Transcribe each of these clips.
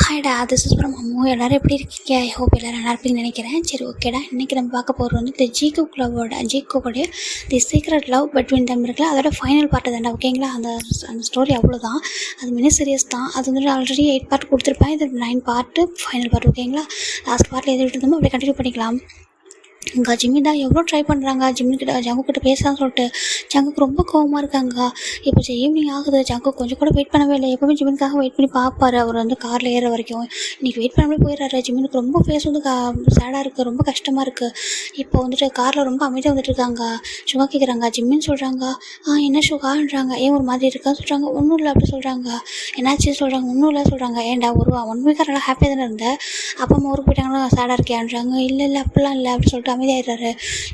ஹாய்டா, this is from Ammu. எல்லோரும் எப்படி இருக்கீங்க? ஐ ஹோப் எல்லோரும் நல்லா இருப்பீங்கன்னு நினைக்கிறேன். சரி, ஓகேடா. இன்றைக்கி நம்ம பார்க்க போகிறது வந்து இந்த ஜீகோடைய the secret love between them இருக்குல்ல, அதோட ஃபைனல் பார்ட்டு தான்டா. ஓகேங்களா? அந்த ஸ்டோரி அவ்வளோதான். அது மினி சீரியஸ் தான். அது வந்து ஆல்ரெடி 8 பார்ட் கொடுத்துருப்பேன். இது 9 பார்ட்டு ஃபைனல் பார்ட். ஓகேங்களா? லாஸ்ட் பார்ட்டில் எது விட்டுருந்தோமோ அப்படியே கண்டினியூ பண்ணிக்கலாம். இங்கே ஜிம்மி தான் எவ்வளோ ட்ரை பண்ணுறாங்க ஜங்குக்கிட்ட பேசலாம்னு சொல்லிட்டு. ஜங்குக்கு ரொம்ப கோவமாக இருக்காங்க. இப்போ ஈவினிங் ஆகுது, ஜங்கு கொஞ்சம் கூட வெயிட் பண்ணவே இல்லை. எப்போவுமே ஜிம்மினுக்காக வெயிட் பண்ணி பார்ப்பாரு. அவர் வந்து காரில் ஏற வரைக்கும் இன்றைக்கி வெயிட் பண்ணாமல் போயிடுறாரு. ஜிம்மினுக்கு ரொம்ப ஃபேஸ் வந்து சேடாக இருக்குது, ரொம்ப கஷ்டமாக இருக்குது. இப்போ வந்துட்டு காரில் ரொம்ப அமைதியாக வந்துட்டு இருக்காங்க. சுகா கேட்குறாங்க. ஜிம்மின்னு சொல்கிறாங்க. என்ன சுகான்றாங்க. ஏன் ஒரு மாதிரி இருக்கான்னு சொல்கிறாங்க. ஒன்றும் இல்லை அப்படி சொல்கிறாங்க. என்னாச்சு சொல்கிறாங்க. ஒன்றும் இல்லை சொல்கிறாங்க. ஏன்டா ஒரு 1 வீக்காக நல்லா ஹாப்பியாக தானே இருந்தேன், அப்பா அம்மா ஊருக்கு போயிட்டாங்கன்னா சேடாக இருக்கியான்றாங்க. இல்லை அப்படிலாம் இல்லை அப்படி சொல்லிட்டு அமைதியாகிடுறாரு.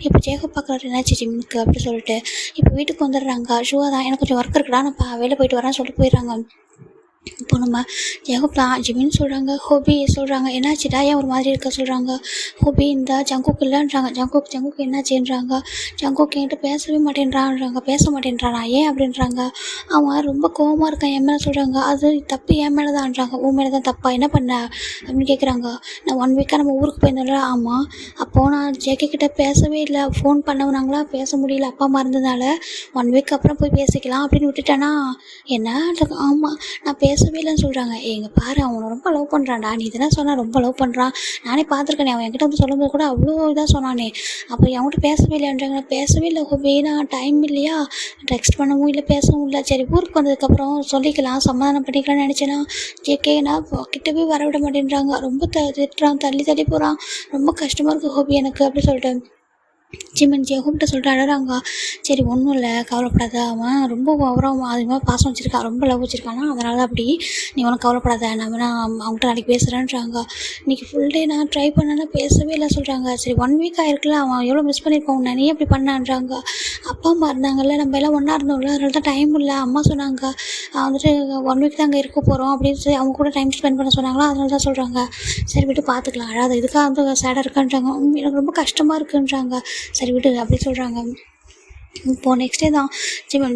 இப்போ ஜேகப் பார்க்குறாரு. என்னாச்சு ஜிம்முக்கு அப்படி சொல்லிட்டு. இப்போ வீட்டுக்கு வந்துடுறாங்க. ஷுவா தான் எனக்கு கொஞ்சம் ஒர்க் இருக்குடா, நான் வெளில போயிட்டு வரேன்னு சொல்லிட்டு போயிடுறாங்க. இப்போ நம்ம ஜேகப்லாம் ஜிமின்னு சொல்கிறாங்க. ஹோபி சொல்கிறாங்க. என்னாச்சுடா ஏன் ஒரு மாதிரி இருக்க சொல்கிறாங்க. ஹோபி இந்த ஜங்குக்கு இல்லைன்றாங்க. ஜங்குக்கு என்னாச்சுன்றாங்க. ஜங்குக்கு என்கிட்ட பேசவே மாட்டேன்றான்றாங்க. பேச மாட்டேன்றானா ஏன் அப்படின்றாங்க. அவன் ரொம்ப கோவமாக இருக்கான் என் மேலே சொல்கிறாங்க. அது தப்பு என் மேலே தான்ன்றாங்க. உன் மேலே தான் தப்பா, என்ன பண்ண அப்படின்னு கேட்குறாங்க. நான் 1 வீக்காக நம்ம ஊருக்கு போயிருந்தோம்ல. ஆமாம், அப்போது நான் ஜேகே கிட்டே பேசவே இல்லை. ஃபோன் பண்ணவனாங்களா, பேச முடியல அப்பா அம்மா இருந்ததுனால. 1 வீக் அப்புறம் போய் பேசிக்கலாம் அப்படின்னு விட்டுட்டேன்னா என்ன. ஆமாம், நான் பேசவே இல்லைன்னு சொல்கிறாங்க. எங்க பாரு, அவனை ரொம்ப லவ் பண்ணுறான்டா. நீ இதெல்லாம் சொன்னால் ரொம்ப லவ் பண்ணுறான், நானே பார்த்துருக்கேனே. அவன் என்கிட்ட வந்து சொல்லும்போது கூட அவ்வளோ இதாக சொன்னானே. அப்போ அவன்கிட்ட பேசவே இல்லைன்றாங்க. பேசவே இல்லை ஹோபி, நான் டைம் இல்லையா, டெக்ஸ்ட் பண்ணவும் இல்லை, பேசவும் இல்லை. சரி, ஊருக்கு வந்ததுக்கப்புறம் சொல்லிக்கலாம், சமாதானம் பண்ணிக்கலாம்னு நினச்சேன்னா ஜேகே நான் கிட்டவே வர விட மாட்டேன்றாங்க. ரொம்ப திட்டுறான், தள்ளி போகிறான். ரொம்ப கஷ்டமாக இருக்குது ஹோபி எனக்கு அப்படி சொல்லிட்டு ஜிம்மன் ஜேகப்கிட்ட சொல்லிட்டு அழறாங்க. சரி, ஒன்றும் இல்லை, கவலைப்படாத. அவன் ரொம்ப ஓவராக அதிகமாக பாசம் வச்சுருக்கான், ரொம்ப லவ் வச்சுருக்கானா, அதனால தான் அப்படி. நீ ஒன்றும் கவலைப்படாத, நான் அவங்ககிட்ட நாளைக்கு பேசுகிறேன்றாங்க. இன்றைக்கி ஃபுல் டே நான் ட்ரை பண்ணேன்னா பேசவே இல்லை சொல்கிறாங்க. சரி, 1 வீக் ஆகிருக்குல்ல, அவன் எவ்வளோ மிஸ் பண்ணியிருக்கோம் உன்னை, நீ எப்படி பண்ணான்றாங்க. அப்பா அம்மா இருந்தாங்கல்ல, நம்ம எல்லாம் ஒன்றா இருந்தோம்ல, அதனால தான் டைம் இல்லை. அம்மா சொன்னாங்க வந்துட்டு 1 வீக் தான் அங்கே இருக்க போகிறோம் அப்படின்னு சொல்லி அவங்க கூட டைம் ஸ்பெண்ட் பண்ண சொன்னாங்களா, அதனால தான் சொல்கிறாங்க. சரி விட்டு பார்த்துக்கலாம், அழாத, இதுக்காக வந்து சேடாக இருக்கான்றாங்க. எனக்கு ரொம்ப கஷ்டமாக இருக்குன்றாங்க. சரி விட்டு அப்படி சொல்கிறாங்க. இப்போது நெக்ஸ்ட் டே தான்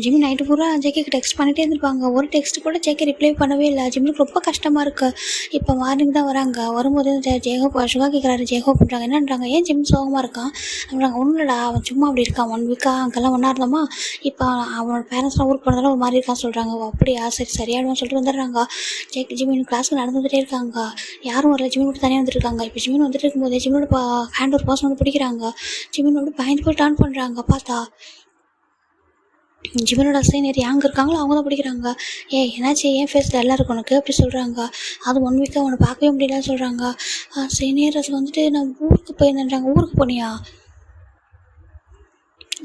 ஜிம்மி நைட்டு பூரா ஜேகேக்கு டெக்ஸ்ட் பண்ணிகிட்டே இருந்திருப்பாங்க. ஒரு டெக்ஸ்ட் கூட ஜேகே ரிப்ளை பண்ணவே இல்லை. ஜிம்முக்கு ரொம்ப கஷ்டமாக இருக்குது. இப்போ மார்னிங் தான் வராங்க. வரும்போது ஜேகப் சுகா கேட்குறாரு. ஜேகப் பண்ணுறாங்க. என்னன்றாங்க, ஏன் ஜிம் சோகமாக இருக்கான் அப்படின்றாங்க. ஒன்றும் இல்லைடா, அவன் சும்மா அப்படி இருக்கான். 1 வீக்காக அங்கெல்லாம் ஒன்றா இருந்தோமா, இப்போ அவனோட பேரண்ட்ஸ்லாம் ஊருக்கு போனதால ஒரு மாதிரி இருக்கான்னு சொல்கிறாங்க. அப்படியா, சரி சரியாடுவான்னு சொல்லிட்டு வந்துடுறாங்க. ஜிம்மின் கிளாஸுக்கு நடந்து வந்துட்டே இருக்காங்க. யாரும் வரல, ஜிம்மின் மட்டும் தனியாக வந்துட்டுருக்காங்க. இப்போ ஜிம்மின் வந்துட்டு இருக்கும்போது ஜிம்மனோட ஹேண்ட் ஒரு பர்சன் வந்து பிடிக்கிறாங்க. ஜிம்மின் வந்து பயந்து போய் டர்ன் பண்ணுறாங்க. பார்த்தா ஜிம்மனோட சீனியர் யாங்க இருக்காங்களோ அவங்க தான் பிடிக்கிறாங்க. என்னாச்சு, ஏன் ஃபேஸில் எல்லாம் இருக்கு உனக்கு அப்படி சொல்கிறாங்க. அது 1 வீக்காக அவனை பார்க்கவே முடியலன்னு சொல்கிறாங்க. சீனியர் அது வந்துட்டு நான் ஊருக்கு போயிருந்தேன்றாங்க. ஊருக்கு போனியா,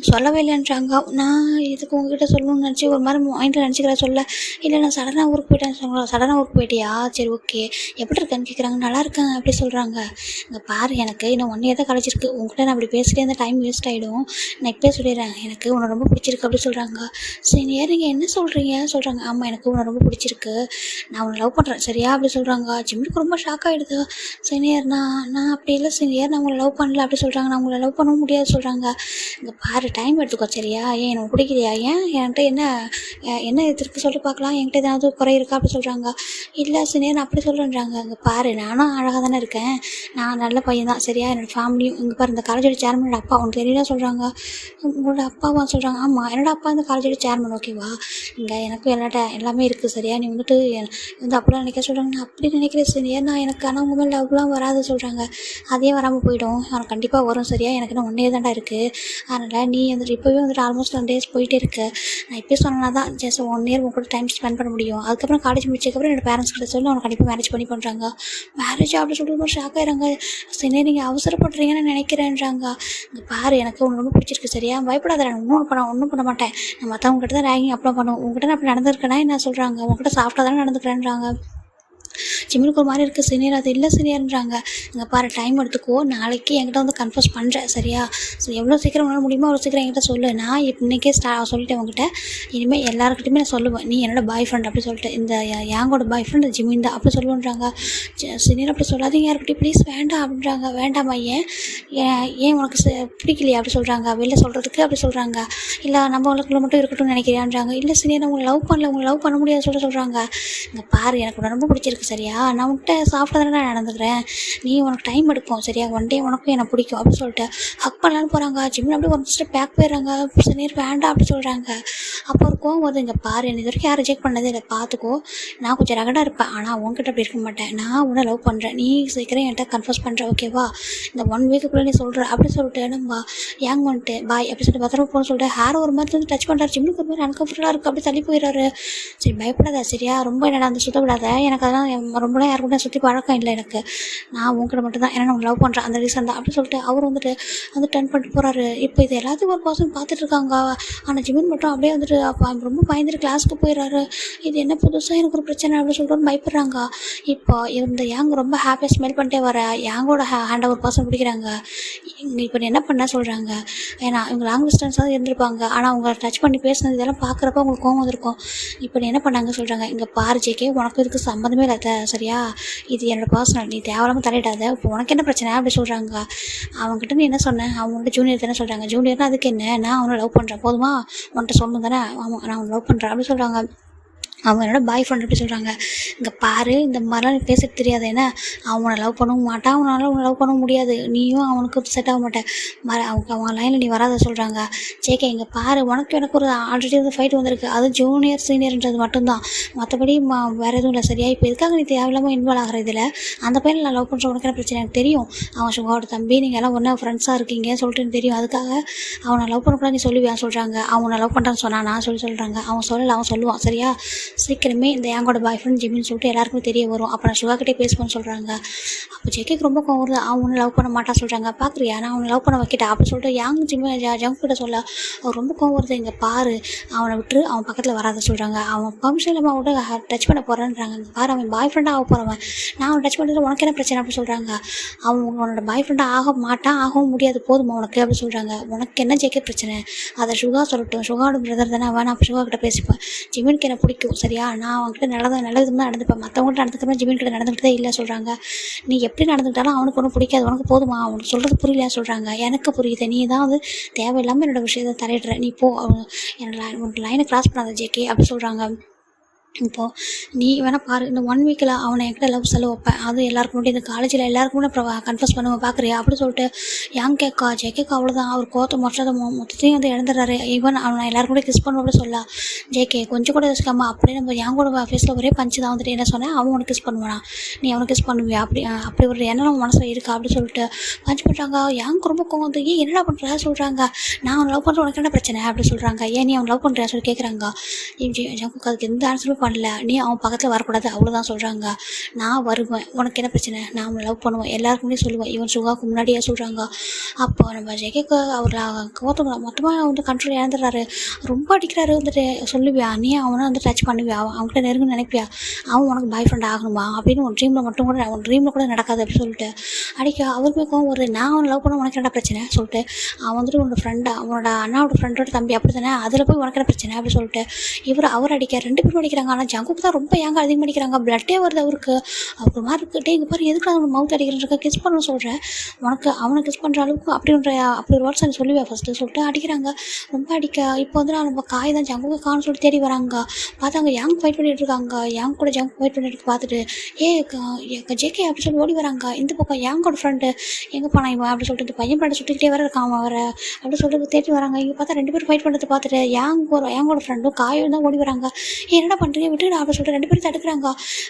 சொல்லவே இல்லைன்றாங்க. நான் இதுக்கு உங்ககிட்ட சொல்லணும்னு நினச்சி ஒரு மாதிரி மைண்டில் நினச்சிக்கிறேன். சொல்ல இல்லை, நான் சடனாக ஊருக்கு போயிட்டேன்னு சொல்லுவாங்க. சடனாக ஊருக்கு போயிட்டியா, சரி ஓகே, எப்படி இருக்கேன்னு கேட்குறாங்க. நல்லா இருக்கேன் அப்படி சொல்கிறாங்க. இங்கே பாரு, எனக்கு இன்னும் 1 இயர் தான் கழிச்சிருக்கு. உங்கள்கிட்ட நான் அப்படி பேசிட்டே அந்த டைம் வேஸ்ட் ஆகிடும். நான் இப்போயே சொல்லிடுறேன், எனக்கு உன்னை ரொம்ப பிடிச்சிருக்கு அப்படி சொல்கிறாங்க. சரி, நீங்கள் என்ன சொல்கிறீங்க சொல்கிறாங்க. ஆமாம், எனக்கு உன்னை ரொம்ப பிடிச்சிருக்கு, நான் உன்னை லவ் பண்ணுறேன் சரியா அப்படி சொல்கிறாங்க. ஜிம்முக்கு ரொம்ப ஷாக் ஆகிடுது. சீனியர், நான் அப்படி இல்லை சீனியர், நான் உங்களை லவ் பண்ணல அப்படி சொல்கிறாங்க. நான் உங்களை லவ் பண்ணவும் முடியாது சொல்கிறாங்க. இங்கே பாரு, டைம் எடுத்துக்கோ சரியா, ஏன் எனக்கு பிடிக்கலையா, ஏன் என்கிட்ட என்ன திருப்பி சொல்லி பார்க்கலாம், என்கிட்ட ஏதாவது குறை இருக்கா அப்படி சொல்கிறாங்க. இல்லை சீனியர், நான் அப்படி சொல்கிறேன்றாங்க. இங்கே பாரு, நானும் அழகாக தானே இருக்கேன், நான் நல்ல பையன் தான் சரியா, என்னோடய ஃபேமிலியும். இங்கே பாரு, இந்த காலேஜோட சேர்மனோட அப்பா உனக்கு தெரியல சொல்கிறாங்க. உங்களோட அப்பாவா சொல்கிறாங்க. ஆமாம், என்னோடய அப்பா இந்த காலேஜோட சேர்மன். ஓகேவா, இங்கே எனக்கும் எல்லாமே இருக்குது சரியா, நீ வந்துட்டு வந்து அப்படிலாம் நினைக்க சொல்கிறாங்க. நான் அப்படி நினைக்கிறேன் சீனியர், நான் எனக்கு ஆனால் உங்கள் மேலே லவ்லாம் வராது சொல்கிறாங்க. அதே வராமல் போயிடும், அவனுக்கு கண்டிப்பாக வரும் சரியா, எனக்கு இன்னும் 1 இயர் தான்டா இருக்குது. அதனால் நீ வந்துட்டு இப்போவே வந்துட்டு ஆல்மோஸ்ட் 10 டேஸ் போயிட்டே இருக்கு. நான் இப்போயே சொன்னா தான் ஜஸ்ட் 1 இயர் உங்க கூட டைம் ஸ்பெண்ட் பண்ண முடியும். அதுக்கப்புறம் காலேஜ் முடிச்சதுக்கப்புறம் என்னோட பேரண்ட்ஸ் கிட்ட சொல்லி அவனை கண்டிப்பாக மேரேஜ் பண்ணி பண்ணுறாங்க. மேரேஜ் அப்படி சொல்லிட்டு ரொம்ப ஷாக் ஆயிடுறாங்க. சரி, நீங்கள் அவசரப்படுறீங்கன்னு நினைக்கிறேன்றாங்க. இங்கே பாரு, எனக்கு உன்னை ரொம்ப பிடிச்சிருக்கு சரியா, பயப்படாத, நான் ஒன்றும் பண்ண மாட்டேன். நான் மற்றவங்க கிட்ட தான் ரேங்கிங் அப்ளை பண்ணுவோம், உங்ககிட்ட நான் அப்படி நடந்திருக்கேன்னா என்ன சொல்கிறாங்க. உங்ககிட்ட சாஃப்டாக தானே நடந்துக்கிறேன்றாங்க. ஜிம்முக்கு ஒரு மாதிரி இருக்குது சீனியர். அது இல்லை சீனியர்ன்றாங்க. இங்கே பாரு, டைம் எடுத்துக்கோ, நாளைக்கு என்கிட்ட வந்து கன்ஃபர்ஸ் பண்ணுறேன் சரியா. ஸோ எவ்வளோ சீக்கிரம் உன்னால் முடியுமோ அவ்வளோ சீக்கிரம் என்கிட்ட சொல்லு. நான் இன்றைக்கே சொல்லிட்டேன் உங்ககிட்ட, இனிமேல் எல்லாருக்கிட்டையுமே நான் சொல்லுவேன், நீ என்னோட பாய் ஃப்ரெண்ட் அப்படி சொல்லிட்டு, இந்த யாங்கோட பாய் ஃப்ரெண்ட் ஜிம்மின் தான் அப்படி சொல்லுன்றாங்க. சீனியர் அப்படி சொல்லாதீங்க யாருக்கிட்டே ப்ளீஸ், வேண்டாம் அப்படின்றாங்க. வேண்டாமா, ஏன் உனக்கு பிடிக்கலையா அப்படி சொல்கிறாங்க. வெளில சொல்கிறதுக்கு அப்படி சொல்கிறாங்க. இல்லை நம்ம உங்களுக்குள்ள மட்டும் இருக்கட்டும்னு நினைக்கிறியான்றாங்க. இல்லை சீனியர், உங்களை லவ் பண்ணல, உங்களை லவ் பண்ண முடியாது சொல்கிறாங்க. இங்கே பாரு, எனக்கு ரொம்ப பிடிச்சிருக்கு சரியா, நான் உன்கிட்ட சாஃப்டாக தானே நடந்துக்கிறேன், நீ உனக்கு டைம் எடுக்கும் சரியா, ஒன் டே உனக்கும் எனக்கு பிடிக்கும் அப்படின்னு சொல்லிட்டு ஹக் பண்ணலான்னு போகிறாங்க. ஜிம்மில் அப்படியே ஒரு நிமிஷம் பேக் போயிடுறாங்க. சில நேரம் வேண்டாம் அப்படி சொல்கிறாங்க. அப்போ ஒரு கோவம் வருது, இங்கே பாரு என்ன இது வரைக்கும் யாரும் ரிஜெக்ட் பண்ணதே இல்லை, பார்த்துக்கோ நான் கொஞ்சம் ரகடாக இருப்பேன், ஆனால் உன்கிட்ட அப்படி இருக்க மாட்டேன், நான் உன்னை லவ் பண்ணுறேன், நீ சீக்கிரம் என்கிட்ட கன்ஃபர்ஸ் பண்ணுற ஓகேவா, இந்த 1 வீக்குள்ளே நீ சொல்கிற அப்படி சொல்லிட்டு நம்ம ஏங் வந்துட்டு பாய் அப்படி சொல்லிட்டு பத்திரமா போகணும்னு சொல்லிட்டு ஹேர் ஒரு மாதிரி வந்து டச் பண்ணுறாரு. ஜிம்முக்கு ஒரு மாதிரி அன்கம்ஃபர்டபுளாக இருக்குது, அப்படி தள்ளி போயிடுறாரு. சரி பயப்படாத சரியா, ரொம்ப என்னடா அந்த சுத்த விடாத, எனக்கு அதெல்லாம் ரொம்பலாம் யாருக்கூட சுற்றி பழக்கம் இல்லை எனக்கு, நான் உங்ககிட்ட மட்டும் தான் ஏன்னா நான் லவ் பண்ணுறேன் அந்த ரீசன் தான் அப்படி சொல்லிட்டு அவர் வந்துட்டு வந்து டர்ன் பண்ணிட்டு போகிறாரு. இப்போ இது எல்லாத்தையும் ஒரு பர்சன் பார்த்துட்டு இருக்காங்க. ஆனால் ஜிமின் மட்டும் அப்படியே வந்துட்டு அப்போ ரொம்ப பயந்துட்டு கிளாஸுக்கு போயிடுறாரு. இது என்ன புதுசாக எனக்கு ஒரு பிரச்சனை அப்படின்னு சொல்லிட்டு பயப்படுறாங்க. இப்போ இந்த யாங் ரொம்ப ஹாப்பியாக ஸ்மெல் பண்ணிட்டே வர யாங்கோட ஹேண்டை ஒரு பர்சன் பிடிக்கிறாங்க. இப்போ என்ன பண்ண சொல்கிறாங்க, ஏன்னா இவங்க லாங் டிஸ்டன்ஸாக இருந்திருப்பாங்க, ஆனால் அவங்க டச் பண்ணி பேசினது இதெல்லாம் பார்க்குறப்ப உங்களுக்கு கோவம் வந்திருக்கும். இப்போ என்ன பண்ணாங்க சொல்கிறாங்க, இங்கே பாரு ஜேகே உனக்கு இதுக்கு சம்மந்தமே இல்லை சரியா, இது என்னோட பர்சனல், நீ தேவையில்லாமல் தலையிடாத, இப்போ உனக்கு என்ன பிரச்சனை அப்படி சொல்கிறாங்க. அவங்ககிட்ட நீ என்ன சொன்னேன், அவங்கள்ட்ட ஜூனியர் தானே சொல்கிறாங்க, ஜூனியர்னா அதுக்கு என்ன, நான் அவனை லவ் பண்ணுறேன் போதுமா, உன்கிட்ட சொல்லணும் தானே, ஆமாம் நான் அவனை லவ் பண்ணுறேன் அப்படி சொல்கிறாங்க. அவன் என்னோட பாய் ஃப்ரெண்ட் அப்படி சொல்கிறாங்க. இங்கே பாரு இந்த மாதிரிலாம் நீ பேச தெரியாது, ஏன்னா அவனை லவ் பண்ணவும் மாட்டான், அவனால் அவனை லவ் பண்ணவும் முடியாது, நீயும் அவனுக்கு செட் ஆக மாட்டேன், அவன் லைனில் நீ வராத சொல்கிறாங்க. ஜேகே இங்கே பாரு உனக்கு எனக்கு ஒரு ஆல்ரெடி வந்து ஃபைட் வந்திருக்கு, அது ஜூனியர் சீனியர்ன்றது மட்டும்தான், மற்றபடி வேறு எதுவும் இல்லை சரியா, இப்போ எதுக்காக நீ தேவையில்லாமல் இன்வால்வ் ஆகிற இதில், அந்த பையனை நான் லவ் பண்ணுற உனக்கு என்ன பிரச்சனை எனக்கு தெரியும், அவன் சுகாவோட தம்பி, நீங்கள் எல்லாம் ஒன்றா ஃப்ரெண்ட்ஸாக இருக்கீங்க சொல்லிட்டு எனக்கு தெரியும், அதுக்காக அவனை லவ் பண்ணக்கூடாது நீ சொல்லுவியான்னு சொல்கிறாங்க. அவனை லவ் பண்ணுறான்னு சொன்னான் நான் சொல்கிறாங்க. அவன் சொல்லலை, அவன் சொல்லுவான் சரியா, சீக்கிரமே இந்த யாங்கோட பாய் ஃப்ரெண்ட் ஜிமின்னு சொல்லிட்டு எல்லாருக்குமே தெரிய வரும், அப்போ நான் சுகாக்கிட்டே பேசுவேன்னு சொல்கிறாங்க. அப்போ ஜெகேக்கு ரொம்ப கோவம் வருது, அவன் ஒன்றும் லவ் பண்ண மாட்டான் சொல்கிறாங்க. பார்க்குறியா நான் அவனை லவ் பண்ண வைக்கிட்டேன் அப்படி சொல்லிட்டு யாங் ஜங்க் கிட்ட சொல்ல அவர் ரொம்ப கோவம் வருது. இங்கே பாரு அவனை விட்டு அவன் பக்கத்தில் வராத சொல்கிறாங்க. அவன் பர்மிஷன் இல்லாமல் அவன்கிட்ட டச் பண்ண போகிறான்றாங்க. இங்கே பாரு அவன் பாய் ஃப்ரெண்டாக ஆக போகிறவன், நான் அவனை டச் பண்ணிட்டு உனக்கு என்ன பிரச்சனை அப்படி சொல்கிறாங்க. அவன் உன்னோட பாய் ஃப்ரெண்டாக ஆக மாட்டான், ஆகவும் முடியாது போதுமா உனக்கு அப்படி சொல்கிறாங்க. உனக்கு என்ன ஜெகே பிரச்சனை, அதை சுகா சொல்லட்டும், சுகாவோட பிரதர் தானே அவன், நான் சுகா கிட்ட பேசிப்பேன், ஜிமினுக்கு என்ன பிடிக்கும் சரியா, நான் அவன்கிட்ட நல்லது தான் நடந்துப்பேன், மற்றவங்கள்ட்ட நடந்துக்கிறேன், ஜிமின் கிட்ட நடந்துக்கிட்டே இல்லை சொல்கிறாங்க. நீ எப்படி நடந்துக்கிட்டாலும் அவனுக்கு ஒன்றும் பிடிக்காது, உனக்கு போதுமா, அவனுக்கு சொல்கிறது புரியலையா சொல்கிறாங்க. எனக்கு புரியுது, நீ தான் வந்து தேவையில்லாமல் என்னோடய விஷயத்தை தலையிடுற, நீ போ, என்னோட லைனை கிராஸ் பண்ணாத ஜேகே அப்படி சொல்கிறாங்க. இப்போது நீ வேணால் பாரு, இந்த 1 வீக்கில் அவனை என்கிட்ட லவ் சொல்ல வைப்பேன், அது எல்லாருக்கும் முன்னாடி இந்த காலேஜில் எல்லாருக்கும் முன்னாடி அப்புறம் கன்ஃபர்ஸ் பண்ணுவேன் பார்க்குறியா அப்படி சொல்லிட்டு யாங் கேட்கா ஜேகேக்கா அவ்வளோதான், அவர் கோத்த மொத்தத்தையும் வந்து இழந்துடுறாரு. ஈவன் அவனை எல்லாருக்கும் கூட கிஸ் பண்ணுவோம் அப்படி சொல்லலாம். ஜேகே கொஞ்சம் கூட யோசிக்காமல் அப்படியே நம்ம யாங்கோட ஃபேஸில் ஒரே பஞ்சு தான் வந்துட்டு என்ன சொன்னேன், அவன் உனக்கு கிஸ் பண்ணுவானா, நீ அவனுக்கு கிஸ் பண்ணுவியா, அப்படி ஒரு எண்ணம் நம்ம மனசில் இருக்கா அப்படி சொல்லிட்டு பஞ்சு பண்ணுறாங்க. யாங்க ரொம்ப கோவம் வந்து ஏன் என்னடா பண்ணுறா சொல்கிறாங்க, நான் அவனை லவ் பண்ணுற உனக்கு என்ன பிரச்சனை அப்படி சொல்கிறாங்க. ஏன் நீ அவன் லவ் பண்ணுறியா சொல்லி கேட்குறாங்க. ஜங்குக்கு அதுக்கு எந்த ஆன்சரும் பண்ணல, நீ அவன் பக்கத்தில் வரக்கூடாது அவ்வளோதான் சொல்கிறாங்க. நான் வருவேன், உனக்கு என்ன பிரச்சனை, நான் அவனை லவ் பண்ணுவேன், எல்லாருக்குமே சொல்லுவேன், இவன் சுகாவுக்கு முன்னாடியே சொல்கிறாங்க. அப்போ நம்ம ஜெகேக்கு அவர் கோத்தவங்க மொத்தமாக வந்து கண்ட்ரோல் இழந்துடுறாரு, ரொம்ப அடிக்கிறாரு. வந்துட்டு சொல்லுவியா நீ அவனை வந்து டச் பண்ணுவியா, அவன்கிட்ட நெருங்கன்னு நினைப்பியா, அவன் உனக்கு பாய் ஃப்ரெண்ட் ஆகணுமா அப்படின்னு ஒரு ட்ரீமில் மட்டும் கூட அவன் ட்ரீமில் கூட நடக்காது அப்படி சொல்லிட்டு அடிக்க அவருமே கோவம் வருது. நான் அவனை லவ் பண்ண உனக்கு என்ன பிரச்சனை சொல்லிட்டு, அவன் வந்துட்டு உன்னோட ஃப்ரெண்டா அவனோட அண்ணாவோட ஃப்ரெண்டோட தம்பி அப்படி தானே, அதில் போய் உனக்கு என்ன பிரச்சனை அப்படி சொல்லிட்டு அவர் அடிக்க 2 பேரும் அடிக்கிறாங்க. ஆனால் ஜங்குக்கு தான் ரொம்ப ஏங்க அதிகம் அடிக்கிறாங்க, பிளட்டே வருது அவருக்கு. அவருக்கு மாதிரி இருக்கட்டே இங்கே பாரு எதுக்கு அவனை மவுத் அடிக்கிறேன், கிஸ் பண்ண சொல்கிறேன், உனக்கு அவனை கிஸ் பண்ணுற அளவுக்கு அப்படி ஒரு வேர்ட்ஸ் எனக்கு சொல்லுவேன் ஃபஸ்ட்டு சொல்லிட்டு அடிக்கிறாங்க. ரொம்ப அடிக்க இப்போ வந்து நம்ம காய் தான் ஜங்குக்கு கான்னு சொல்லி தேடி வராங்க. பார்த்தாங்க யாங் ஃபைட் பண்ணிட்டு இருக்காங்க, யாங் கூட ஜங்க் ஃபைட் பண்ணிட்டு பார்த்துட்டு ஜேகே அப்படி சொல்லி ஓடி வராங்க. இந்த பக்கம் யாங்கோட ஃப்ரெண்டு எங்கே போனா இவன் அப்படி சொல்லிட்டு பையன் பாட்டு சுட்டுக்கிட்டே வர இருக்கான் அவன் வர அப்படி சொல்லிட்டு தேடி வராங்க. இங்கே பார்த்தா 2 பேரும் ஃபைட் பண்ணுறது பார்த்துட்டு யாங்கோட ஃப்ரெண்டும் காயும் தான் ஓடி வராங்க. என்னடா பண்ணுறீங்க விட்டுடா அப்படி சொல்லிட்டு 2 பேரும் தடுக்கிறாங்க.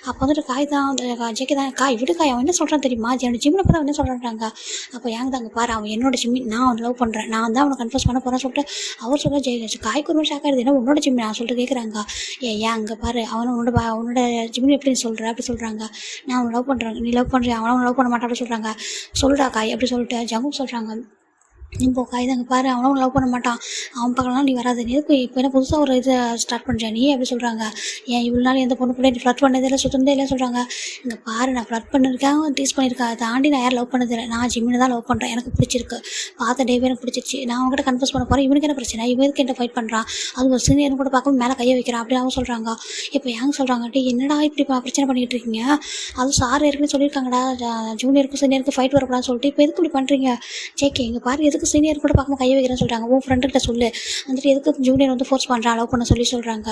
அப்போ வந்துட்டு காய் தான் ஜேகே தான் காய் விடு காய், அவன் என்ன சொல்கிறான் தெரியுமா, என்னோட ஜிம்மில் பார்த்தா என்ன சொல்கிறாங்க. அப்போ ஏங்க தாங்க பாரு அவன் என்னோட ஜிம்மி, நான் அவனை லவ் பண்ணுறேன், நான் தான் அவனை கன்ஃபர்ஸ் பண்ண போகிறேன்னு சொல்லிட்டு அவர் சொல்ல காய்க்கு ஒரு ஷாக் ஆகிடுது, ஏன்னா உன்னோட ஜிம்மி நான் சொல்லிட்டு கேட்குறாங்க. ஏன் அங்கே பாரு அவனை உன்னோட ஜிம்மி எப்படி நீ சொல்கிற அப்படி சொல்கிறாங்க. நான் அவனை லவ் பண்ணுறேன், நீ லவ் பண்ணுறேன், அவனை லவ் பண்ண மாட்டான் அப்படி சொல்கிறாங்க. சொல்கிறா காய் அப்படி சொல்லிட்டு ஜங்கும் சொல்கிறாங்க. இப்போ காய்தாங்க பாரு அவனும் லவ் பண்ண மாட்டான், அவன் பார்க்கலாம் நீ வராது, நீ இப்போ என்ன புதுசாக ஒரு இதை ஸ்டார்ட் பண்ணுறேன் நீ அப்படி சொல்கிறாங்க. ஏன் இவ்வளோ நாள் எந்த பொண்ணு கூட நீ ஃப்ளட் பண்ணதில்லை சுத்தந்தே இல்லை சொல்கிறாங்க. இங்கே பாரு நான் ஃப்ளட் பண்ணியிருக்கேன், டீஸ் பண்ணியிருக்கேன், தாண்டி நான் யாரும் லவ் பண்ணதில்லை, நான் ஜிம்மினை தான் லவ் பண்ணுறேன், எனக்கு பிடிச்சிருக்கு, பார்த்த டேவே எனக்கு பிடிச்சிருச்சு, நான் அவங்ககிட்ட கன்ஃபர்ஸ் பண்ண போகிறேன், இவனுக்கு என்ன பிரச்சனை, இவனுக்கு என்ன ஃபைட் பண்ணுறான், அது ஒரு சீனியரும் கூட பார்க்க மேலே கையை வைக்கிறான் அப்படி அவங்க சொல்கிறாங்க. இப்போ ஏங்க சொல்கிறாங்க என்னடா இப்படி பிரச்சனை பண்ணிக்கிட்டு இருக்கீங்க, அதுவும் சார் ஏற்கனவே சொல்லியிருக்காங்கடா ஜூனியருக்கும் சீனியருக்கும் ஃபைட் வரக்கூடாதுன்னு சொல்லிட்டு இப்போ எதுக்கு இப்படி பண்ணுறீங்க. ஜேகே இங்கே பாரு எதுக்கு எதுக்கு சீனியர் கூட பார்க்காம கையை வைக்கிறேன்னு சொல்கிறாங்க. உன் ஃப்ரெண்டுகிட்ட சொல்லு வந்துட்டு எதுக்கு ஜூனியர் வந்து ஃபோர்ஸ் பண்ணுறான் லவ் பண்ண சொல்கிறாங்க.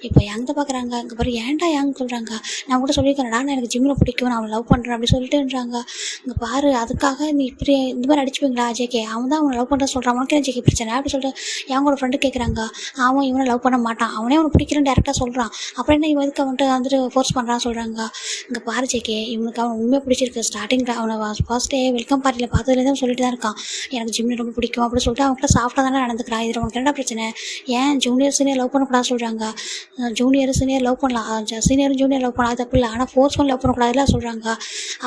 இப்போ யாங்க பார்க்குறாங்க, இங்கே பாரு ஏன்டா யாங்க சொல்கிறாங்க, நான் கூட சொல்லியிருக்கேன்டா நான் எனக்கு ஜிம்மில் பிடிக்கும், நான் அவனை லவ் பண்ணுறேன் அப்படி சொல்லிட்டுன்றாங்க. இங்கே பாரு அதுக்காக நீ இப்படி இந்த மாதிரி அடிச்சுப்பீங்களா ஜேகே, அவன் தான் அவனை லவ் பண்ணுற சொல்கிறான், அவனுக்கு ஜேகே பிரச்சனை அப்படி சொல்லிட்டு எங்களோட ஃப்ரெண்டு கேட்குறாங்க. அவன் இவனை லவ் பண்ண மாட்டான், அவனே அவனை பிடிக்கிறேன்னு டேரெக்டாக சொல்கிறான், அப்புறம் என்ன இவன் இதுக்கு அவன்ட்டு வந்துட்டு ஃபோர்ஸ் பண்ணுறான்னு சொல்கிறாங்க. இங்கே பாரு ஜேகே, இவனுக்கு அவன் உண்மையாக பிடிச்சிருக்கு, ஸ்டார்டிங்கில் அவனை ஃபர்ஸ்ட் டே வெல்கம் பார்ட்டியில் பார்த்ததுலேருந்து சொல்லிட்டு தான் இருக்கான் எனக்கு ஜிம்மில் ரொம்ப பிடிக்கும் அப்படின்னு சொல்லிட்டு அவன்கிட்ட சாஃப்டாக தானே நடந்துக்கிறான். இதில் உனக்கு என்ன பிரச்சனை, ஏன் ஜூனியர் சீனியர் லவ் பண்ணக்கூடாது சொல்கிறாங்க. ஜூனியர் சீனியர் லவ் பண்ணலாம், சீனியர் ஜூனியர் லவ் பண்ணலாம், அது தப்பு இல்லை, ஆனால் ஃபோர்ஸ் பண்ணி லவ் பண்ணக்கூடாதுலாம் சொல்கிறாங்க.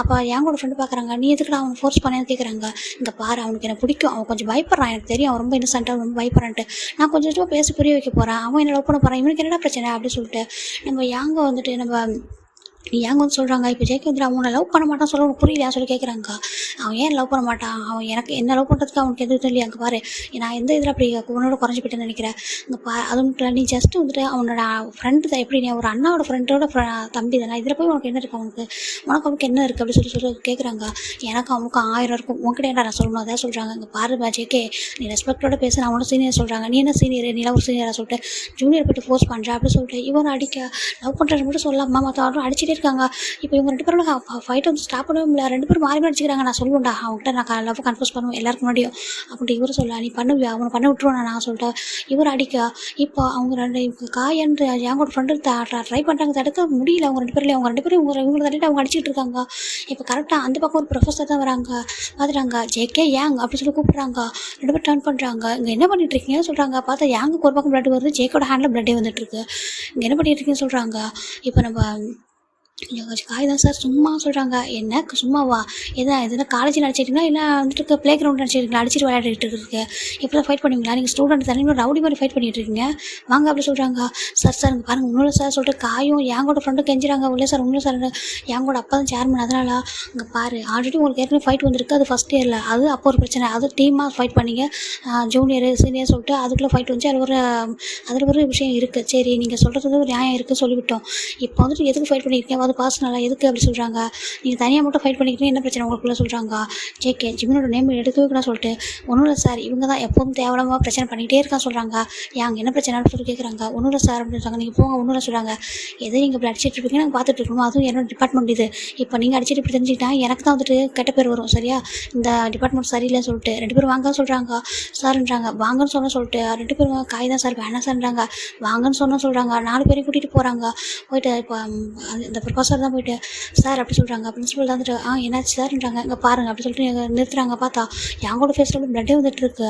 அப்போ எங்களோட ஃப்ரெண்டு பார்க்குறாங்க, நீ எதுக்கு அவனை ஃபோர்ஸ் பண்ணேன்னு கேட்குறாங்க. இங்கே பாரு அவனுக்கு எனக்கு பிடிக்கும், அவன் கொஞ்சம் பயப்படுறான், எனக்கு தெரியும் அவன் ரொம்ப இன்னசென்ட்டாக ரொம்ப பயப்படுறான்ட்டு, நான் கொஞ்சம் கொஞ்சமாக பேசி புரிய வைக்க போகிறேன், அவன் என்ன லவ் பண்ண போகிறான், இவனுக்கு என்னடா பிரச்சனை அப்படின்னு சொல்லிட்டு நம்ம யாங்க வந்துட்டு நம்ம ஏங்க வந்து சொல்கிறாங்க. இப்போ ஜேகே வந்துட்டு அவனை லவ் பண்ண மாட்டான் சொல்ல உனக்கு புரியலையா சொல்லி கேட்குறாங்க. அவன் ஏன் லவ் பண்ண மாட்டான், அவன் எனக்கு என்ன லவ் பண்ணுறதுக்கு அவனுக்கு எதுவும் தெரியல. அங்கே பாரு நான் எந்த இதில் அப்படி உன்னோட குறைஞ்சி போயிட்டேன்னு நினைக்கிறேன். இங்கே அது மட்டும் இல்லை, நீ ஜஸ்ட் வந்துட்டு அவனோட ஃப்ரெண்டு தான், எப்படி நீ ஒரு அண்ணாவோட ஃப்ரெண்டோட தம்பி தானே, இதில் போய் உனக்கு என்ன இருக்குது, அவனுக்கு என்ன இருக்குது அப்படி சொல்லி கேட்குறாங்க. எனக்கு அவனுக்கு 1000 இருக்கும், உங்ககிட்ட என்ன நான் சொல்லணும் அதான் சொல்கிறாங்க. இங்கே பாரு ஜேகே நீ ரெஸ்பெக்டோட பேச, நான் அவனோட சீனியர் சொல்கிறாங்க, நீ என்ன சீனியர், நீலாம் ஒரு சீனியராக சொல்லிட்டு ஜூனியர் போய்ட்டு ஃபோர்ஸ் பண்ணுறேன் அப்படி சொல்லிட்டு இவன் அடிக்க லவ் பண்ணுறது மட்டும் சொல்லாமல் மற்றவரும் அடிச்சுட்டே இருக்காங்க. இப்போ இவங்க 2 பேரும் ஃபைட் வந்து ஸ்டாப் பண்ணவே முடியல, 2 பேரும் மாறி அடிச்சுக்கிறாங்க. நான் சொல்லுவேன்டா அவங்ககிட்ட, நான் லவ் கன்ஃபர்ஸ் பண்ணுவேன் எல்லாருக்கும் முன்னாடியும் அப்படின்ட்டு இவரு சொல்ல, நீ பண்ணுவியா அவனை பண்ண விட்டுருவான் நான் சொல்லிட்டேன். இவர் அடிக்க இப்போ அவங்க 2 காயன்று எங்களோட ஃப்ரெண்டு ட்ரை பண்ணுறாங்க, தடுக்க முடியல அவங்க 2 பேர்லையும். அவங்க 2 பேரும் இவங்களை தள்ளிட்டு அவங்க அடிச்சுட்டு இருக்காங்க. இப்போ கரெக்டாக அந்த பக்கம் ஒரு ப்ரொஃபஸர் தான் வராங்க, பார்த்துட்டாங்க ஜேகே ஏங் அப்படி சொல்லி கூப்பிட்றாங்க. 2 பேர் டர்ன் பண்ணுறாங்க, இங்கே என்ன பண்ணிட்டு இருக்கீங்கன்னு சொல்கிறாங்க. பார்த்தா யாங்குக்கு ஒரு பக்கம் பிளட் வருது, ஜேக்கோட ஹேண்டில் பிளட்டே வந்துட்டு இருக்கு. இங்கே என்ன பண்ணிட்டு இருக்கீங்கன்னு சொல்கிறாங்க. இப்போ நம்ம காய் தான் சார் சும்மா சொல்கிறாங்க. என்ன சும்மாவா, எதுனா காலேஜ் நடிச்சிட்டிங்களா இல்லை வந்துட்டு ப்ளே கிரவுண்ட் நடிச்சிருக்கீங்களா, அடிச்சுட்டு விளையாடிட்டு இருக்கு, இப்போ தான் ஃபைட் பண்ணுவீங்களா, நீங்கள் ஸ்டூடெண்ட் தனி ரவுடி மாதிரி ஃபைட் பண்ணிட்டு இருக்கீங்க வாங்க அப்படி சொல்கிறாங்க. சார் இங்கே பாருங்கள் ஒன்றும் சார் சொல்லிட்டு காயும் எங்கூட ஃப்ரெண்டும் கெஞ்சுறாங்க. இல்லை சார் ஒன்றும் சார் எங்கூட அப்பா தான் சேர்மன், அதனால இங்கே பாரு ஆல்ரெடி உங்களுக்கு ஏற்கனவே ஃபைட் வந்துருக்கு, அது ஃபஸ்ட் இயரில், அது அப்போ ஒரு பிரச்சனை, அது டீமாக ஃபைட் பண்ணிங்க ஜூனியர் சீனியர் சொல்லிட்டு அதுக்குள்ளே ஃபைட் வந்துச்சு, அதில் ஒரு விஷயம் இருக்குது. சரி நீங்கள் சொல்கிறது ஒரு நியாயம் இருக்குது சொல்லிவிட்டோம். இப்போ வந்துட்டு எதுக்கு ஃபைட் பண்ணியிருக்கீங்க, அது பர்சனலாக எதுக்கு அப்படி சொல்கிறாங்க. நீங்கள் தனியாக மட்டும் ஃபைட் பண்ணிக்கிறீங்க என்ன பிரச்சனை உங்களுக்குள்ளே சொல்கிறாங்க. ஜேகே ஜிம்மினோட நேம் எடுக்கவே கூட சொல்லிட்டு ஒன்றும் இல்லை சார் இவங்க தான் எப்போதும் தேவையில்லாமல் பிரச்சனை பண்ணிகிட்டே இருக்கான்னு சொல்கிறாங்க. ஏங்க என்ன பிரச்சனைன்னு சொல்லி கேட்குறாங்க. ஒன்றும் இல்லை சார் அப்படின்னு சொல்கிறாங்க. நீங்கள் போங்க ஒன்றும் இல்லை சொல்கிறாங்க. எதை நீங்கள் இப்படி அடிச்சிட்டு இருப்பீங்க நாங்கள் பார்த்துட்டு இருக்கணும், அதுவும் என்னோட டிபார்ட்மெண்ட் இது, இப்போ நீங்கள் அடிச்சிட்டு இப்படி தெரிஞ்சுக்கிட்டா எனக்கு தான் வந்துட்டு கெட்ட பேர் வரும் சரியா, இந்த டிபார்ட்மெண்ட் சரியில்லைன்னு சொல்லிட்டு 2 பேரும் வாங்க சொல்கிறாங்க. சார்ன்றாங்க வாங்கன்னு சொல்லிட்டு 2 பேரும் காய் தான் சார் வேணாம் சார்ன்றாங்க. வாங்கன்னு சொல்கிறாங்க. 4 பேரையும் கூட்டிகிட்டு போகிறாங்க. போயிட்டு இப்போ இந்த ப்ரொஃபஸர் தான் போயிட்டு சார் அப்படி சொல்கிறாங்க. பிரின்சிபல் தான் வந்துட்டு என்னாச்சு சார்ன்றாங்க. இங்கே பாருங்கள் அப்படி சொல்லிட்டு நிறுத்துறாங்க. பார்த்தா எங்களோட ஃபேஸில் பிளட்டே வந்துட்டு இருக்கு.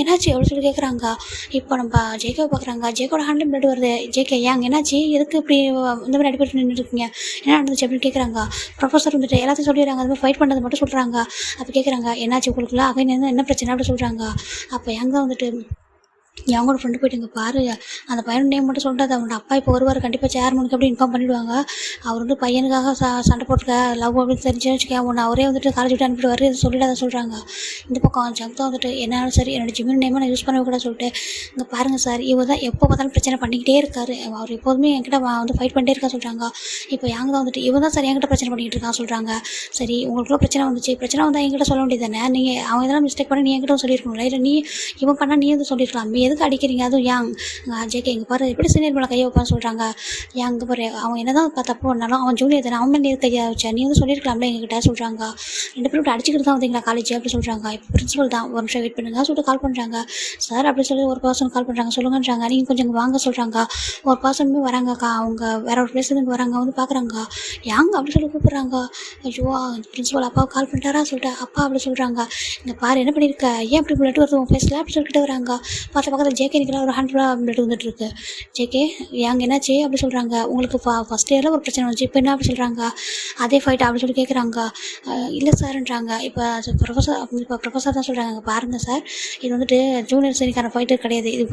என்னாச்சு அப்படின்னு சொல்லி கேட்குறாங்க. இப்போ நம்ம ஜேகேவை பார்க்குறாங்க. ஜேகோட ஹேண்டில் பிளட் வருது. ஜேகே என்னாச்சு எதுக்கு இப்படி இந்த மாதிரி அடிப்பட்டு நின்றுருக்கீங்க, என்ன நடந்துச்சு அப்படின்னு கேட்குறாங்க. ப்ரொஃபஸர் வந்துட்டு எல்லாத்தையும் சொல்லிடுறாங்க. அது மாதிரி ஃபைட் பண்ணுறது மட்டும் சொல்கிறாங்க. அப்போ கேட்குறாங்க என்னாச்சு உங்களுக்குள்ள அகைன் என்ன பிரச்சனை அப்படி சொல்கிறாங்க. அப்போ தான் வந்துட்டு அவங்களோட ஃப்ரெண்டு போய்ட்டு இங்கே பாரு அந்த பையனோட நேம் மட்டும் சொல்லிட்டு அவனோட அப்பா இப்போ வருவார் கண்டிப்பாக சேர்மனுக்கு அப்படி இன்ஃபார்ம் பண்ணிவிடுவாங்க. அவர் வந்து பையனுக்காக சண்டை போட்டுருக்க லவ் அப்படின்னு தெரிஞ்சு வச்சுக்க ஒன்று அவரே வந்துட்டு காலேஜ் விட்டு அனுப்பிடுவார் சொல்லிட்டு அதை சொல்கிறாங்க. இந்த பக்கம் ஜங்தா வந்துட்டு என்னாலும் சரி என்னோட ஜிம்மின் நேமை நான் யூஸ் பண்ணவே கூட சொல்லிட்டு இங்கே பாருங்கள் சார் இவர் தான் எப்போ பார்த்தாலும் பிரச்சனை பண்ணிக்கிட்டே இருக்காரு, அவர் எப்போதுமே என்கிட்ட வந்து ஃபைட் பண்ணிட்டே இருக்கா சொல்கிறாங்க. இப்போ யாங்க தான் வந்துட்டு இவன் தான் சார் என்கிட்ட பிரச்சனை பண்ணிக்கிட்டு இருக்கான் சொல்கிறாங்க. சரி உங்களுக்குள்ள பிரச்சனை வந்துச்சு, பிரச்சனை வந்தால் என்கிட்ட சொல்ல வேண்டியது தானே, நீங்கள் அவங்க இதெல்லாம் மிஸ்டேக் பண்ணி நீ என்கிட்ட சொல்லியிருக்கணும்ல, இல்லை நீ இவன் பண்ணால் நீ எதுவும் சொல்லியிருக்கலாம், எதுக்கு அடிக்கிறீங்க, அதுவும் ஜேகே இங்கே பாரு எப்படி சீனியர் மேலே கையை வைப்பான்னு சொல்கிறாங்க. இங்கே பாரு அவன் என்ன தான் தப்பு பண்ணாலும் அவன் ஜூனியர் தானே, அவன் மேலே கையை வச்சா நீ வந்து சொல்லியிருக்கலாம்ல எங்ககிட்ட சொல்கிறாங்க. 2 பேரும் அடிச்சுக்கிட்டு தான் வந்தீங்களா காலேஜ் அப்படி சொல்கிறாங்க. இப்போ பிரின்சிபல் தான் ஒரு நிமிஷம் வெயிட் பண்ணுங்க சொல்லிட்டு கால் பண்ணுறாங்க. சார் அப்படி சொல்லி ஒரு பர்சன் கால் பண்ணுறாங்க. சொல்லுங்கன்றாங்க. நீங்கள் கொஞ்சம் வாங்க சொல்கிறாங்க. ஒரு பர்சனுமே வராங்கக்கா, அவங்க வேற ஒரு பிளேஸ்லேருந்து வராங்க, வந்து பார்க்குறாங்க. அப்படி சொல்லி கூப்பிட்றாங்க. ஐயோ பிரின்சிபல் அப்பாவை கால் பண்ணிட்டாரா சொல்லிட்டு அப்பா அப்படி சொல்கிறாங்க. இங்கே பாரு என்ன பண்ணியிருக்க, ஏன் அப்படி பிளட் வருது உன் ஃபேஸில் அப்படி சொல்லிட்டு வராங்க. பக்கத்தில் ஜேகே நிற்கிற ஒரு 100 பிளட் வந்துட்டு இருக்கு. ஜேகே என்னாச்சு அப்படி சொல்கிறாங்க. உங்களுக்கு ஃபஸ்ட் இயரில் ஒரு பிரச்சனை வந்துச்சு, இப்போ என்ன அப்படி சொல்கிறாங்க. அதே ஃபைட் அப்படி சொல்லி கேட்குறாங்க. இல்லை சார்ன்றாங்க. இப்போ ப்ரொஃபஸர் தான் சொல்கிறாங்க. பாருங்கள் சார் இது வந்துட்டு ஜூனியர் சீனியருக்கான ஃபைட்டு கிடையாது, இது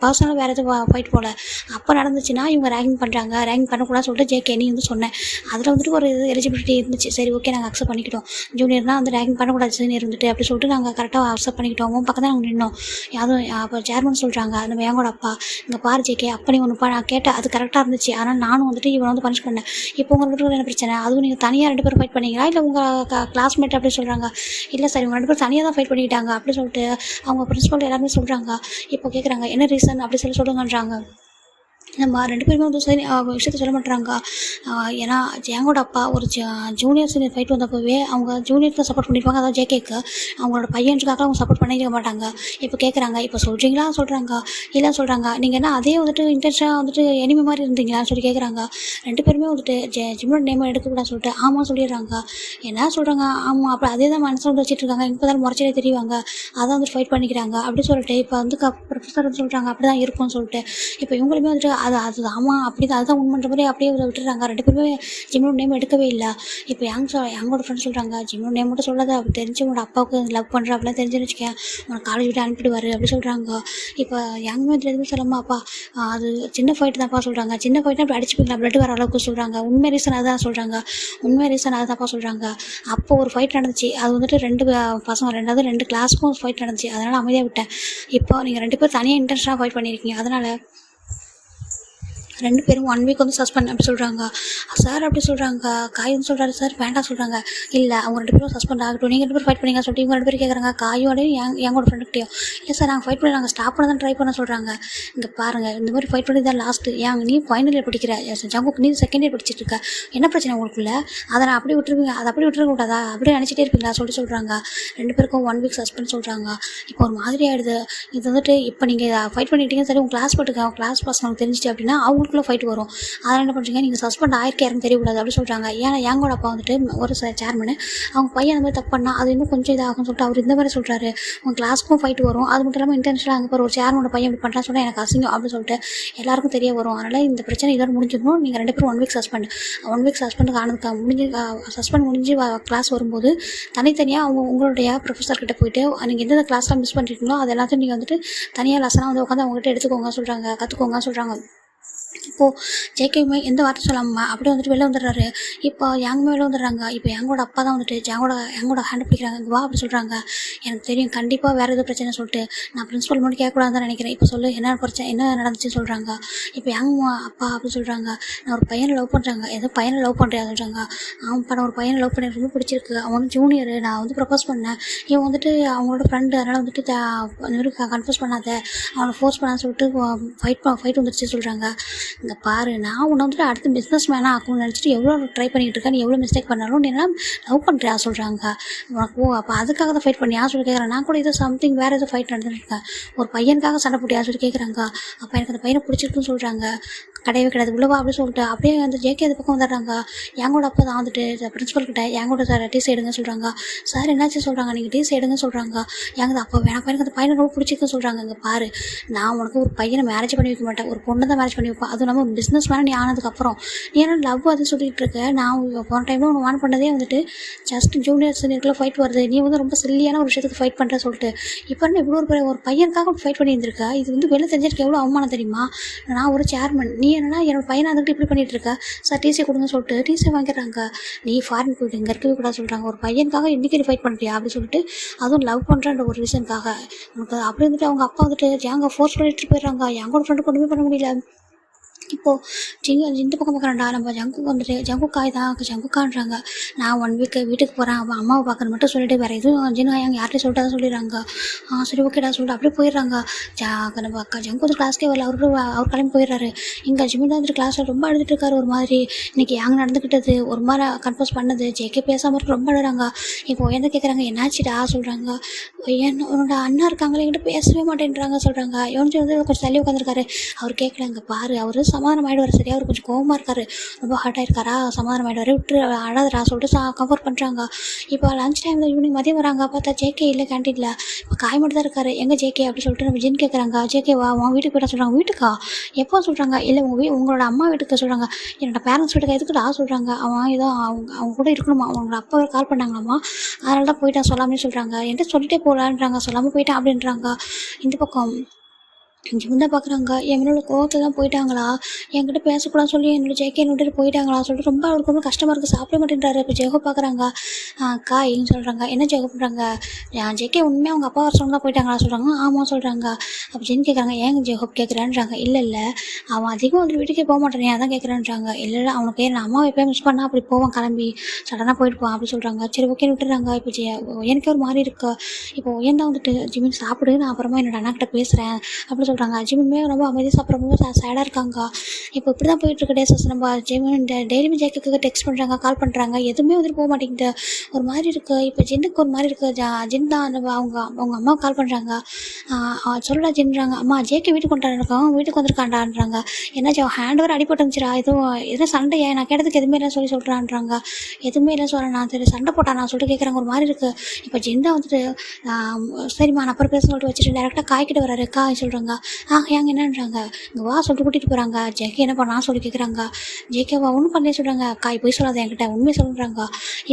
பர்சனலாக வேறு எதுவும் ஃபைட் போல் அப்போ நடந்துச்சுன்னா இவங்க ரேங்கிங் பண்ணுறாங்க, ரேங்கிங் பண்ணக்கூடாது சொல்லிட்டு ஜேகே நீ வந்து சொன்னேன், அதில் வந்துட்டு ஒரு இது எலிஜிபிலிட்டி இருந்துச்சு, சரி ஓகே நாங்கள் அக்செப்ட் பண்ணிக்கிட்டோம், ஜூனியர்னால் வந்து ரேங்கிங் பண்ணக்கூடாது சீனியர் வந்துட்டு அப்படி சொல்லிட்டு நாங்கள் கரெக்டாக அக்செப்ட் பண்ணிக்கிட்டோம். பக்கம் தான் நாங்கள் நின்னோம். அதுவும் அப்போ சேர்மன் சொல்கிறாங்க நம்ம எங்கூட அப்பா, இங்கே பாரு ஜேகே அப்போ நீ ஒன்று நான் கேட்டேன் அது கரெக்டாக இருந்துச்சு, ஆனால் நானும் வந்துட்டு இவனை வந்து பனிஷ் பண்ணேன். இப்போ உங்கள் 2 பேரும் என்ன பிரச்சனை? அதுவும் நீங்கள் தனியாக 2 பேரும் ஃபைட் பண்ணீங்களா இல்லை உங்கள் கிளாஸ்மேட் அப்படி சொல்கிறாங்க. இல்லை சார் இவங்க 2 பேரும் தனியாக தான் ஃபைட் பண்ணிக்கிட்டாங்க அப்படி சொல்லிட்டு அவங்க பிரின்சிபல் எல்லாருமே சொல்கிறாங்க. இப்போ கேட்குறாங்க என்ன ரீசன் அப்படி சொல்லுங்கன்றாங்க. நம்ம 2 பேருமே வந்து சரி விஷயத்த சொல்ல மாட்டுறாங்க. ஏன்னா ஜேங்கோட அப்பா ஒரு ஜூனியர் சீனியர் ஃபைட் வந்தப்போவே அவங்க ஜூனியருக்கு சப்போர்ட் பண்ணியிருப்பாங்க, அதாவது ஜேகேக்கு. அவங்களோட பையனுக்காக அவங்க சப்போர்ட் பண்ணிக்க மாட்டாங்க. இப்போ கேட்குறாங்க இப்போ சொல்கிறீங்களா சொல்கிறாங்க இல்லை சொல்கிறாங்க நீங்கள் என்ன அதே வந்துட்டு இன்டென்ஷனாக வந்துட்டு எனிமி மாதிரி இருந்தீங்களான்னு சொல்லி கேட்குறாங்க. 2 பேருமே வந்துட்டு ஜிம்மோட நேம் எடுக்கக்கூடாது சொல்லிட்டு ஆமாம் சொல்லிடுறாங்க. என்ன சொல்கிறாங்க ஆமாம் அப்போ அதே தான் மனசில் வந்து வச்சுட்டு இருக்காங்க. இப்போ தான் முறைச்சிலே தெரியுவாங்க அதான் வந்துட்டு ஃபைட் பண்ணிக்கிறாங்க அப்படி சொல்லிட்டு இப்போ வந்து ப்ரொஃபஸர் வந்து சொல்கிறாங்க அப்படி தான் இருக்கும்னு சொல்லிட்டு. இப்போ இவங்களுமே வந்துட்டு அது ஆமாம் அப்படி தான் அதுதான் உண்மைன்ற மாதிரி அப்படியே விட்டுறாங்க. 2 பேருமே ஜிம்மோட நேம் எடுக்கவே இல்லை. இப்போ எங்களோட ஃப்ரெண்ட் சொல்கிறாங்க ஜிம்மோட நேம் மட்டும் சொல்லாத, அப்படி தெரிஞ்சு உங்களோட அப்பாவுக்கு லவ் பண்ணுற அப்படிலாம் தெரிஞ்சுன்னு வச்சுக்கேன் உனக்கு காலேஜ் விட்டு அனுப்பிடுவார் அப்படி சொல்கிறாங்க. இப்போ யங்மே எதுவுமே சொல்லாமா அப்பா அது சின்ன ஃபைட்டு தான்ப்பா சொல்கிறாங்க. சின்ன ஃபைட்னா அப்படி அடிச்சுப்பீங்களா பிளட் வர அளவுக்கு சொல்கிறாங்க. உண்மை ரீசன் அதுதான் சொல்கிறாங்க. உண்மை ரீசன் அதுதான்ப்பா சொல்கிறாங்க. அப்போ ஒரு ஃபைட் நடந்துச்சு அது வந்துட்டு 2 பசங்க 2 கிளாஸ்க்கும் ஃபைட் நடந்துச்சு, அதனால் அமைதியாக விட்டேன். இப்போ நீங்கள் 2 பேரும் தனியாக இன்ட்ரெஸ்டாக ஃபைட் பண்ணியிருக்கீங்க, அதனால் 2 பேரும் 1 வீக் வந்து சஸ்பெண்ட் அப்படி சொல்கிறாங்க. சார் அப்படி சொல்கிறாங்க. காய் வந்து சொல்கிறாரு சார் வேண்டாம் சொல்கிறாங்க. இல்லை அவங்க 2 பேரும் சஸ்பெண்ட் ஆகட்டும், நீங்கள் 2 பேரும் ஃபைட் பண்ணிங்க சொல்லிட்டு இவங்க 2 பேரும் கேட்குறாங்க. காயோடையும் எங்களோட ஃப்ரெண்டுக்கிட்டையும் இல்லை சார் நாங்கள் ஃபைட் பண்ணி நாங்கள் ஸ்டாப் பண்ண தான் ட்ரை பண்ண சொல்கிறாங்க. இங்கே பாருங்கள் இந்த மாதிரி ஃபைட் பண்ணி தான் லாஸ்ட்டு நீ ஃபைனல் இயர் படிக்கிற ஜங்குக்கு நீ செகண்ட் இயர் படிச்சுட்டு இருக்க, என்ன பிரச்சனை உங்களுக்குள்ள அதை நான் அப்படியே விட்டுருவீங்க அதை அப்படியே விட்டுருக்க கூடாதா அப்படியே நினச்சிட்டே இருப்பீங்களா சொல்கிறாங்க. 2 பேருக்கும் 1 வீக் சஸ்பெண்ட் சொல்கிறாங்க. இப்போ ஒரு மாதிரி ஆகிடுது. இது வந்துட்டு இப்போ நீங்கள் ஃபைட் பண்ணிட்டீங்க சரி உங்கள் கிளாஸ் போட்டுக்க கிளாஸ் பசங்களுக்கு தெரிஞ்சிச்சு அப்படின்னா அவங்களுக்குள்ள ஃபைட் வரும். அதனால் என்ன பண்ணுறீங்க நீங்கள் சஸ்பெண்ட் ஆயிருக்கேன்னு தெரியக்கூடாது அப்படி சொல்கிறாங்க. ஏன்னா எங்களோட அப்பா வந்துட்டு ஒரு சேர்மனு அவங்க பையன் அந்த மாதிரி தப்பு பண்ணால் அது இன்னும் கொஞ்சம் இதாகும்னு சொல்லிட்டு அவர் இந்த மாதிரி சொல்கிறாரு. உங்கள் கிளாஸ்க்கும் ஃபைட் வரும், அது மட்டும் இல்லாமல் இன்டென்ஷனாக அங்கே போகிற ஒரு சேர்மனோட பையன் இப்படி பண்ணுறான்னு சொன்னால் எனக்கு அசிங்கம் அப்படின்னு சொல்லிட்டு எல்லாருக்கும் தெரிய வரும். அதனால் இந்த பிரச்சனை இதோட முடிஞ்சிடணும். நீங்கள் 2 பேரும் 1 வீக் சஸ்பெண்டுக்கு ஆனதுக்கு சஸ்பெண்ட் முடிஞ்சு கிளாஸ் வரும்போது தனித்தனியாக உங்களுடைய ப்ரொஃபஸர்கிட்ட போயிட்டு நீங்கள் எந்தெந்த கிளாஸ்லாம் மிஸ் பண்ணுறீங்களோ அது எல்லாத்தையும் நீங்கள் வந்துட்டு தனியாக லெசனாக வந்து உட்காந்து அவங்ககிட்ட எடுத்துக்கோங்க சொல்கிறாங்க, கற்றுக்கோங்க சொல்கிறாங்க. இப்போது ஜேகேயுமே எந்த வார்த்தை சொல்லாமல் அப்படியே வந்துட்டு வெளில வந்துடுறாரு. இப்போ யங்குமே வெளில வந்துடுறாங்க. இப்போ எங்களோட அப்பா தான் வந்துட்டு எங்களோட ஹேண்ட் பிடிக்கிறாங்க. இங்கே வா அப்படி சொல்கிறாங்க. எனக்கு தெரியும் கண்டிப்பாக வேறு எதுவும் பிரச்சனை சொல்லிட்டு நான் பிரின்ஸ்பல் மட்டும் கேட்கக்கூடாதுன்னு தான் நினைக்கிறேன். இப்போ சொல்லு என்ன பிரச்சனை என்ன நடந்துச்சுன்னு சொல்கிறாங்க. இப்போ அப்பா அப்படி சொல்கிறாங்க. நான் ஒரு பையனை லவ் பண்ணுறாங்க. ஏதோ பையனை லவ் பண்ணுறியா சொல்கிறாங்க. அவன்ப்பா நான் ஒரு பையனை லவ் பண்ணி ரொம்ப பிடிச்சிருக்கு, அவன் வந்து ஜூனியரு, நான் வந்து ப்ரப்போஸ் பண்ணேன், இவன் வந்துட்டு அவங்களோட ஃப்ரெண்டு, அதனால் வந்துட்டு அந்த மாதிரி கன்ஃபியூஸ் பண்ணாத அவனை ஃபோர்ஸ் பண்ணான்னு சொல்லிட்டு ஃபைட் வந்துருச்சு சொல்கிறாங்க. இங்கே பாரு நான் உன்னை வந்துட்டு அடுத்து பிஸ்னஸ் மேனாக ஆக்கணும்னு நினச்சிட்டு எவ்வளோ ட்ரை பண்ணிகிட்டு இருக்கேன், நீ எவ்வளோ மிஸ்டேக் பண்ணாலும் நீ எல்லாம் லவ் பண்ணுறியா சொல்கிறாங்க. உனக்கு அப்போ அதுக்காக தான் ஃபைட் பண்ணியா சொல்லி கேட்குறேன். நான் கூட ஏதோ சம்திங் வேறு ஏதோ ஃபைட் நடந்துருக்கேன், ஒரு பையனுக்காக சண்டை போட்டியா சொல்லி கேட்குறாங்க. அப்போ எனக்கு அந்த பையனை பிடிச்சிருக்குன்னு சொல்கிறாங்க. கிடையவே கிடையாது உள்ளவா அப்படி சொல்லிட்டு அப்படியே அந்த ஜேகே அது பக்கம் வந்துடுறாங்க. எங்களோட அப்போ தான் வந்துட்டு பிரின்ஸ்பல் கிட்ட எங்களோட சார் டீஸ் எடுங்க சொல்கிறாங்க. சார் என்னாச்சு சொல்கிறாங்க. நீங்கள் டீஸ் எடுங்க சொல்கிறாங்க. எங்கள் அப்போ வேணா பையனுக்கு அந்த பையனை ரொம்ப பிடிச்சிருக்குன்னு சொல்கிறாங்க. இங்கே பாரு நான் உனக்கு ஒரு பையனை மேரேஜ் பண்ணி வைக்க மாட்டேன், ஒரு பொண்ணை தான் மேரேஜ் பண்ணி வைப்பேன், அதுவும் இல்லாமல் ஒரு பிஸ்னஸ் மேலே நீ ஆனதுக்கப்புறம் நீ என்ன லவ் அது சொல்லிகிட்டு இருக்க. நான் போன டைமில் ஒன்று வான் பண்ணதே வந்துட்டு ஜஸ்ட் ஜூனியர் சீனியருக்குள்ள ஃபைட் வருது, நீ வந்து ரொம்ப சில்லியான ஒரு விஷயத்துக்கு ஃபைட் பண்ணுற சொல்லிட்டு இப்போ என்ன இப்படி ஒரு பையனுக்காக ஃபைட் பண்ணி இருந்திருக்க. இது வந்து வெளில தெரிஞ்சிருக்க எவ்வளோ அவமானம் தெரியுமா. நான் ஒரு சேர்மன், நீ என்னன்னா என்னோட பையனை வந்துட்டு இப்படி பண்ணிட்டு இருக்க. சார் டிசி கொடுங்க சொல்லிட்டு டிசி வாங்கிடுறாங்க. நீ ஃபாரின் போயிட்டு இங்கே இருக்கவே கூடாது சொல்கிறாங்க. ஒரு பையனுக்காக இன்றைக்கி ஃபைட் பண்ணுறியா அப்படி சொல்லிட்டு, அதுவும் லவ் பண்ணுறன்ற ஒரு ரீசனுக்காக உனக்கு அப்படி வந்துட்டு அவங்க அப்பா வந்துட்டு எங்கள் ஃபோர்ஸ் பண்ணிட்டு போயிடுறாங்க. எங்களோட ஃப்ரெண்டு கொண்டுமே பண்ண முடியல. இப்போது இந்த பக்கம் பார்க்குறேன்டா நம்ம ஜங்குக்கு வந்துட்டு ஜங்குக்காய் தான் ஜங்குக்கான்றாங்க. நான் 1 வீக்கு வீட்டுக்கு போகிறேன், அவன் அம்மாவை பார்க்குற மட்டும் சொல்லிட்டு வேறு எதுவும் ஜின்காயாங்க யார்கிட்டையும் சொல்லிட்டு தான் சொல்லிடுறாங்க. சரி ஓகேடா சொல்லிட்டு அப்படியே போயிடுறாங்க. நம்ம ஜங்கு வந்து கிளாஸ்க்கே வரல, அவர் கிளம்பி போயிடுறாரு. இங்கே ஜிமின் தான் வந்துட்டு கிளாஸில் ரொம்ப அழுதுட்டு இருக்காரு. ஒரு மாதிரி இன்றைக்கி யாங்க நடந்துக்கிட்டது ஒரு மாதிரி கன்ஃபர்ஸ் பண்ணது ஜேகே பேசாமல் இருக்கு, ரொம்ப அழுறாங்க. இப்போ என்ன கேட்குறாங்க என்னாச்சுடா சொல்கிறாங்க. உன்னோட அண்ணா இருக்காங்களே என்கிட்ட பேசவே மாட்டேன்றாங்க சொல்கிறாங்க. யோனிச்சு வந்து கொஞ்சம் தள்ளி உட்காந்துருக்காரு. அவர் கேட்கலங்க பாரு அவர் சமாதானம் ஆகிடுவார் சரியா, அவர் கொஞ்சம் கோவமாக இருக்காரு, ரொம்ப ஹார்ட் ஆகிருக்காரா, சமாதானம் ஆகிடுவார், விட்டு அழாதரா சொல்லிட்டு கம்ஃபர்ட் பண்ணுறாங்க. இப்போ லஞ்ச் டைமில் ஈவினிங் மதியம் வராங்க, பார்த்தா ஜேகே இல்லை கேன்டீனில். இப்போ காய் மட்டும் தான் இருக்காரு. எங்கே ஜேகே அப்படி சொல்லிட்டு நம்ம ஜின் கேட்குறாங்க. ஜேகே வா உன் வீட்டுக்கு போய்ட்டா சொல்கிறாங்க. வீட்டுக்கா எப்போ சொல்கிறாங்க. இல்லை உங்களோட அம்மா வீட்டுக்கு சொல்கிறாங்க. என்னோட பேரண்ட்ஸ் வீட்டுக்கு எதுக்குடா சொல்கிறாங்க. அவன் ஏதோ அவங்க கூட இருக்கணுமா, அவங்களோட அப்பா கால் பண்ணாங்களாம்மா, அதனால தான் போயிட்டான் சொல்லாமே சொல்கிறாங்க. என்கிட்ட சொல்லிட்டே போகலான்றாங்க, சொல்லாமல் போயிட்டான் அப்படின்றாங்க. இந்த பக்கம் ஜிமின் தான் பார்க்குறாங்க. என்னோட கோவத்துல தான் போயிட்டாங்களா? என்கிட்ட பேசக்கூடாதுன்னு சொல்லி என்னோட ஜேகே என்ன விட்டுட்டு போயிட்டாங்களா? சொல்லிட்டு ரொம்ப அவருக்கு ரொம்ப கஷ்டமாக இருக்குது. சாப்பிட மாட்டேன்றாரு. இப்போ ஜெகோ பார்க்குறாங்க. காய்ன்னு சொல்கிறாங்க. என்ன ஜெகோ பண்ணுறாங்க? ஜேகே உண்மையாக அவங்க அப்பா வர சொன்னா தான் போயிட்டாங்களா சொல்கிறாங்க. ஆமாம் சொல்கிறாங்க. அப்போ ஜென் கேட்குறாங்க, ஏங்க ஜெகோ கேட்குறான்றாங்க. இல்லை அவன் அதிகம் வந்து வீட்டுக்கே போக மாட்டேனே அதான் கேட்குறான்றாங்க. இல்லை அவனுக்கு நான் அம்மாவை எப்போயே மிஸ் பண்ணால் அப்படி போவான் கிளம்பி சடனாக போயிட்டுப்பான் அப்படி சொல்கிறாங்க. சரி ஓகே விட்டுறாங்க. இப்போ எனக்கு ஒரு மாதிரி இருக்கு. இப்போ உயர்ந்தா வந்துட்டு ஜிமின் சாப்பிடு, நான் அப்புறமா என்னோட அண்ணா கிட்ட பேசுகிறேன் அப்படி சொல்கிறாங்க. ஜிமின்மே ரொம்ப அமைதியாக சாப்பிட்றப்போ சேடாக இருக்காங்க. இப்போ இப்படி தான் போயிட்டுருக்கு டேஸஸ். நம்ம ஜிமின் டெய்லியுமே ஜேக்குக்கு டெக்ஸ்ட் பண்ணுறாங்க, கால் பண்ணுறாங்க, எதுவுமே வந்துட்டு போக மாட்டேங்குது. ஒரு மாதிரி இருக்குது. இப்போ ஜின்னுக்கு ஒரு மாதிரி இருக்குது. ஜின் தான் அவங்க அம்மாவுக்கு கால் பண்ணுறாங்க. சொல்லடா ஜின்றாங்க. அம்மா ஜேக்கு வீட்டுக்கு கொண்டாடுறாங்க, வீட்டுக்கு வந்திருக்காண்டான்றாங்க. என்னாச்சு அவன் ஹேண்ட் ஓவர் அடிபட்டு இருந்துச்சுடா, எதுவும் சண்டையா? நான் கேட்டதுக்கு எதுவுமே இல்லை சொல்கிறான்றாங்க. எதுவுமே இல்லை சொல்கிறேன் நான். சரி சண்டை போட்டான் நான் சொல்லிட்டு கேட்குறாங்க. ஒரு மாதிரி இருக்குது. இப்போ ஜின் தான் வந்துட்டு சரிம்மா நான் அப்புறம் பேச சொல்லிட்டு வச்சுட்டு டேரெக்டாக காய்கிட்ட வராரு. காய் சொல்கிறாங்க. ஏங்க என்னன்றாங்க. இங்கே வா சொல்லிட்டு கூட்டிகிட்டு போகிறாங்க. ஜேகே என்ன பண்ணா சொல்லி கேட்குறாங்க. ஜேகேவா ஒன்றும் பண்ணே சொல்கிறாங்க. காய் போய் சொல்லாத என்கிட்ட உண்மையை சொல்கிறாங்க.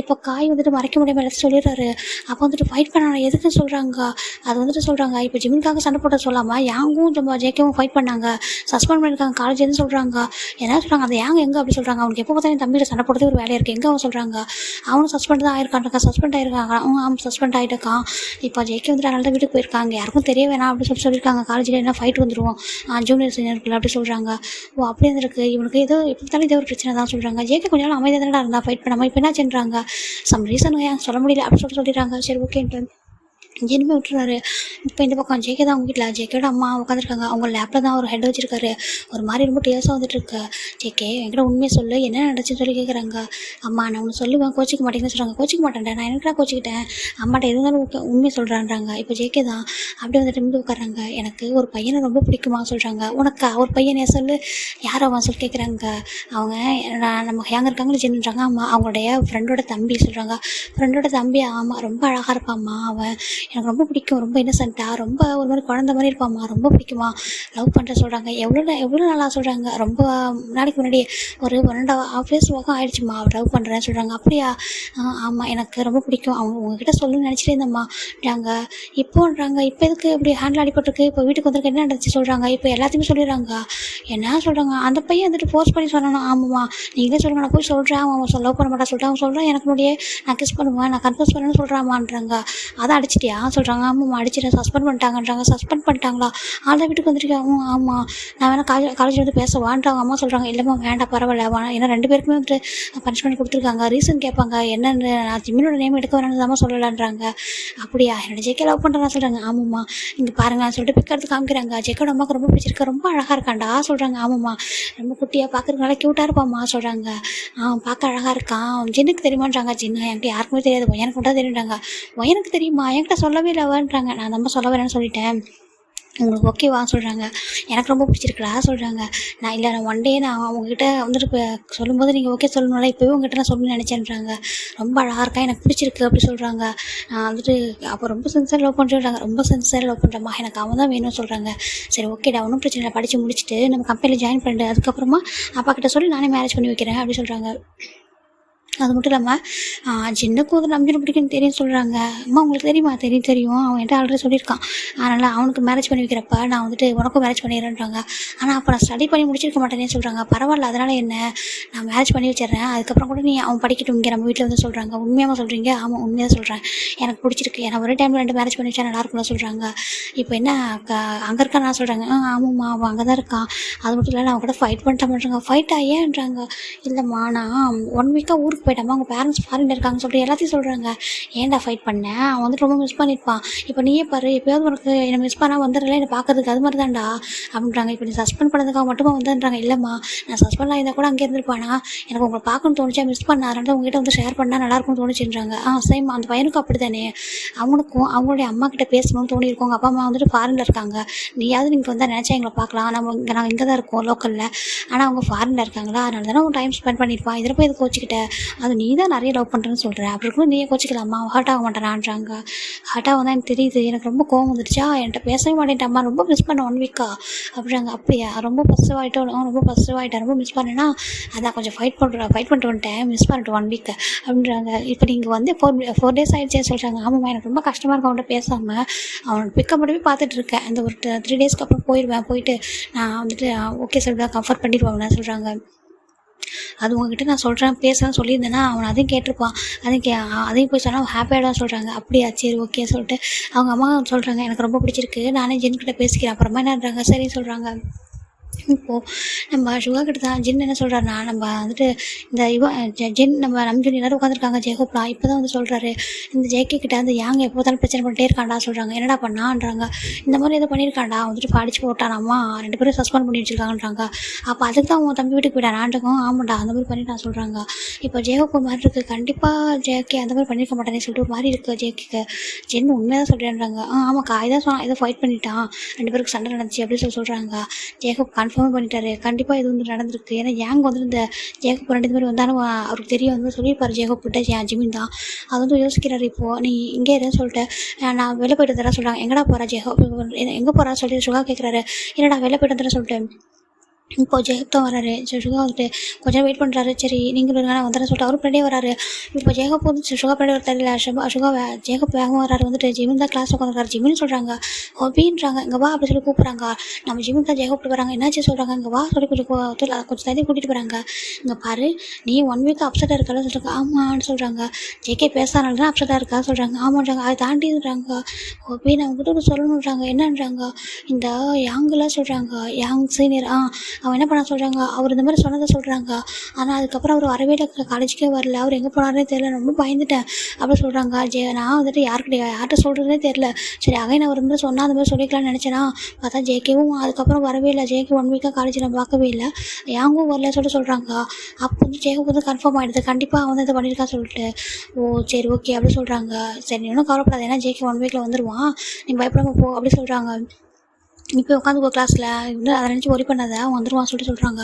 இப்போ காய் வந்துட்டு மறைக்க முடியாமல் எல்லாத்தையும் சொல்லிடுறாரு. அப்போ வந்துட்டு ஃபைட் பண்ண எதுக்குன்னு சொல்கிறாங்க. அது வந்துட்டு சொல்கிறாங்க, இப்போ ஜிமின்காக சண்டை போட்ட சொல்லாமல் யாங்கும் நம்ம ஜேகேவும் ஃபைட் பண்ணாங்க, சஸ்பெண்ட் பண்ணியிருக்காங்க காலேஜ்னு சொல்கிறாங்க. என்ன சொல்கிறாங்க, அந்த யாங்க எங்கே அப்படி சொல்கிறாங்க. அவனுக்கு எப்போ பார்த்தா என் தம்பியோட சண்டை போடுறதே ஒரு வேலையாக இருக்குது எங்கே அவன் சொல்கிறாங்க. அவனும் சஸ்பெண்ட் தான் ஆயிருக்கான். சஸ்பெண்ட் ஆயிருக்காங்க. அவன் சஸ்பெண்ட் ஆகிட்டுருக்கான். இப்போ ஜேகே வந்துட்டு அதனால தான் வீட்டுக்கு போயிருக்காங்க. யாருக்கும் தெரிய வேணாம் அப்படின்னு சொல்லியிருக்காங்க. காலேஜில் என்ன ஃபைட் வந்துடுவோம் ஜூனியர் சீனியருக்குள்ள அப்படி சொல்கிறாங்க. அப்படி இருந்திருக்கு. இவனுக்கு ஏதோ எப்படித்தாலும் இதே ஒரு பிரச்சனை தான் சொல்கிறாங்க. ஜேகே கொஞ்ச நாள் அமைதியாக தானே இருந்தால் ஃபைட் பண்ணாமல் இப்போ என்னாச்சுன்றாங்க. சம் ரீசன் சொல்ல முடியல அப்படின்னு சொல்லிடுறாங்க. சரி ஓகேன்ட்டு ஜின்னுமே விட்டுறாரு. இப்போ இந்த பக்கம் ஜேகே தான் அவங்க வீட்டில் ஜேகேயோட அம்மா உட்காந்துருக்காங்க. அவங்க லேப்பில் தான் ஒரு ஹெட் வச்சிருக்காரு. ஒரு மாதிரி ரொம்ப டேஸாக வந்துட்டுருக்கு. ஜேகே என்கிட்ட உண்மையை சொல்லு, என்ன நடந்துச்சுன்னு சொல்லி கேட்குறாங்க. அம்மா நான் ஒன்று சொல்லுவேன், கோச்சிக்க மாட்டேங்கன்னு சொல்கிறாங்க. கோச்சிக்க மாட்டேன்டா, நான் எனக்குடா கோச்சிக்கிட்டேன், அம்மாட்ட எது இருந்தாலும் உண்மையை சொல்கிறான்றாங்க. இப்போ ஜேகே தான் அப்படியே வந்துட்டு இருந்து உட்காராங்க. எனக்கு ஒரு பையனை ரொம்ப பிடிக்குமா சொல்கிறாங்க. உனக்கா ஒரு பையனை சொல்லு, யார் அவன் சொல்லி கேட்குறாங்க. அவங்க நம்ம ஹேங்க இருக்காங்களே ஜின்னுறாங்க. ஆமாம் அவங்களுடைய ஃப்ரெண்டோட தம்பி சொல்கிறாங்க. ஃப்ரெண்டோட தம்பி ஆமாம் ரொம்ப அழகாக இருப்பாம்மா, அவன் எனக்கு ரொம்ப பிடிக்கும், ரொம்ப இன்னசென்ட்டாக, ரொம்ப ஒரு மாதிரி குழந்த மாதிரி இருப்பாம்மா, ரொம்ப பிடிக்குமா, லவ் பண்ணுற சொல்கிறாங்க. எவ்வளோ நல்லா சொல்கிறாங்க. ரொம்ப நாளைக்கு முன்னாடி ஒரு 1.5 இயர்ஸ் ஆகிடுச்சுமா லவ் பண்ணுறேன்னு சொல்கிறாங்க. அப்படியா? ஆமாம் எனக்கு ரொம்ப பிடிக்கும், அவங்க உங்ககிட்ட சொல்லணும்னு நினச்சிட்டே இருந்தம்மான்றாங்க. இப்போன்றாங்க. இப்போ எதுக்கு இப்படி ஹேண்டில் அடிபட்டுருக்கு, இப்போ வீட்டுக்கு வந்துருக்கு, என்ன நடந்துச்சு சொல்கிறாங்க. இப்போ எல்லாத்தையுமே சொல்லிடுறாங்க. என்ன சொல்கிறாங்க, அந்த பையன் வந்துட்டு ஃபோர்ஸ் பண்ணி சொல்லணும். ஆமாம்மா நீங்களே சொல்லுங்க, நான் போய் சொல்கிறேன், அவன் லவ் பண்ண மாட்டான் சொல்லிட்டு அவன் சொல்கிறான், எனக்கு முடியே நான் கிஸ் பண்ணுவேன், நான் கன்ஃபர்ஸ் பண்ணணும்னு சொல்கிறாமான்றாங்க. அதான் அடிச்சிட்டியா சொல்கிறாங்க. ஆமாம்மா அடிச்சிட்டேன், சஸ்பெண்ட் பண்ணிட்டாங்கன்றாங்க. சஸ்பெண்ட் பண்ணிட்டாங்களா? ஆல்தான் வீட்டுக்கு வந்துருக்கேன். ஆமாம் நான் வேணால் காலேஜ் வந்து பேசவான்றாங்க. அம்மா சொல்கிறாங்க. இல்லைம்மா வேண்டாம் பரவாயில்ல, ஏன்னா 2 பேருக்குமே வந்துட்டு பனிஷ்மெண்ட் கொடுத்துருக்காங்க. ரீசன் கேட்பாங்க, என்னென்னு நான் ஜிம்மினோட நேம் எடுக்க வேணாம்னு தான் சொல்லலான்றாங்க. அப்படியா? என்னோட ஜேகே லவ் பண்ணுறேன் சொல்கிறாங்க. ஆமாம்மா இங்கே பாருங்க சொல்லிட்டு பிக் எடுத்து காமிக்கிறாங்க. ஜேக்கோட அம்மாவுக்கு ரொம்ப பிடிச்சிருக்கு, ரொம்ப அழகாக இருக்காண்டா சொல்கிறாங்க. ஆமாம்மா ரொம்ப குட்டியாக பார்க்குறதுக்கு நல்லா க்யூட்டாக இருப்பாம்மா சொல்கிறாங்க. பார்க்க அழகாக இருக்கான். ஜின்னுக்கு தெரியுமான்றாங்க. ஜின்னு என்கிட்ட யாருக்குமே தெரியாது, எனக்கு மட்டும் தெரியுன்றாங்க. எனக்கு தெரியுமா, என்கிட்ட சொல்லவே இல்லைவான்றாங்க. நான் நம்ம சொல்ல வரேன்னு சொல்லிட்டேன், உங்களுக்கு ஓகேவா சொல்கிறாங்க. எனக்கு ரொம்ப பிடிச்சிருக்குடா சொல்கிறாங்க. நான் ஒன் டே நான் அவங்ககிட்ட வந்துட்டு இப்போ சொல்லும்போது நீங்கள் ஓகே சொல்லணும்ல, இப்போவே உங்ககிட்ட நான் சொல்லணும்னு நினச்சேன்றாங்க. ரொம்ப அழகாக இருக்கா, எனக்கு பிடிச்சிருக்கு அப்படி சொல்கிறாங்க. நான் வந்துட்டு அப்போ ரொம்ப சென்சியர் லவ் பண்ணுறாங்க. ரொம்ப சென்சியர் லவ் பண்ணுறம்மா, எனக்கு அவன் தான் வேணும்னு சொல்கிறாங்க. சரி ஓகேடா ஒன்றும் பிரச்சனை இல்லை, படித்து முடிச்சுட்டு நம்ம கம்பெனியில் ஜாயின் பண்ணிட்டு அதுக்கப்புறமா அப்பா கிட்ட சொல்லி நானே மேரேஜ் பண்ணி வைக்கிறேன் அப்படி சொல்கிறாங்க. அது மட்டும் இல்லாமல் ஜின்னுக்கும் வந்து நம்பிக்கை பிடிக்குன்னு தெரியும் சொல்கிறாங்க. அம்மா உங்களுக்கு தெரியுமா? தெரியும் அவன் என்கிட்ட ஆல்ரெடி சொல்லியிருக்கான். அதனால் அவனுக்கு மேரேஜ் பண்ணி வைக்கிறப்ப நான் வந்துட்டு உனக்கும் மேரேஜ் பண்ணிடுறேன்றாங்க. ஆனால் அப்போ நான் ஸ்டடி பண்ணி முடிச்சிருக்க மாட்டேனே சொல்கிறாங்க. பரவாயில்ல அதனால் என்ன, நான் மேரேஜ் பண்ணி வச்சிடுறேன், அதுக்கப்புறம் கூட நீ அவன் படிக்கட்டும் இங்கே நம்ம வீட்டில் வந்து சொல்கிறாங்க. உண்மையாக சொல்கிறீங்க? ஆமாம் உண்மையாக சொல்கிறேன், எனக்கு பிடிச்சிருக்கு, ஏன்னா ஒரே டைமில் 2 மேரேஜ் பண்ணி வச்சா நல்லாயிருக்கும்னு சொல்கிறாங்க. இப்போ என்ன அங்கே இருக்கா நான் சொல்கிறாங்க. ஆமாம்மா அவன் அங்கே தான் இருக்கான். அது மட்டும் இல்லை நான் கூட ஃபைட் பண்ணிட்டேன் பண்ணுறாங்க. ஃபைட்டா ஏன்றாங்க. இல்லைம்மா நான் 1 வீக்காக ஊருக்கு போயிட்டேன், அவங்க பேரண்ட்ஸ் ஃபாரின்ல இருக்காங்கன்னு சொல்லிட்டு எல்லாத்தையும் சொல்கிறாங்க. ஏன்டா ஃபைட் பண்ணேன், அவன் வந்துட்டு ரொம்ப மிஸ் பண்ணியிருப்பான். இப்போ நீயே பாரு, எப்போயாவது உனக்கு என்னை மிஸ் பண்ணால் வந்துடல என்னை பார்க்கறதுக்கு, அது மாதிரி தான்டா அப்படின்றாங்க. இப்போ நீ சஸ்பெண்ட் பண்ணதுக்காக மட்டுமா வந்துன்றாங்க. இல்லைம்மா நான் சஸ்பெண்ட் ஆகிருந்தால் கூட அங்கே இருந்திருப்பானா, எனக்கு உங்களை பார்க்கணும்னு தோணுச்சா, மிஸ் பண்ண அதனால உங்ககிட்ட வந்து ஷேர் பண்ணால் நல்லாயிருக்கும்னு தோணுச்சுன்றாங்க. சேம் அந்த பையனுக்கும் அப்படி தானே, அவனுக்கும் அவங்களுடைய அம்மா கிட்ட பேசணும்னு தோணியிருக்கோம். அப்பா அம்மா வந்துட்டு ஃபாரினில் இருக்காங்க, நீயாவது நீங்கள் வந்தால் நினச்சா எங்களை பார்க்கலாம், நாங்கள் இங்கே தான் இருக்கோம் லோக்கலில், ஆனால் அவங்க ஃபாரினில் இருக்காங்களா, அதனால தானே அவங்க டைம் ஸ்பெண்ட் பண்ணியிருப்பான். இதில் போய் இது கோச்சிக்கிட்ட அது நீ தான் நிறைய லவ் பண்ணுறேன்னு சொல்கிற, அப்படி இருக்கும்போது நீயே கோச்சிக்கலாமா, ஹர்ட் ஆக மாட்டேறான்றாங்க. ஹர்ட் ஆகும் தான் எனக்கு தெரியுது, எனக்கு ரொம்ப கோவம் வந்துடுச்சா, என்கிட்ட பேசவே மாட்டேன்ட்டாம்மா, ரொம்ப மிஸ் பண்ண 1 வீக்கா அப்படின்றாங்க. அப்படியா, ரொம்ப பாசிட்டிவ் ஆகிட்டோம், ரொம்ப பாசிட்டிவ் ஆகிட்டேன், ரொம்ப மிஸ் பண்ணேன்னா அதான் கொஞ்சம் ஃபைட் பண்ணிட்டு வந்துட்டேன், மிஸ் பண்ணிட்டு 1 வீக்கு அப்படின்றாங்க. இப்போ நீங்கள் வந்து 4 days ஆகிடுச்சே சொல்கிறாங்க. ஆமாம்மா எனக்கு ரொம்ப கஷ்டமாக இருக்கும் அவன்கிட்ட பேசாமல், அவனை பிக்கப் பண்ணி பார்த்துட்டு இருக்கேன். இந்த ஒரு 3 daysக்கு அப்புறம் போயிடுவேன், போயிட்டு நான் வந்துட்டு ஓகே சொல்லுவேன், கம்ஃபர்ட் பண்ணிடுவாங்கன்னு சொல்கிறாங்க. அது உங்ககிட்ட நான் சொல்கிறேன் பேசுகிறேன்னு சொல்லியிருந்தேன்னா அவன் அதையும் கேட்டிருப்பான், அதையும் போய் சொன்னால் அவன் ஹாப்பியாகிடும் சொல்கிறாங்க. அப்படியா சரி ஓகே சொல்லிட்டு அவங்க அம்மா சொல்கிறாங்க, எனக்கு ரொம்ப பிடிச்சிருக்கு, நானே ஜின்கிட்ட பேசிக்கிறேன் அப்புறமா என்னன்றாங்க. சரி சொல்கிறாங்க. இப்போது நம்ம சுகா கிட்ட தான் ஜின் என்ன சொல்கிறாருன்னா, நம்ம வந்துட்டு இந்த ஜின் நம்ம நம்ஜூன் எல்லாரும் உட்காந்துருக்காங்க ஜெயகோப்லாம், இப்போ தான் வந்து சொல்கிறாரு, இந்த ஜேகே கிட்ட வந்து யாங்க எப்போ பார்த்தாலும் பிரச்சனை பண்ணிட்டே இருக்காண்டா சொல்கிறாங்க. என்னடா பண்ணான்றாங்க. இந்த மாதிரி எதோ பண்ணியிருக்காண்டா, வந்துட்டு படிச்சு போட்டானாம்மா, 2 பேரும் சஸ்பெண்ட் பண்ணி வச்சிருக்காங்கன்றாங்க. அப்போ அதுக்கு தான் உன் தம்பி வீட்டுக்கு போயிட்டானான்றக்கும், ஆமாண்டா அந்த மாதிரி பண்ணிட்டான் சொல்கிறாங்க. இப்போ ஜெயகோப் மாதிரி இருக்குது, கண்டிப்பாக ஜேகே அந்த மாதிரி பண்ணியிருக்க மாட்டானே சொல்லிட்டு ஒரு மாதிரி இருக்குது ஜேகேக்கு. ஜென் உண்மையாக தான் சொல்கிறேன்றாங்க. ஆமாக்கா இதான் சொன்னான், ஏதோ ஃபைட் பண்ணிட்டான், 2 பேருக்கு சண்டை நடந்துச்சு அப்படின்னு சொல்கிறாங்க. ஜேகோப் கன்ஃபார்ம் பண்ணிட்டாரு, கண்டிப்பாக இது வந்து நடந்திருக்கு. ஏன்னா யாங் வந்து இந்த ஜேகோப் 2 மாதிரி வந்தாலும் அவருக்கு தெரிய வந்து சொல்லியிருப்பாரு ஜேகோப் கிட்ட ஜிமின் தான். அது வந்து யோசிக்கிறாரு. இப்போது நீ இங்கே எதுன்னு சொல்லிட்டு நான் வெளில போய்ட்டு தரேன் சொல்கிறாங்க. எங்கடா போகிறா ஜேகோப், எங்கே போகிறா சொல்லிட்டு சுகா கேட்குறாரு. என்னடா வெளில போய்ட்டு வந்துடுறேன் சொல்லிட்டு இப்போ ஜெயப் தான் வராரு. சுகா வந்துட்டு கொஞ்சம் வெயிட் பண்ணுறாரு. சரி நீங்கள் வேணா வந்துடுறேன் சொல்லிட்டு அவரும் பின்னாடியே வராரு. இப்போ ஜெயகப் வந்து சுகா பின்னாடி ஒரு தெரியல, சுகா ஜெயகப் வேகமாக வராரு. வந்துட்டு ஜிமின் தான் கிளாஸ் உட்காந்துருக்காரு. ஜிமின்னு சொல்கிறாங்க, ஹாபின்றாங்க, இங்கே வா அப்படி சொல்லி கூப்பிட்றாங்க. நம்ம ஜிமின் தான் ஜெயகப் வராங்க. என்னாச்சு சொல்கிறாங்க, இங்கே வா சொல்லி கொஞ்சம் தள்ளி கூட்டிகிட்டு போகிறாங்க. இங்கே பாரு நீ 1 வீக் அப்செட்டாக இருக்கான்னு சொல்கிறாங்க. ஆமான்னு சொல்கிறாங்க. ஜேகே பேசுறதுனால தான் அப்செட்டாக இருக்கா சொல்கிறாங்க. ஆமான்றாங்க. அதை தாண்டிடுறாங்க. ஹாபின்னு அவங்ககிட்ட ஒரு சொல்லணுன்றாங்க. என்னன்றாங்க, இந்த யாங்கில் சொல்கிறாங்க, யாங் சீனியர் அவன் என்ன பண்ண சொல்கிறாங்க, அவர் இந்த மாதிரி சொன்னதை சொல்கிறாங்க. ஆனால் அதுக்கப்புறம் அவர் வரவே இல்லை, காலேஜுக்கே வரல, அவர் எங்கே போனாருனே தெரியல, ரொம்ப பயந்துட்டேன் அப்படின்னு சொல்கிறாங்க. நான் வந்துட்டு யார்கிட்ட சொல்கிறதுனே தெரில. சரி நான் ஒரு மாதிரி சொன்னால் அந்த மாதிரி சொல்லிக்கலாம்னு நினச்சேன்னா பார்த்தா ஜேகேவும் அதுக்கப்புறம் வரவே இல்லை. ஜேகே 1 வீக்காக காலேஜில் நான் பார்க்கவே இல்லை, யாங்கும் வரல சொல்கிறாங்க. அப்போ வந்து ஜேகே வந்து கன்ஃபார்ம் ஆகிடுது, கண்டிப்பாக அவன் வந்து இதை பண்ணியிருக்கா சொல்லிட்டு. ஓ சரி ஓகே அப்படின்னு சொல்கிறாங்க. சரி நீ ஒன்றும் கவலைப்படாது, ஏன்னா ஜேகே 1 வீக்கில் வந்துடுவான், நீ பயப்படாமல் போ அப்படி சொல்கிறாங்க. இப்போ உட்காந்துக்கோ கிளாஸில், வந்து அதை நினச்சி ஒரி பண்ணாத, அவன் வந்துடுவான் சொல்லிட்டு சொல்கிறாங்க.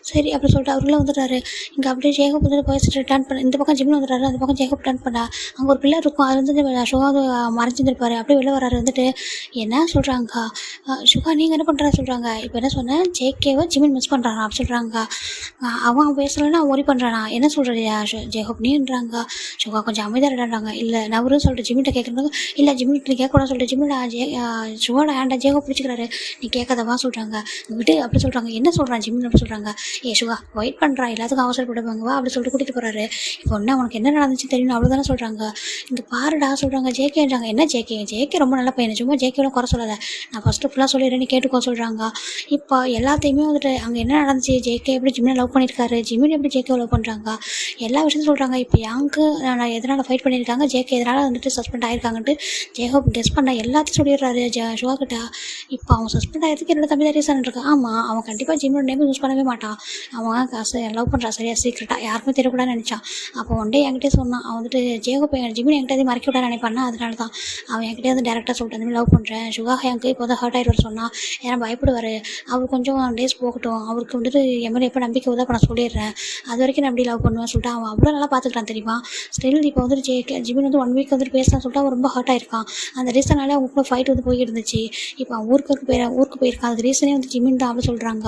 சரி அப்படி சொல்லிட்டு அவருக்குள்ளே வந்துடுறாரு. இங்கே அப்படியே ஜேகப் வந்து போய் டர்ன் பண்ண, இந்த பக்கம் ஜிம்மில் வந்துடுறாரு, அந்த பக்கம் ஜேகப் டர்ன் பண்ணா அங்கே ஒரு பிள்ளை இருக்கும், அது வந்து சுகா மறைஞ்சிருப்பாரு. அப்படியே வெளில வராரு. வந்துட்டு என்ன சொல்கிறாங்க, சுகா நீங்கள் என்ன பண்ணுறா சொல்கிறாங்க. இப்போ என்ன சொன்னேன், ஜேகேவை ஜிமின் மிஸ் பண்ணுறானா அப்படி சொல்கிறாங்க. அவன் பேசலைன்னா அவன் ஒரி பண்ணுறானா, என்ன சொல்கிறியா ஜேகப் நீன்றாங்க. சுகா கொஞ்சம் அமைதியாடுறாங்க. இல்லை நவருன்னு சொல்லிட்டு ஜிம்மிட்ட கேட்குறாங்க. இல்லை ஜிம்மிட்ட நீ கேட்கக்கூடாது சொல்லிட்டு ஜிம்மிடா சுகாட ஹேண்டா ஜேகப் பிடிச்சிக்கிறாரு. நீ கேட்காதவா சொல்கிறாங்க. விட்டு அப்படி சொல்கிறாங்க. என்ன சொல்கிறான் ஜிம்மின் அப்படி சொல்கிறாங்க. சுகா வெயிட் பண்ணுறான், எல்லாத்துக்கும் அவசரப்படுவாங்க வா அப்படி சொல்லிட்டு கூட்டிகிட்டு போகிறாரு. இப்போ என்ன உனக்கு என்ன நடந்துச்சு தெரியும் அவ்வளோதானே சொல்கிறாங்க. இங்கே பாருடா சொல்கிறாங்க. ஜேகேன்றாங்க. என்ன ஜேகே ரொம்ப நல்ல பையன், சும்மா ஜேகேலாம் குறை சொல்லாத, நான் ஃபஸ்ட்டு ஃபுல்லாக சொல்லிடுறேன்னு கேட்டுக்கோ சொல்கிறாங்க. இப்போ எல்லாத்தையுமே வந்துட்டு அங்கே என்ன நடந்துச்சு, ஜேகே எப்படி ஜிம்மினை லவ் பண்ணியிருக்காரு, ஜிம்மின் எப்படி ஜேகே லவ் பண்ணுறாங்க, எல்லா விஷயத்தையும் சொல்கிறாங்க. இப்போ யாங்கு நான் எதனால் ஃபைட் பண்ணியிருக்காங்க, ஜேகே எதனால் வந்துட்டு சஸ்பெண்ட் ஆகிருக்காங்கன்ட்டு ஜேகோப் கெஸ் பண்ண எல்லாத்தையும் சொல்லிடுறாரு சுகா கிட்ட. இப்போ அவன் சஸ்பெண்ட் ஆகிறதுக்கு என்னோட தம்பி தான் ரீசன் இருக்கு. ஆமாம் அவன் கண்டிப்பாக ஜிம்மியோட நேம் யூஸ் பண்ணவே மாட்டான், அவன் காசு லவ் பண்ணுறான் சரியா சீக்கிரட்டாக, யாருக்குமே தெரியக்கூடாதுன்னு நினச்சான். அப்போ ஒன் டே என்கிட்டே சொன்னான், அவன் வந்துட்டு ஜேகோப் ஜிம்மின் என்கிட்ட எதுவும் மறைக்க விடாது நினைப்பானா, அதனால தான் அவன் என்கிட்டே வந்து டேரெக்டாக சொல்லிட்டு அந்த மாதிரி லவ் பண்ணுறேன். சுகா எனக்கு இப்போ வந்து ஹர்ட் ஆகிடுவார் சொன்னால் ஏன்னா பயப்படுவார். அவர் கொஞ்சம் டேஸ் போகட்டும், அவருக்கு வந்துட்டு என் மேலே எப்போ நம்பிக்கை உதவ நான் சொல்லிடுறேன், அது வரைக்கும் நான் எப்படி லவ் பண்ணுவேன் சொல்லிட்டு அவன் அவ்வளோ நல்லா பார்த்துக்கிறான் தெரியுமா. ஸ்டில் இப்போ வந்துட்டு ஜிம்மின் வந்து 1 வீக் வந்துட்டு பேசலாம் சொல்லிட்டு அவன் ரொம்ப ஹர்ட் ஆகிருக்கான். அந்த ரீசனாலே அவங்களுக்கு ஃபைட் வந்து போய்கிட்டு இருந்துச்சு. இப்போ அவன் ஊருக்கு போயிருக்கான், அதுக்கு ரீசனே வந்து ஜிம்மின் தான் அப்படி சொல்கிறாங்க.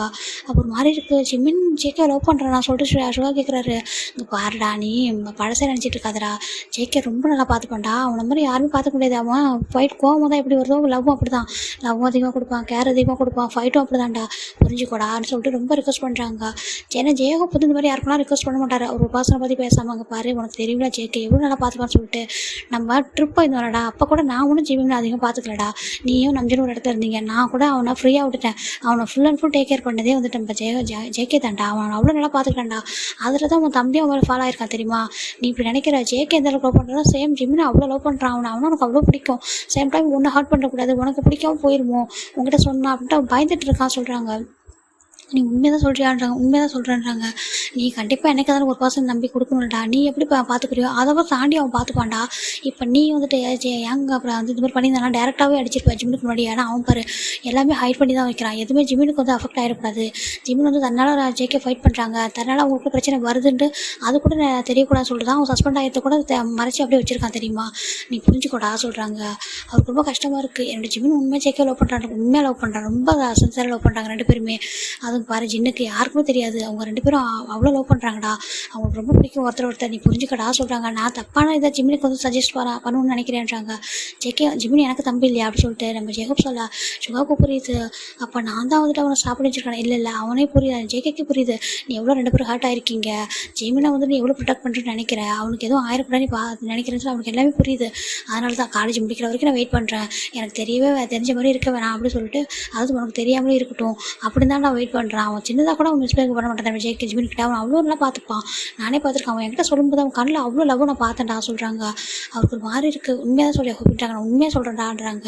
அப்புறம் மாதிரி இருக்குது. ஜிம்மின் ஜேகே லவ் பண்ணுறான் சொல்லிட்டு சுகா கேட்குறாரு. இங்கே பாருடா நீ பழசே நினச்சிட்டு இருக்காதடா, ஜேகே ரொம்ப நல்லா பார்த்துப்பான்டா, அவனை மாதிரி யாருமே பார்த்துக்க முடியாது. அவன் ஃபைட் கோவம் தான் எப்படி வருதோ லவ்வும் அப்படி தான், லவ்வும் அதிகமாக கொடுப்பான், கேர் அதிகமாக கொடுப்பான், ஃபைட்டும் அப்படி தான்டா, புரிஞ்சுக்கூடான்னு சொல்லிட்டு ரொம்ப ரிக்வஸ்ட் பண்ணுறாங்க. ஏன்னா ஜேகோப் வந்து இந்த மாதிரி யாருக்குலாம் ரிக்வஸ்ட் பண்ண மாட்டார், அவர் பர்சனை பற்றி பேசாமல். அங்கே பாரு உனக்கு தெரியல ஜேகே எவ்வளோ நல்லா பார்த்துப்பான்னு சொல்லிட்டு. நம்ம ட்ரிப் போய் வரடா, அப்போ கூட நான் ஒன்றும் ஜிம்மின் அதிகமாக பார்த்துக்கலடா, நீயும் நம்ஜன் ஒரு இடத்துல இருந்தீங்க, நான் கூட அவனை ஃப்ரீயாக விட்டுட்டேன், அவனை full and full take care பண்ணதே வந்துட்டு நம்ம ஜேகே தான்டா, அவன் அவ்வளோ நல்லா பார்த்துக்கிட்டான்டா, அதில் தான் உன் தம்பி அவன் ஃபாலோ ஆயிருக்கான் தெரியுமா. நீ இப்படி நினைக்கிற ஜேகே எந்த அளவுக்கு லவ் பண்ணுறா, சேம் ஜிம்மின் அவ்வளோ லவ் பண்ணுறான், அவனை உனக்கு அவ்வளோ பிடிக்கும், சேம் டைம் ஒன்றும் ஹர்ட் பண்ணக்கூடாது, உனக்கு பிடிக்காம போயிருமோ உங்ககிட்ட சொன்னான் அப்படின்ட்டு அவன் பயந்துட்டு இருக்கான் சொல்கிறாங்க. நீ உண்மையை தான் சொல்கிறியான்றாங்க, உண்மையை தான் சொல்கிறேன்றாங்க. நீ கண்டிப்பாக என்னைக்கு இருந்தாலும் ஒரு பர்சன் நம்பி கொடுக்கணும்டா. நீ எப்படி பார்த்துக்கிறியோ அதை தாண்டி அவன் பார்த்துப்பான்டா. இப்போ நீ வந்துட்டு ஏங்க அப்புறம் வந்து இது மாதிரி பண்ணியிருந்தானா டேரெக்டாகவே அடிச்சிருப்பா ஜிம்முக்கு முன்னாடி. ஏன்னா அவன் பாரு எல்லாமே ஹைட் பண்ணி தான் வைக்கிறான். எதுவுமே ஜிம்முக்கு வந்து அஃபெக்ட் ஆகிடக்கூடாது. ஜிம்மின் வந்து தன்னால் ஜேகே ஃபைட் பண்ணுறாங்க, தன்னால் அவங்களுக்கு பிரச்சனை வருதுன்ட்டு அது கூட தெரியக்கூடாது சொல்லிட்டு தான் அவன் சஸ்பெண்ட் ஆகிட்டு கூட மறைச்சி அப்படியே வச்சிருக்கான் தெரியுமா. நீ புரிஞ்சுக்கூடா சொல்கிறாங்க. அவருக்கு ரொம்ப கஷ்டமாக இருக்குது. என்னோட ஜிம்மின் உண்மையாக ஜேகே லவ் பண்ணுறாங்க, உண்மையாக லவ் பண்ணுறான், ரொம்ப சின்சியராக லவ் பண்ணுறாங்க 2 பேருமே. அதுவும் பாரு ஜின்னுக்கு யாருக்குமே தெரியாது. அவங்க 2 பேரும் அவ்வளோ லவ் பண்ணுறாங்கடா. அவங்களுக்கு ரொம்ப பிடிக்கும் ஒருத்தர். நீ புரிஞ்சுக்கடா சொல்கிறாங்க. நான் தப்பான இதை ஜிம்மினுக்கு வந்து சஜஸ்ட் பண்ணணும்னு நினைக்கிறேன்றாங்க. ஜிமினி எனக்கு தம்பி இல்லையா அப்படின்னு சொல்லிட்டு நம்ம ஜேக்கப் சொல்ல சுகாவுக்கு புரியுது. அப்போ நான் தான் வந்துட்டு அவனை சாப்பிட வச்சிருக்கேன். இல்லை அவனே புரியுது, ஜேகேக்கு புரியுது நீ எவ்வளோ 2 பேரும் ஹர்ட் ஆயிருக்கீங்க. ஜெமினை வந்து நீ எவ்வளோ ப்ரொடெக்ட் பண்ணுறேன்னு நினைக்கிறேன். அவனுக்கு எதுவும் ஆயிரக்கூடாது நீ நினைக்கிறேன்னு சொல்லி அவனுக்கு எல்லாமே புரியுது. அதனால தான் காலேஜ் முடிக்கிற வரைக்கும் நான் வெயிட் பண்ணுறேன். எனக்கு தெரிஞ்ச மாதிரி இருக்க வேணாம் அப்படின்னு சொல்லிட்டு அது உனக்கு தெரியாமலே இருக்கட்டும் அப்படின்னு தான் நான் வெயிட் பண்ணுறேன். அவன் சின்னதாக கூட அவன் மிஸ்டேக் பண்ண மாட்டேன். ஜேகே ஜிமின் கிட்ட அவன் அவ்வளோ நல்லா பார்த்துப்பான். நானே பார்த்துருக்கேன். அவன் என்கிட்ட சொல்லும்போது அவன் கண்ணில் அவ்வளோ லவ் நான் பார்த்தேன்டா சொல்கிறாங்க. அவருக்கு ஒரு மாதிரி இருக்குது. உண்மையாக தான் சொல்லி கூப்பிட்டாங்க. நான் உண்மையாக சொல்கிறேன்டான்றாங்க.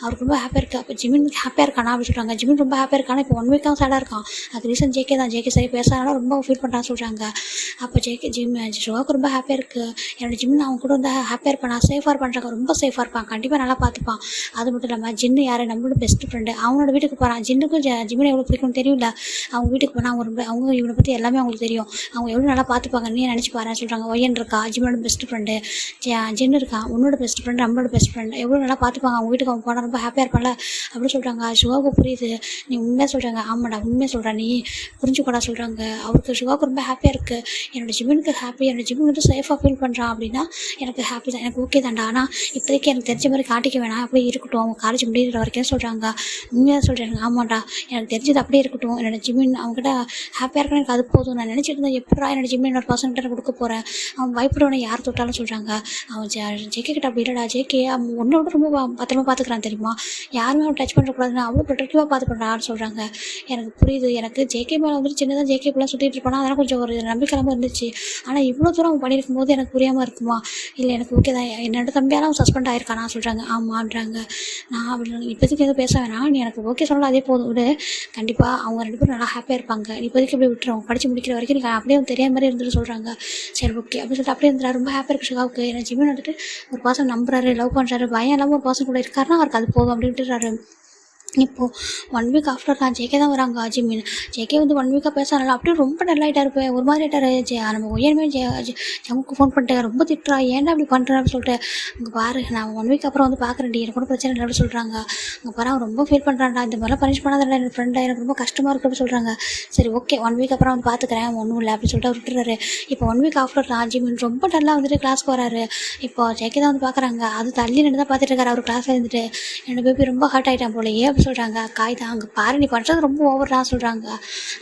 அவருக்கு ரொம்ப ஹாப்பியாக இருக்குது. அப்போ ஜிமின் ஹாப்பியாக இருக்கானா அப்படின்னு சொல்கிறாங்க. ஜிமின் ரொம்ப ஹாப்பியாக இருக்கானா. இப்போ 1 வீக்காக சேடாக இருக்கான். அது ரீசன் ஜேகே தான். ஜேகே சரி பேசாதனால ரொம்ப ஃபீல் பண்ணுறான்னு சொல்கிறாங்க. அப்போ ஷோக்கு ரொம்ப ஹாப்பியாக இருக்குது. என்னோட ஜிமின் அவன் கூட வந்து ஹாப்பியாக இருப்பான். நான் சேஃபாக இருப்பான்றாங்க. ரொம்ப சேஃபாக இருப்பான். கண்டிப்பாக நல்லா பார்த்துப்பான். அது மட்டும் இல்லாமல் ஜின்னு யார் நம்மளோட பெஸ்ட் ஃப்ரெண்டு. அவனோட வீட்டுக்கு போகிறான். ஜின்னுக்கும் ஜிமினை எவ்வளோ பிடிக்கும்னு தெரியல. அவங்க வீட்டுக்கு போனால் அவங்க இவனை பற்றி எல்லாமே அவங்களுக்கு தெரியும். அவங்க எவ்வளோ நல்லா பார்த்துப்பாங்க நீ நினச்சி பாருன்னு சொல்கிறாங்க. ஒய்யன் இருக்கா ஜிமினோட பெஸ்ட் ஃப்ரெண்டு, ஜின்னு இருக்கான் உன்னோட பெஸ்ட் ஃப்ரெண்டு, நம்மளோட பெஸ்ட் ஃப்ரெண்ட், எவ்வளோ நல்லா பார்த்துப்பாங்க. அவங்க வீட்டுக்கு அவன் போனால் ரொம்ப ஹாப்பியாக இருப்பான்ல அப்படின்னு சொல்கிறாங்க. சிவாவுக்கு புரியுது. நீ உண்மையாக சொல்கிறாங்க. ஆமாடா உண்மையாக சொல்கிறேன், நீ புரிஞ்சுக்கூடா சொல்கிறாங்க. அவருக்கு சிவாவுக்கு ரொம்ப ஹாப்பியாக இருக்குது. என்னோட ஜிமினுக்கு ஹாப்பி. என்னோட ஜிமின் வந்து சேஃபாக ஃபீல் பண்ணுறான் அப்படின்னா எனக்கு ஹாப்பி தான், எனக்கு ஓகே தான்டா. ஆனால் இப்போதைக்கு எனக்கு தெரிஞ்ச மாதிரி காட்டிக்க வேணாம், அப்படியே இருக்கட்டும். அவங்க காலேஜ் முடிகிற வரைக்கும் சொல்கிறாங்க. உண்மையாக சொல்கிறேன். ஆமாண்டா எனக்கு தெரிஞ்சது அப்படியே இருக்கட்டும். என்னோட ஜிமின் அவங்ககிட்ட ஹாப்பியாக இருக்கணும், எனக்கு அது போதும். நான் நினச்சிட்டு இருந்தேன் எப்படா என்னோட ஜிமின் என்னோட பசங்கிட்ட கொடுக்க போகிறேன். அவன் பயப்படுவனை யார் தொட்டாலும் சொல்கிறாங்க. அவன் ஜேகே கிட்ட அப்படி இல்லைடா. ஜேகே அவன் ஒன்றை விட ரொம்ப பத்திரமா பார்த்துக்கிறான் தெரியுமா. யாருமே அவன் டச் பண்ணக்கூடாதுன்னு அவ்வளோ ப்ரொடெக்டிவாக பார்த்துக்கிறான்னு சொல்கிறாங்க. எனக்கு புரியுது. எனக்கு ஜேகே மேலே வந்துட்டு சின்னதாக ஜேகே ஃபுல்லாக சுற்றிட்டு இருப்பானா அதெல்லாம் கொஞ்சம் ஒரு நம்பிக்கையில்லாமல் இருந்துச்சு. ஆனால் இவ்வளோ தூரம் அவன் பண்ணியிருக்கும் போது எனக்கு புரியாமல் இருக்குமா. இல்லை எனக்கு ஓகே தான். என்னோட தம்பியால் அவன் சஸ்பெண்ட் ஆகிருக்கானா சொல்கிறாங்க. ஆமான்றாங்க. நான் அப்படி இப்போதைக்கு எதுவும் பேச வேணாம், நீ எனக்கு ஓகே சொல்லலாம் அதே போதும் விடு. கண்டிப்பாக அவங்க 2 பேரும் நல்லா ஹாப்பியாக இருப்பாங்க. இப்போதைக்கு இப்படி விட்டுருவோம். படித்து முடிக்கிற வரைக்கும் நீங்கள் அப்படியே தெரியாத மாதிரி இருந்துட்டு சொல்கிறாங்க. சரி ஓகே அப்படின்னு சொல்லிட்டு அப்படியே இருந்தாரு. ரொம்ப ஹாப்பியாக இருக்கு ஷிகாவுக்கு. ஏன்னா ஜிமின் வந்துட்டு ஒரு பர்சன் நம்புறாரு, லவ் பண்ணுறாரு, பயம் இல்லாமல் ஒரு பர்சன் கூட இருக்காருன்னா அவருக்கு அது போதும் அப்படின்ட்டுறாரு. இப்போது 1 வீக் ஆஃப்டர் தான் ஜேகே தான் வராங்க. ஜிமின் ஜேகே வந்து 1 வீக்காக பேசுறாங்க. அப்படியே ரொம்ப டல்லாகிட்டா இருப்பேன். ஒரு மாதிரி ஆகிட்டாரு. நம்ம உயர்மே ஜம்முக்கு ஃபோன் பண்ணிட்டு ரொம்ப திட்டுறா, ஏன்டா அப்படி பண்ணுறேன் அப்படின்னு சொல்லிட்டு. அங்கே பாரு நான் 1 வீக் அப்புறம் வந்து பார்க்குறேன்டி, எனக்கு கூட பிரச்சனை இல்லை அப்படின்னு சொல்கிறாங்க. அங்கே பாரு அவன் ரொம்ப ஃபீல் பண்ணுறான்டா. இந்த மாதிரிலாம் பனிஷ் பண்ணாதில்ல என் ஃப்ரெண்டை, எனக்கு ரொம்ப கஷ்டமாக இருக்குது அப்படின்னு சொல்கிறாங்க. சரி ஓகே 1 வீக் அப்புறம் வந்து பார்த்துக்கிறேன், ஒன்றும் இல்லை அப்படின்னு சொல்லிட்டு விட்டுறாரு. இப்போ 1 வீக் ஆஃப்டர் தான் ஜிமின் ரொம்ப டல்லாக வந்துட்டு கிளாஸ்க்கு வராரு. இப்போ ஜேகே தான் வந்து பார்க்குறாங்க. அது தள்ளி நின்று தான் பார்த்துட்டு இருக்காரு. அவர் கிளாஸில் இருந்துட்டு என்னோட பேபி ரொம்ப ஹர்ட் ஆகிட்டான் போலையே அப்படின்னு சொல்கிறாங்க. காய் தான் அங்கே பாரு நீ பண்ணுறது ரொம்ப ஓவர்டா சொல்கிறாங்க.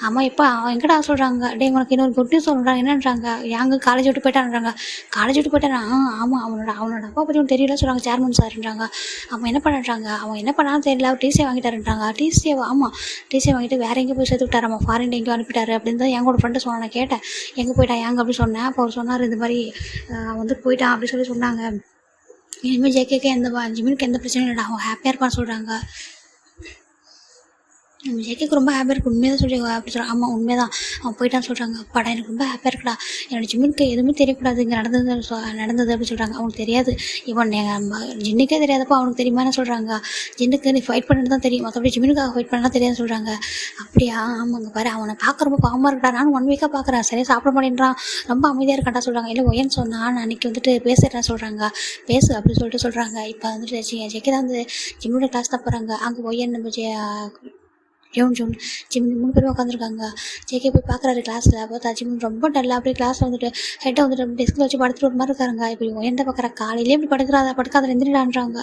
ஆமாம் எப்போ அவன் எங்கடா சொல்கிறாங்க. டே உனக்கு இன்னொரு குட் நியூஸ் சொல்கிறாங்க என்னன்றாங்க. எங்கள் காலேஜ் விட்டு போயிட்டான்றாங்க. காலேஜ் விட்டு போயிட்டானா. ஆமாம் அவனோட அப்பா பற்றி ஒன்று தெரியல சொல்கிறாங்க. சேர்மன் சார்ன்றாங்க. அவன் என்ன பண்ணுறாங்க, அவன் என்ன பண்ணாலும் தெரியல, அவர் டிசியை வாங்கிட்டாருன்றாங்க. டிசியை ஆமாம் டிசியை வாங்கிட்டு வேறு எங்கேயும் போய் சேர்த்து விட்டார். அவன் ஃபாரின் எங்கேயும் அனுப்பிட்டாரு அப்படின்னு தான் எங்களோட ஃப்ரெண்டு சொன்னான். நான் கேட்டேன் எங்கே போயிட்டான் எங்கே அப்படி சொன்னேன். அப்போ அவர் சொன்னார் இந்த மாதிரி வந்து போயிட்டான் அப்படி சொல்லி சொன்னாங்க. இனிமேல் ஜேகேக்கு ஜிமினுக்கு எந்த பிரச்சனையும் இல்லைடா, அவன் ஹாப்பியாக இருப்பான்னு சொல்கிறாங்க. நம்ம ஜேகேக்கு ரொம்ப ஹாப்பியாக இருக்குது. உண்மையாக தான் சொல்கிறாங்க அப்படி சொல்கிறாங்க. ஆமாம் உண்மையாக தான் அவன் போயிட்டான்னு சொல்கிறாங்க. அப்பாடா எனக்கு ரொம்ப ஹாப்பியாக இருக்குடா. என்னோட ஜிம்முக்கு எதுவுமே தெரியக்கூடாது இங்கே நடந்தது அப்படின்னு சொல்கிறாங்க. அவனுக்கு தெரியாது. இவன் ஜின்னுக்கே தெரியாதப்போ அவனுக்கு தெரியுமான்னு சொல்கிறாங்க. ஜின்னுக்கு நீ ஃபைட் பண்ணிட்டு தான் தெரியும், மற்றபடி ஜிம்முக்காக ஃபைட் பண்ணலாம் தெரியாதுன்னு சொல்கிறாங்க. அப்படியா ஆமாங்க பாரு அவனை பார்க்க ரொம்ப பாவமாக இருக்கா. நானும் 1 வீக்காக பார்க்குறேன். சரியாக சாப்பிட மாட்டேன்றான், ரொம்ப அமைதியாக இருக்காண்டா சொல்கிறாங்க. இல்லை ஒயன்னு சொன்னான் அன்றைக்கி வந்துட்டு பேசுகிறேன்னு சொல்கிறாங்க. பேசு அப்படின்னு சொல்லிட்டு சொல்கிறாங்க. இப்போ வந்துட்டு ஜேகே தான் வந்து ஜிம்மோட கிளாஸ் தான் போகிறாங்க. அங்கே ஒயன் நம்ம ஜோன் ஜிமின் 3 பேரும் உட்காந்துருக்காங்க. ஜேகே போய் பார்க்குறாரு கிளாஸில். பார்த்தா ஜிமின் ரொம்ப டல்லாக அப்படியே கிளாஸில் வந்துட்டு ஹெட்டை வந்துட்டு டெஸ்கில் வச்சு படுத்துட்டு ஒரு மாதிரி இருக்காருங்க. இப்படி எந்த பார்க்குற காலையிலே இப்படி படுக்காத எந்திரிடான்றாங்க.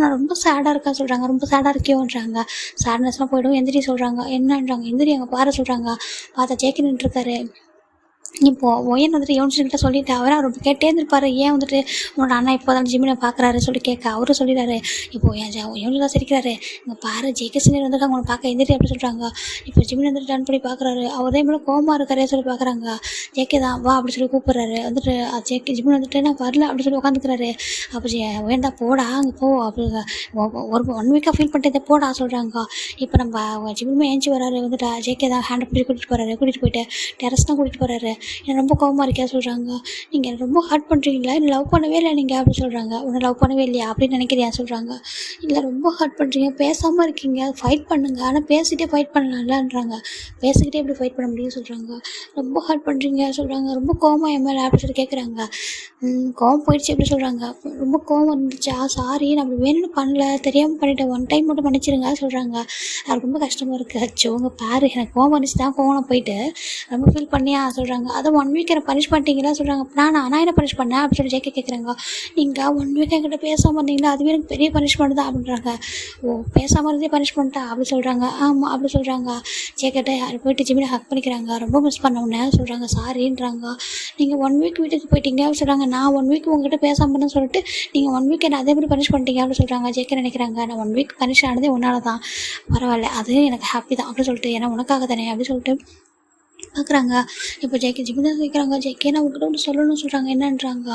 நான் ரொம்ப சேடாக இருக்கா சொல்கிறாங்க. ரொம்ப சேடாக இருக்கியோன்றாங்க. சேட்னஸ்லாம் போய்டும் எந்திரி சொல்கிறாங்க. என்னன்றாங்க எந்திரி அங்கே பாரு சொல்கிறாங்க. பார்த்தா ஜேகே நின்றுருக்காரு. இப்போது ஒயன் வந்துட்டு யோனிச்சுக்கிட்ட சொல்லிட்டு அவராக ரொம்ப கேட்டே இருந்திருப்பாரு. ஏன் வந்துட்டு உன்னோட அண்ணா இப்போ தான் ஜிம்மில் பார்க்குறாரு சொல்லி கேட்க அவரும் சொல்லிடுறாரு. இப்போது என் யோனிலாம் சிரிக்கிறாரு. இங்கே பாரு ஜேகே சீனியர் வந்துட்டு அவங்களை பார்க்க எந்திரி அப்படி சொல்கிறாங்க. இப்போ ஜிம்மில் வந்துட்டு டர்ன் பண்ணி பார்க்குறாரு. அவரே மேலே கோமா இருக்காரே சொல்லி பார்க்குறாங்க. ஜேகே தான் வா அப்படி சொல்லி கூப்பிட்றாரு. வந்துட்டு ஜேகே ஜிம்மில் வந்துட்டு நான் வரல அப்படி சொல்லி உட்காந்துக்கிறாரு. அப்போ ஒயன் தான் போடா அங்கே போ அப்படி ஒரு 1 வீக்காக ஃபீல் பண்ணிட்டு போடா சொல்கிறாங்க. இப்போ நம்ம ஜிம்மில் ஏஞ்சி வராரு. வந்துட்டு ஜேகே தான் ஹேண்டை பிடிச்சி கூட்டிகிட்டு போகிறாரு. கூட்டிகிட்டு போயிட்டு டெரஸ் தான் கூட்டிகிட்டு போகிறாரு. எனக்கு ரொம்ப கோவமாக இருக்கியா சொல்கிறாங்க. நீங்கள் எனக்கு ரொம்ப ஹர்ட் பண்ணுறீங்களா, இல்லை லவ் பண்ணவே இல்லை நீங்கள் அப்படி சொல்கிறாங்க. உன்னை லவ் பண்ணவே இல்லையா அப்படின்னு நினைக்கிறியா சொல்கிறாங்க. இல்லை ரொம்ப ஹர்ட் பண்ணுறீங்க, பேசாமல் இருக்கீங்க, ஃபைட் பண்ணுங்கள், ஆனால் பேசிகிட்டே ஃபைட் பண்ணலாம்லன்றாங்க. பேசிக்கிட்டே எப்படி ஃபைட் பண்ண முடியும்னு சொல்கிறாங்க. ரொம்ப ஹர்ட் பண்ணுறீங்க சொல்கிறாங்க. ரொம்ப கோவமாக என் மேலே அப்படி சொல்லி கேட்குறாங்க. கோவம் போயிடுச்சு அப்படி சொல்கிறாங்க. ரொம்ப கோவம் இருந்துச்சா, சாரி நான் அப்படி வேணும்னு பண்ணல, தெரியாமல் பண்ணிவிட்டேன், 1 டைம் மட்டும் மன்னிச்சிருங்க சொல்கிறாங்க. அது ரொம்ப கஷ்டமாக இருக்குது. அச்சோ உங்கள் பாரு எனக்கு கோவம் வந்துச்சு தான் கோவம் போயிட்டு ரொம்ப ஃபீல் பண்ணியா சொல்கிறாங்க. அதை 1 வீக் எனக்கு பனிஷ் பண்ணிட்டீங்களா சொல்கிறாங்க. நான் என்ன பனிஷ் பண்ணேன் அப்படின்னு சொல்லி ஜேகே கேட்குறாங்க. நீங்கள் 1 வீக் என்கிட்ட பேசாமல் இருந்தீங்களா, அதுவே எனக்கு பெரிய பனிஷ்மெண்ட் தான் அப்படின்றாங்க. ஓ பேசாமல் இருந்தே பனிஷ்மெண்ட்டா அப்படி சொல்கிறாங்க. ஆமாம் அப்படி சொல்கிறாங்க. ஜேகேட்ட யார் போயிட்டு ஜிம்மில் ஹக் பண்ணிக்கிறாங்க. ரொம்ப மிஸ் பண்ணவுன்னு சொல்கிறாங்க. சாரின்றாங்க. நீங்கள் 1 வீக் வீட்டுக்கு போயிட்டீங்க அப்படின்னு சொல்கிறாங்க. நான் 1 வீக் உங்ககிட்ட பேசாமன்னு சொல்லிட்டு நீங்கள் 1 வீக் என்ன அதே மாதிரி பனிஷ் பண்ணிட்டீங்க அப்படின்னு சொல்கிறாங்க. ஜேகே நினைக்கிறாங்க நான் 1 வீக் பனிஷ் ஆனதே உன்னால தான், பரவாயில்ல அது எனக்கு ஹாப்பி தான் அப்படின்னு சொல்லிட்டு, ஏன்னா உனக்காக தானே அப்படின்னு சொல்லிட்டு பார்க்குறாங்க. இப்போ ஜேகே ஜிம்மி தான் கேட்குறாங்க. ஜேகே நான் உங்ககிட்ட ஒன்று சொல்லணும்னு சொல்கிறாங்க. என்னன்றாங்க.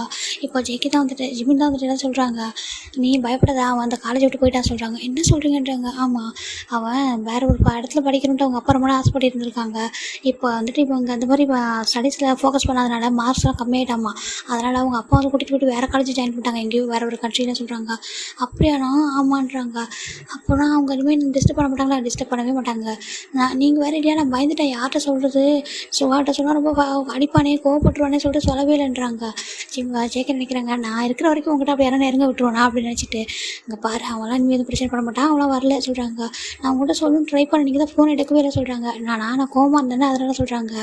இப்போ ஜேகே தான் வந்துட்டு ஜிம்மி தான் வந்துட்டு என்ன சொல்கிறாங்க. நீ பயப்படாதா, அவன் அந்த காலேஜ் விட்டு போயிட்டான்னு சொல்கிறாங்க. என்ன சொல்கிறீங்கன்றாங்க. ஆமாம் அவன் வேறு ஒரு இடத்துல படிக்கணுன்ட்டு அவங்க அப்பா ரொம்ப ஆசைப்பட்டு இருந்திருக்காங்க. இப்போ வந்துட்டு இப்போ இங்கே அந்த மாதிரி ஸ்டடீஸில் ஃபோக்கஸ் பண்ணாதனால மார்க்ஸ்லாம் கம்மியாயிட்டாமா. அதனால் அவங்க அப்பா வந்து கூட்டிகிட்டு போய்ட்டு வேறு காலேஜ் ஜாயின் பண்ணிட்டாங்க, எங்கேயோ வேறு ஒரு கண்ட்ரின்னு சொல்கிறாங்க. அப்படியானா ஆமான்றாங்க. அப்போனா அவங்க இனிமேல் டிஸ்டர்ப் பண்ண மாட்டாங்களா, டிஸ்டர்ப் பண்ணவே மாட்டாங்க. நீங்கள் வேறு இல்லையா, நான் பயந்துட்டேன் யார்கிட்ட சொல்கிறது, சுகாட்ட சொன்னால் ரொம்ப அடிப்பானே கோவப்பட்டுருவானே சொல்லிட்டு சொல்லவே இல்லைன்றாங்க. ஜேகே நினைக்கிறாங்க நான் இருக்கிற வரைக்கும் உங்கள்கிட்ட அப்படி யாரும் இறங்க விட்டுருவானா அப்படின்னு நினச்சிட்டு, இங்கே பாரு அவங்களாம் இனிமேல் எதுவும் பிரச்சனை பண்ண மாட்டான், அவங்களாம் வரல சொல்கிறாங்க. நான் உங்கள்கிட்ட சொல்லணும்னு ட்ரை பண்ண, நீங்கள் தான் ஃபோன் எடுக்கவே இல்லை சொல்கிறாங்க. நான் கோவமாக இருந்தேன்னு அதனால சொல்கிறாங்க.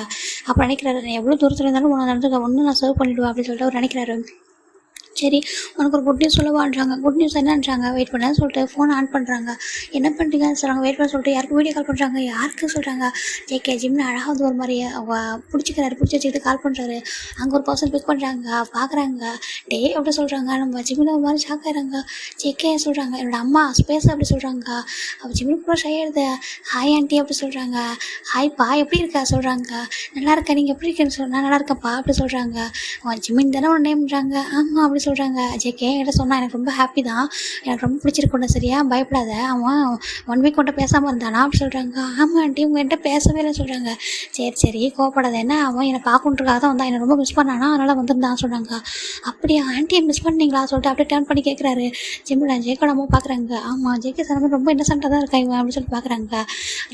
அப்போ நினைக்கிறாரு நான் எவ்வளோ தூரத்தில் இருந்தாலும் உனக்கு நடந்துக்க ஒன்று நான் சர்வ் பண்ணிவிடுவேன் அப்படின்னு சொல்லிட்டு அவர் நினைக்கிறாரு. சரி உனக்கு ஒரு குட் நியூஸ் சொல்லவான்றாங்க. குட் நியூஸ் என்னன்றாங்க. வெயிட் பண்ண சொல்லிட்டு ஃபோன் ஆன் பண்ணுறாங்க. என்ன பண்ணுறீங்கன்னு சொல்கிறாங்க. வெயிட் பண்ண சொல்லிட்டு யாருக்கு வீடியோ கால் பண்ணுறாங்க. யாருக்கு சொல்கிறாங்க. ஜேகே ஜிம்னு அழகாக ஒரு மாதிரி பிடிச்சிக்கிறாரு. பிடிச்சி வச்சுக்கிட்டு கால் பண்ணுறாரு. அங்கே ஒரு பர்சன் பிக் பண்ணுறாங்க. பார்க்குறாங்க. டே அப்படி சொல்கிறாங்க. நம்ம ஜிம்மில் ஒரு மாதிரி ஷாக் ஆகிறாங்க. ஜேகே சொல்கிறாங்க என்னோட அம்மா ஸ்பேஸ் அப்படி சொல்கிறாங்க. அவள் ஜிம்முக்கு கூட ஷை ஆயிடுது. ஹாய் ஆண்டி அப்படி சொல்கிறாங்க. ஹாய்ப்பா எப்படி இருக்கா சொல்கிறாங்க. நல்லா இருக்கா நீங்கள் எப்படி இருக்கேன்னு நான் நல்லா இருக்கேன்ப்பா அப்படி சொல்கிறாங்க. அவன் ஜிம்மின் தானே ஒரு நேம்ன்றாங்க. ஆமாம் அப்படி சொல்கிறாங்க. ஜேகே என்கிட்ட சொன்னால் எனக்கு ரொம்ப ஹாப்பி தான், எனக்கு ரொம்ப பிடிச்சிருக்குண்ணா சரியா பயப்படாத, அவன் 1 வீக் கொண்டு பேசாமல் இருந்தானா அப்படி சொல்கிறாங்க. ஆமாம் ஆண்டி உங்கள் என்கிட்ட பேசவே இல்லைன்னு சொல்கிறாங்க. சரி கோவப்படாத, என்ன அவன் என்னை பார்க்கணுன்றக்காக தான் வந்தான், என்னை ரொம்ப மிஸ் பண்ணானா அதனால் வந்துருந்தான்னு சொல்கிறாங்க. அப்படியா ஆண்டியை மிஸ் பண்ணீங்களா சொல்லிட்டு அப்படியே டர்ன் பண்ணி கேட்குறாரு. ஜிம்மில் ஜேகோட அம்மா பார்க்குறாங்க. ஆமாம் ஜேகே சார் ரொம்ப இன்னசென்ட்டாக தான் இருக்காங்க அப்படின்னு சொல்லி பார்க்குறாங்க.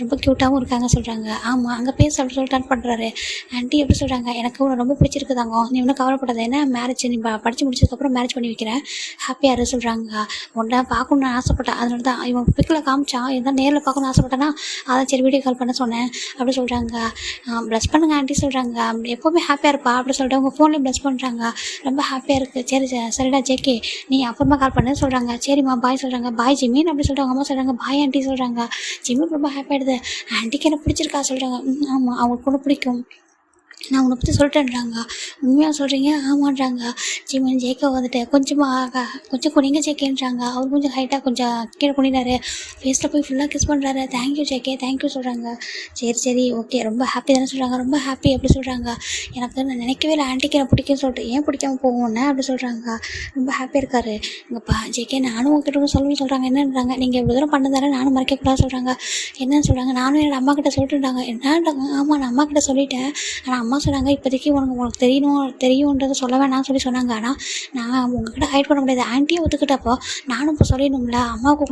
ரொம்ப க்யூட்டாகவும் இருக்காங்க சொல்கிறாங்க. ஆமாம் அங்கே பேச அப்படின்னு சொல்லி டர்ன் பண்ணுறாரு. ஆண்டி எப்படி சொல்கிறாங்க. எனக்கு உன்னை ரொம்ப பிடிச்சிருக்குதாங்க, நீ ஒன்றும் கவலைப்படாத, என்ன மேரேஜ் நீ படித்து முடிச்சதுக்கப்புறம் மேரேஜ் பண்ணி வைக்கிறேன், ஹாப்பியாக இரு சொல்கிறாங்க. உன்னை பார்க்கணுன்னு ஆசைப்பட்டேன், அதனால தான் இவன் பிக்கில் காமிச்சான், இருந்தால் நேரில் பார்க்கணுன்னு ஆசைப்பட்டேன்னா அதான் சரி வீடியோ கால் பண்ண சொன்னேன் அப்படி சொல்கிறாங்க. ப்ளஸ் பண்ணுங்க ஆண்டி சொல்கிறாங்க. எப்போவுமே ஹாப்பியாக இருப்பா அப்படி சொல்லிட்டு அவங்க ஃபோன்லேயும் ப்ளஸ் பண்ணுறாங்க. ரொம்ப ஹாப்பியாக இருக்குது. சரிடா ஜேகே நீ அப்புறமா கால் பண்ணு சொல்கிறாங்க. சரிம்மா பாய் சொல்கிறாங்க. பாய் ஜிமின் அப்படி சொல்லிட்டு அவங்க அம்மா சொல்கிறாங்க. பாய் ஆண்டி சொல்கிறாங்க. ஜிமின் ரொம்ப ஹாப்பியாகிடுது. ஆண்டிக்கு என்ன பிடிச்சிருக்கா சொல்கிறாங்க. ஆமாம் அவங்களுக்கு கூட பிடிக்கும், நான் உன்னை பற்றி சொல்லிட்டேன்றாங்க. உண்மையாக சொல்கிறீங்க ஆமான்றாங்க. ஜிமின் ஜேகே வந்துட்டு கொஞ்சம் குனிங்க ஜேகேன்றாங்க. அவர் கொஞ்சம் ஹைட்டாக கொஞ்சம் கீழே குனினாரு. ஃபேஸில் போய் ஃபுல்லாக கிஸ் பண்ணுறாரு. தேங்க்யூ ஜேகே தேங்க்யூ சொல்கிறாங்க. சரி ஓகே ரொம்ப ஹாப்பி தானே சொல்கிறாங்க. ரொம்ப ஹாப்பி அப்படி சொல்கிறாங்க. எனக்கு நான் நினைக்கவே இல்லை ஆண்டிக்கு எனக்கு பிடிக்கும்னு சொல்லிட்டு, ஏன் பிடிக்காம போவோன்னு அப்படி சொல்கிறாங்க. ரொம்ப ஹாப்பியாக இருக்காரு. இங்கேப்பா ஜேகே நானும் உங்ககிட்ட சொல்லணும்னு சொல்கிறாங்க. என்னன்றாங்க. நீங்கள் இவ்வளோ தூரம் பண்ணதானே நானும் மறைக்கக்கூடாது சொல்கிறாங்க. என்னன்னு சொல்கிறாங்க. நானும் என்னோட அம்மா கிட்ட சொல்லிட்டுருந்தாங்க. என்னன்றாங்க. ஆமாம் நான் அம்மா கிட்ட சொல்லிட்டேன், ஆனால் அம்மா சொன்னாங்க இப்போதைக்கு உங்களுக்கு தெரியுன்றதை சொல்ல வேணாம்னு சொன்னாங்க. ஆனால் நான் உங்கள்கிட்ட ஹைட் பண்ண முடியாது, ஆண்டியை ஒத்துக்கிட்டப்போ நானும் இப்போ சொல்லிடணும்ல, அம்மாவுக்கு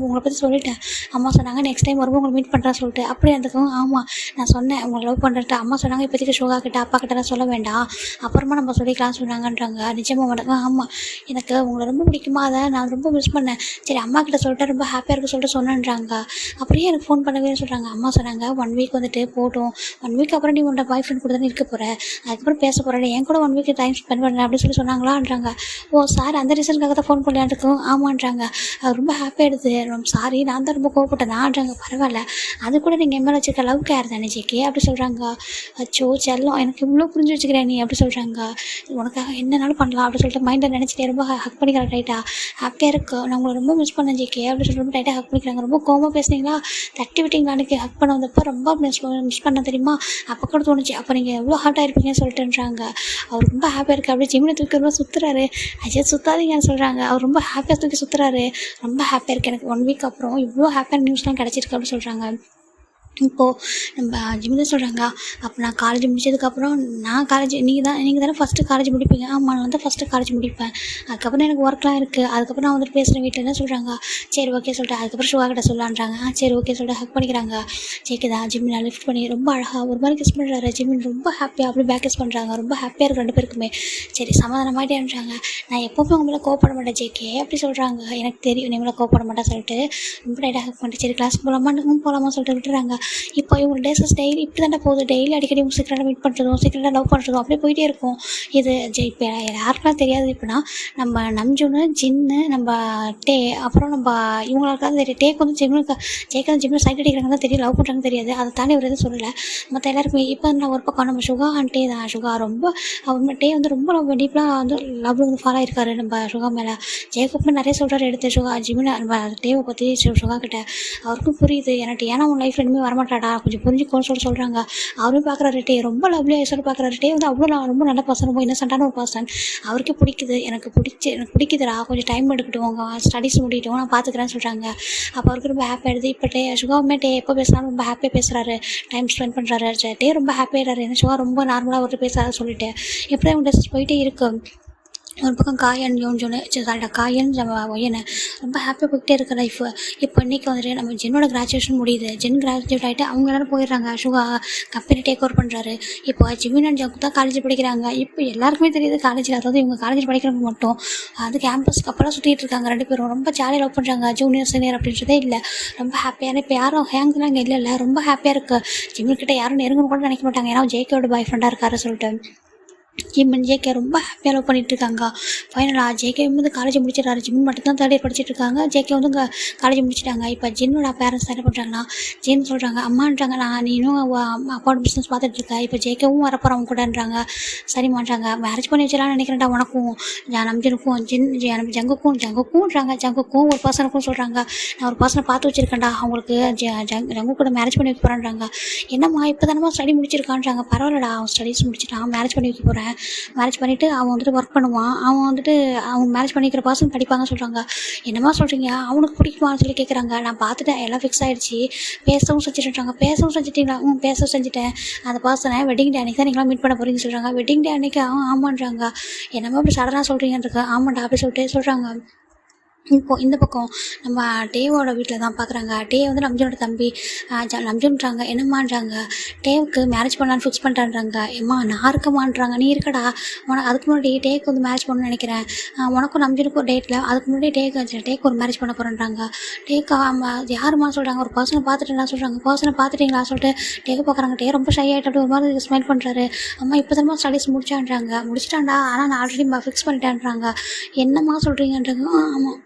உங்களை பற்றி சொல்லிட்டேன். அம்மா சொன்னாங்க நெக்ஸ்ட் டைம் வரும்போது உங்களை மீட் பண்ணுறேன்னு சொல்லிட்டு. அப்படி இருந்துக்கும் ஆமாம் நான் சொன்னேன் உங்களை லவ் பண்ணுறேன். அம்மா சொன்னாங்க இப்போதைக்கு ஷோகா கிட்ட அப்பா கிட்டலாம் சொல்ல வேண்டாம், அப்புறமா நம்ம சொல்லிக்கலாம்னு சொன்னாங்கன்றாங்க. நிஜமாக மாட்டாங்க. ஆமாம் எனக்கு உங்களை ரொம்ப பிடிக்குமா, அதை நான் ரொம்ப மிஸ் பண்ணேன், சரி அம்மா கிட்ட சொல்லிட்டு ரொம்ப ஹாப்பியாக இருக்க சொல்லிட்டு சொன்னேன்றாங்க. அப்படியே எனக்கு ஃபோன் பண்ணவே சொல்கிறாங்க. அம்மா சொன்னாங்க 1 வீக் வந்துட்டு போட்டோம், 1 வீக் அப்புறம் நீ உன்னோட பாய் ஃப்ரெண்ட் ஃப்ரெண்ட் கூட தானே இருக்க போகிறேன், அதுக்கப்புறம் பேச போகிறேன், என் கூட 1 வீக் டைம் ஸ்பெண்ட் பண்ணுறேன் அப்படின்னு சொன்னாங்களான்றாங்க. ஓ சார் அந்த ரீசனுக்காக தான் ஃபோன் பண்ணலான்ருக்கும் ஆமான்றாங்க. அவர் ரொம்ப ஹாப்பியாகிடுது. ரொம்ப சாரி நான் தான் ரொம்ப கோவப்பட்டேன் தான்றாங்க. பரவாயில்ல, அது கூட நீங்கள் என் மேலே வச்சுருக்க லவ் கேர் தானே ஜேகே அப்படி சொல்கிறாங்க. அச்சோ செல்லம் எனக்கு இவ்வளோ புரிஞ்சு வச்சுக்கிறேன் நீ அப்படி சொல்கிறாங்க. உனக்காக என்னன்னாலும் பண்ணலாம் அப்படி சொல்லிட்டு மைண்டில் நினச்சிட்டே ரொம்ப ஹக் பண்ணிக்கிறேன். ரைட்டா ஹாப்பியாக இருக்கு, நான் உங்களை ரொம்ப மிஸ் பண்ணேன் ஜேகே அப்படி சொல்லிட்டு ரொம்ப டைட்டாக ஹக் பண்ணிக்கிறாங்க. ரொம்ப கோவமாக பேசுனீங்களா, தட்டி விட்டீங்களா அன்றைக்கி ஹக் பண்ண வந்தப்போ ரொம்ப மிஸ் பண்ண தெரியுமா, அப்போ கூட தோணுச்சு, அப்போ நீங்கள் எவ்வளோ ஹார்ட்டாக இருப்பீங்கன்னு சொல்லிட்டுன்றாங்க. அவர் ரொம்ப ஹாப்பியாக இருக்குது. அப்படியே ஜிம்மில் தூக்கி ரொம்ப சுற்றுறாரு. ஐயா சுற்றாதீங்கன்னு சொல்கிறாங்க. அவர் ரொம்ப ஹாப்பியாக தூக்கி சுற்றுறாரு. ரொம்ப ஹாப்பியாக இருக்குது, எனக்கு 1 வீக் அப்புறம் இவ்வளோ ஹாப்பியான நியூஸ்லாம் கிடச்சிருக்கு அப்படின்னு சொல்கிறாங்க. இப்போது நம்ம ஜிம்மி தான் சொல்கிறாங்க, அப்போ நான் காலேஜ் முடிச்சதுக்கப்புறம் நான் நீங்கள் தானே ஃபஸ்ட்டு காலேஜ் முடிப்பீங்க. ஆமாம் நான் தான் ஃபஸ்ட்டு காலேஜ் முடிப்பேன், அதுக்கப்புறம் எனக்கு ஒர்க்லாம் இருக்குது, அதுக்கப்புறம் நான் வந்துட்டு பேசுகிறேன் வீட்டில் என்ன சொல்கிறாங்க. சரி ஓகே சொல்லிட்டு அதுக்கப்புறம் ஷுகா கிட்ட சொல்லலான்றாங்க. சரி ஓகே சொல்லிட்டு ஹக் பண்ணிக்கிறாங்க. ஜேகே ஜிம்மில் லிஃப்ட் பண்ணி ரொம்ப அழகாக ஒரு மாதிரி கிஸ் பண்ணுறாரு. ஜிம்மின் ரொம்ப ஹாப்பியாக அப்படி பேக் கிஸ் பண்ணுறாங்க. ரொம்ப ஹாப்பியாக இருக்குது 2 பேருக்குமே. சரி சமாதானமாகிட்டேன்றாங்க. நான் எப்போவுமே உங்க மேலே கோவப்பட மாட்டேன் ஜேகே அப்படி சொல்கிறாங்க. எனக்கு தெரியும் நீ மேலே கோவப்பட மாட்டேன் சொல்லிட்டு ரொம்ப டைட்டாக ஹக் பண்ணிட்டு சரி கிளாஸ்க்கு போகலாமா சொல்லிட்டு விட்டுறாங்க. இப்போ இவங்க டேஸஸ் டெய்லி இப்படி தானே போகுது, டெய்லி அடிக்கடி இவங்க சீக்கிரட்டாக மீட் பண்ணுறதும் சீக்கிரட்டாக லவ் பண்ணுறதும் அப்படியே போயிட்டே இருக்கும். இது இப்போ யாருக்கெல்லாம் தெரியாது, இப்போனா நம்ம நம்ஜுன்னு ஜின்னு நம்ம டே அப்புறம் நம்ம இவங்களுக்கு தெரியும். டேக்கு வந்து ஜேக்கு வந்து ஜிம்மில் சைட் அடிக்கிறாங்கன்னு தெரியும், லவ் பண்ணுறாங்கன்னு தெரியாது. அதை தாண்டி ஒரு எதுவும் சொல்லலை. மற்ற எல்லாருக்குமே இப்போ நான் ஒரு பக்கம் நம்ம ஷுகா டே தான். ஷுகா ரொம்ப அவங்க டே வந்து ரொம்ப டீப்பாக வந்து லவ் வந்து ஃபாலோ ஆயிருக்காரு நம்ம ஷுகா மேலே. ஜேக்கப்புமே நிறைய சொல்கிறாரு எடுத்து ஷுகா ஜிம்மில் நம்ம டேவை பற்றி ஷுகா கிட்ட. அவருக்கும் புரியுது எனக்கு ஏன்னா உன் லைஃப்பில் இனிமேல் வரமாட்டாடா கொஞ்சம் புரிஞ்சுக்கோன்னு சொல்கிறாங்க. அவரும் பார்க்குறாரு டே ரொம்ப லவ்லியாக சொல்லி பார்க்குறாரு. டே வந்து அவ்வளோ ரொம்ப நல்ல பர்சன், ரொம்ப இன்னசென்ட்டான ஒரு பர்சன். அவருக்கே பிடிக்குது, எனக்கு பிடிக்குதுடா கொஞ்சம் டைம் எடுக்கட்டும், உங்கள் ஸ்டடீஸ் முடியட்டும் நான் பார்த்துக்கிறேன்னு சொல்கிறாங்க. அப்போ அவருக்கு ரொம்ப ஹாப்பி ஆகிடுது. இப்போ ஷுகாவுமே எப்போ பேசினாலும் ரொம்ப ஹாப்பியாக பேசுகிறாரு, டைம் ஸ்பெண்ட் பண்ணுறாரு. டே ரொம்ப ஹாப்பியாகிறாரு. ஏன்னா ஷுகா ரொம்ப நார்மலாக ஒரு பேசுகிறாரு சொல்லிட்டு எப்படி அவங்க டெஸ்ட் போயிட்டே இருக்குது. ஒரு பக்கம் காயன் யோன்ஜோன்னு சாரிடா காயன் ஒயனை ரொம்ப ஹாப்பியாக போய்கிட்டே இருக்க லைஃபு. இப்போ இன்றைக்கி வந்துட்டு நம்ம ஜென்னோட கிராஜுவேஷன் முடியுது. ஜென் கிராஜுவேட் ஆகிட்டு அவங்க எல்லாரும் போயிடுறாங்க. ஷுகா கம்பெனி டேக் ஓவர் பண்ணுறாரு. இப்போ ஜிமின் அண்ட் ஜங்கு தான் காலேஜ் படிக்கிறாங்க. இப்போ எல்லாருக்குமே தெரியுது காலேஜில், அதாவது இவங்க காலேஜ் படிக்கிறவங்க மட்டும் அது கேம்பஸ்க்கு அப்போலாம் சுற்றிட்டு இருக்காங்க 2 பேரும். ரொம்ப ஜாலியாக லவ் பண்ணுறாங்க. ஜூனியர் சீனியர் அப்படின்றதே இல்லை, ரொம்ப ஹாப்பியான. இப்போ யாரும் ஹேங்லாம் இங்கே இல்லை, ரொம்ப ஹாப்பியாக இருக்குது. ஜிம்மின்கிட்ட யாரும் நெருங்கன்னு கூட நினைக்க மாட்டாங்க, ஏன்னா ஜேகேயோட பாய் ஃப்ரெண்டாக இருக்காரு சொல்லிட்டு. ஜிம்மன் ஜேகே ரொம்ப ஹாப்பியாக லவ் பண்ணிகிட்ருக்காங்க. ஃபைனலாக ஜேகே வந்து காலேஜ் முடிச்சிடறாரு. ஜிம்மன் மட்டும் தான் 3rd இயர் படிச்சுட்ருக்காங்க. ஜேகே வந்து காலேஜ் முடிச்சிட்டாங்க. இப்போ ஜின்னோட பேரண்ட்ஸ் என்ன பண்ணுறாங்கன்னா ஜின் சொல்கிறாங்க அம்மான்றாங்க நீ இன்னும் அப்பாவோட பிஸ்னஸ் பார்த்துட்ருக்க, இப்போ ஜேகேவும் வரப்போகிறவங்க கூடன்றாங்க. சரிம்மான்றாங்க. மேரேஜ் பண்ணி வச்சலான்னு நினைக்கிறேன்டா உனக்கும் நம்ஜனுக்கும் ஜங்குக்கும்ன்றாங்க. ஜங்குக்கும் ஒரு பர்சனுக்கும் சொல்கிறாங்க நான் ஒரு பர்சனை பார்த்து வச்சுருக்கேன்டா, அவங்களுக்கு ஜங்கு கூட மேரேஜ் பண்ணி வைக்க போகிறேன்றாங்க. என்னம்மா இப்போ தானம்மா ஸ்டடி முடிச்சிருக்கான்றாங்க. பரவாயில்லடா அவன் ஸ்டடீஸ் முடிச்சுட்டான், மேரேஜ் பண்ணி வைக்க போகிறேன். மேரேஜ் பண்ணிவிட்டு அவன் வந்துட்டு ஒர்க் பண்ணுவான். அவன் வந்துட்டு அவங்க மேரேஜ் பண்ணிக்கிற பர்சன் படிப்பாங்க சொல்கிறாங்க. என்னம்மா சொல்கிறீங்க, அவனுக்கு பிடிக்குமான்னு சொல்லி கேட்குறாங்க. நான் பார்த்துட்டேன், எல்லாம் ஃபிக்ஸ் ஆகிடுச்சு, பேசவும் செஞ்சுட்டுறாங்க. பேசவும் செஞ்சுட்டீங்களா? பேச செஞ்சுட்டேன். அந்த பர்சனை வெட்டிங் டே அன்றைக்கி தான் நீங்களாம் மீட் பண்ண போகிறீங்கன்னு சொல்கிறாங்க. வெட்டிங் டே அன்றைக்கி ஆமான்றாங்க. என்னம்மா அப்படி சடனாக சொல்கிறீங்கன்றது. ஆமாண்டா அப்படி சொல்லிட்டு சொல்கிறாங்க. இப்போது இந்த பக்கம் நம்ம டேவோட வீட்டில் தான் பார்க்குறாங்க. டே வந்து நம்ஜனோட தம்பி நம்ஜன்றாங்க. என்னம்மான்றாங்க டேவுக்கு மேரேஜ் பண்ணலான்னு ஃபிக்ஸ் பண்ணுறான்றாங்க. ஏம்மா நான் இருக்கமான்றாங்க. நீ இருக்கடா, உனக்கு அதுக்கு முன்னாடி டேக்கு வந்து மேரேஜ் பண்ணணும்னு நினைக்கிறேன், உனக்கும் நம்ஜனுக்கும் ஒரு டேட்டில் அதுக்கு முன்னாடி டேக்கு ஒரு மேரேஜ் பண்ண போகிறேன்றாங்க. டேக்கு யாருமா சொல்கிறாங்க, ஒரு பர்சனை பார்த்துட்டேன்னா சொல்கிறாங்க. பர்சனை பார்த்துட்டீங்களா சொல்லிட்டு டேக்கு பார்க்குறாங்க. டே ரொம்ப ஷை ஆகிட்டு அப்படி ஒரு மாதிரி ஸ்மைல் பண்ணுறாரு. அம்மா இப்போ தானே ஸ்டடீஸ் முடிச்சிட்டான்டா, ஆனால் நான் ஆல்ரெடி ஃபிக்ஸ் பண்ணிட்டேன்றாங்க. என்னம்மா சொல்கிறீங்கன்றாங்க. ஆமாம்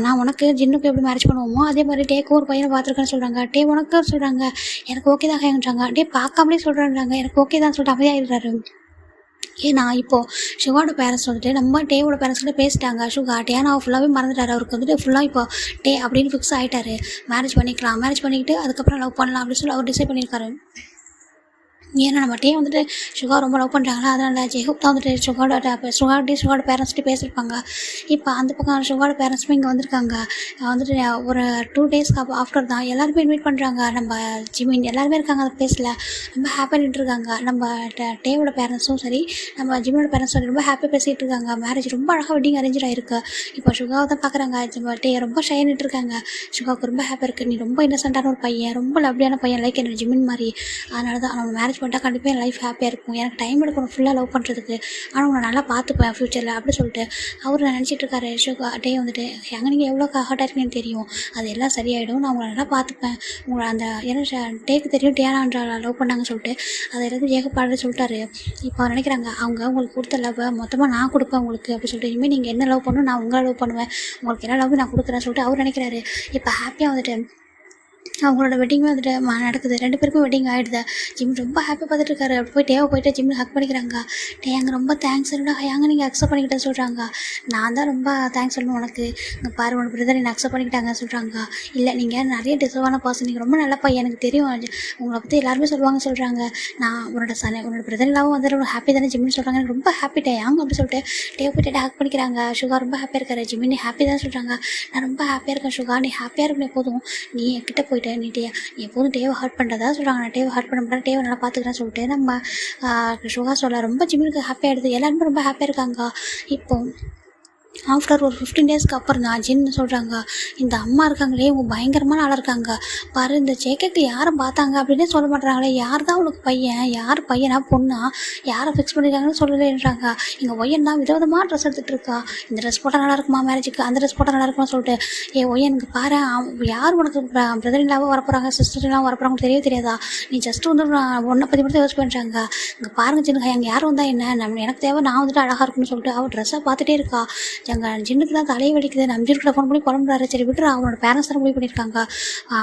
நான் உனக்கு ஜின்னுக்கு எப்படி மேரேஜ் பண்ணுவோமோ அதே மாதிரி டேக்கு ஒரு பையனை பார்த்துருக்கேன்னு சொல்கிறாங்க. டே உனக்கு சொல்கிறாங்க. எனக்கு ஓகே தான் ஹேங்கிறாங்க. டே பார்க்காமலே சொல்கிறாங்க. எனக்கு ஓகே தான் சொல்லிட்டு அமைதியாகிடுறாரு. ஏன்னா இப்போது ஷுகாவோட பேரண்ட்ஸ் வந்துட்டு நம்ம டேவோட பேரண்ட்ஸ் கிட்ட பேசிட்டாங்க. ஷுகா டேனா ஃபுல்லாகவே மறந்துட்டார். அவருக்கு வந்துட்டு ஃபுல்லாக இப்போ டே அப்படின்னு ஃபிக்ஸ் ஆகிட்டாரு. மேரேஜ் பண்ணிக்கிட்டு அதுக்கப்புறம் லவ் பண்ணலாம் அப்படின்னு சொல்லி அவர் டிசைட் பண்ணியிருக்காரு. ஏன்னா நம்ம டே வந்துட்டு ஷுகா ரொம்ப லவ் பண்ணுறாங்களா, அதனால் ஜெயஹூப் தான் வந்துட்டு ஷுகாவோட பேரண்ட்ஸ்கிட்ட பேசியிருப்பாங்க. இப்போ அந்த பக்கம் ஷுகாவோட பேரண்ட்ஸுமே இங்கே வந்திருக்காங்க. வந்துட்டு ஒரு 2 டேஸ்க்கு ஆஃப்டர் தான் எல்லாருமே இன்வைட் பண்ணுறாங்க. நம்ம ஜிமின் எல்லாருமே இருக்காங்க அந்த பிளேஸில், ரொம்ப ஹாப்பியாக நின்றுருக்காங்க. நம்ம டேவோட பேரண்ட்ஸும் சரி நம்ம ஜிமினோட பேரண்ட்ஸும் சரி ரொம்ப ஹாப்பியாக பேசிகிட்டு இருக்காங்க. மேரேஜ் ரொம்ப அழகாக வெட்டிங் அரேஞ்ச் ஆகிருக்கு. இப்போ ஷுகாவை தான் பார்க்குறாங்க. நம்ம டே ரொம்ப ஷை நின்றுருக்காங்க. ஷுகாவுக்கு ரொம்ப ஹாப்பியாக இருக்குது. நீ ரொம்ப இன்னசென்ட்டான ஒரு பையன், ரொம்ப லவ்லியான பையன், லைக் என்ன ஜிமின் மாதிரி. அதனால தான் நம்ம மேரேஜ் பண்ணிட்டா கண்டிப்பாக என் லைஃப் ஹாப்பியாக இருக்கும். எனக்கு டைம் எடுக்கணும் ஃபுல்லாக லவ் பண்ணுறதுக்கு. ஆனால் உங்களை நல்லா பார்த்துப்பேன் ஃப்யூச்சரில் அப்படி சொல்லிட்டு அவர் நினச்சிட்டு இருக்காரு. டே வந்துட்டு அங்கே நீங்கள் எவ்வளோ ஹர்ட்டாக இருக்குன்னு தெரியும், அது எல்லாம் சரியாயிடும், நான் உங்களை நல்லா பார்த்துப்பேன். உங்களை அந்த ஏன்னா டேக்கு தெரியும் டேனான்ற லவ் பண்ணாங்கன்னு சொல்லிட்டு அதை எல்லாத்தையும் ஏகப்பாடு சொல்லிட்டாரு. இப்போ அவர் நினைக்கிறாங்க அவங்க உங்களுக்கு கொடுத்த லவ்வை மொத்தமாக நான் கொடுப்பேன் உங்களுக்கு அப்படி சொல்லிட்டு இனிமேல் நீங்கள் என்ன லவ் பண்ணணும் நான் உங்களை லவ் பண்ணுவேன், உங்களுக்கு என்ன லவ் நான் கொடுக்குறேன்னு சொல்லிட்டு அவர் நினைக்கிறாரு. இப்போ ஹாப்பியாக வந்துட்டு அவங்களோட வெட்டிங்குமே வந்துட்டு நடக்குது. 2 பேருக்கும் வெட்டிங் ஆகிடுது. ஜிம் ரொம்ப ஹாப்பியாக பார்த்துட்டு இருக்காரு. அப்படி போய் டேவை போய்ட்டு ஜிம்மில் ஹக் பண்ணிக்கிறாங்க. அங்கே ரொம்ப தேங்க்ஸ் சொல்லுடா, அங்கே நீங்கள் அக்செப்ட் பண்ணிக்கிட்ட சொல்கிறாங்க. நான் தான் ரொம்ப தேங்க்ஸ் சொல்லணும் உனக்கு, இங்கே பாரு உனக்கு பிரதர் என்னை அக்செப்ட் பண்ணிக்கிட்டாங்க சொல்கிறாங்க. இல்லை நீங்கள் நிறைய டிசர்வான பர்சன், நீங்கள் ரொம்ப நல்ல பையன் எனக்கு தெரியும், உங்களை பற்றி எல்லாருமே சொல்கிறாங்க. நான் உன்னோட பிரதர் இல்லாமல் வந்து ரொம்ப ஹாப்பி தானே ஜிம்மின்னு சொல்கிறாங்க, எனக்கு ரொம்ப ஹாப்பி அங்கே அப்படி சொல்லிட்டு டேவை போய்ட்டு ஹக் பண்ணிக்கிறாங்க. சுகா ரொம்ப ஹாப்பியாக இருக்காரு. ஜிம்மி நீ ஹாப்பி தான் சொல்கிறாங்க. நான் ரொம்ப ஹாப்பியாக இருக்கேன் சுகா, நீ ஹாப்பியாக இருக்கணும் எப்போதும், நீ கிட்ட போய்ட்டு நீ எப்போதும் டேவை ஹர்ட் பண்ணுறதா சொல்கிறாங்க. நான் டேவை ஹர்ட் பண்ண மாட்டேன், டேவை நல்லா பார்த்துக்கிறேன்னு சொல்லிட்டு நம்ம சுகா சொல்ல ரொம்ப ஜிம்மினுக்கு ஹாப்பியாக ஆகிடுது. எல்லாருமே ரொம்ப ஹாப்பியாக இருக்காங்க. இப்போ ஆஃப்டர் ஒரு 15 டேஸ்க்கு அப்புறம் தான் ஜின்னு சொல்கிறாங்க, இந்த அம்மா இருக்காங்களே இவங்க பயங்கரமான ஆளாக இருக்காங்க பாரு, இந்த ஜேகேக்கு யாரை பார்த்தாங்க அப்படின்னே சொல்ல மாட்டேறாங்களே, யார் தான் அவளுக்கு பையன், யார் பையனா பொண்ணா, யாரை ஃபிக்ஸ் பண்ணியிருக்காங்கன்னு சொல்லலேன்றாங்க. எங்கள் ஒய்யன் தான் விதவிதமாக ட்ரெஸ் எடுத்துகிட்டு இருக்கா, இந்த ட்ரெஸ் போட்டால் நல்லா இருக்குமா மேரேஜுக்கு, அந்த ட்ரெஸ் போட்டால் நல்லா இருக்குமான்னு சொல்லிட்டு ஒய்யனுக்கு பாரு யார் உனக்கு பிரதர் இல்லாமல் வரப்போகிறாங்க சிஸ்டர் எல்லாம் வரப்போகிறாங்க தெரியாதா, நீ ஜஸ்ட் வந்து ஒன்றை பற்றி மட்டும் யோசிச்சு பண்ணுறாங்க. இங்கே பாருங்க சின்ன அங்கே யார் வந்தால் என்ன, எனக்கு தேவை நான் வந்துட்டு அழகாக இருக்குன்னு சொல்லிட்டு அவள் ட்ரெஸ்ஸை பார்த்துட்டே இருக்கா. எங்கள் ஜின்னுக்கு தான் தலையை வலிக்குது, நம்ஜின்கிட்ட ஃபோன் பண்ணி புலம்புறாரு. சரி விட்டுரு, அவனோட பேரண்ட்ஸ் தான் முடிவு பண்ணியிருக்காங்க,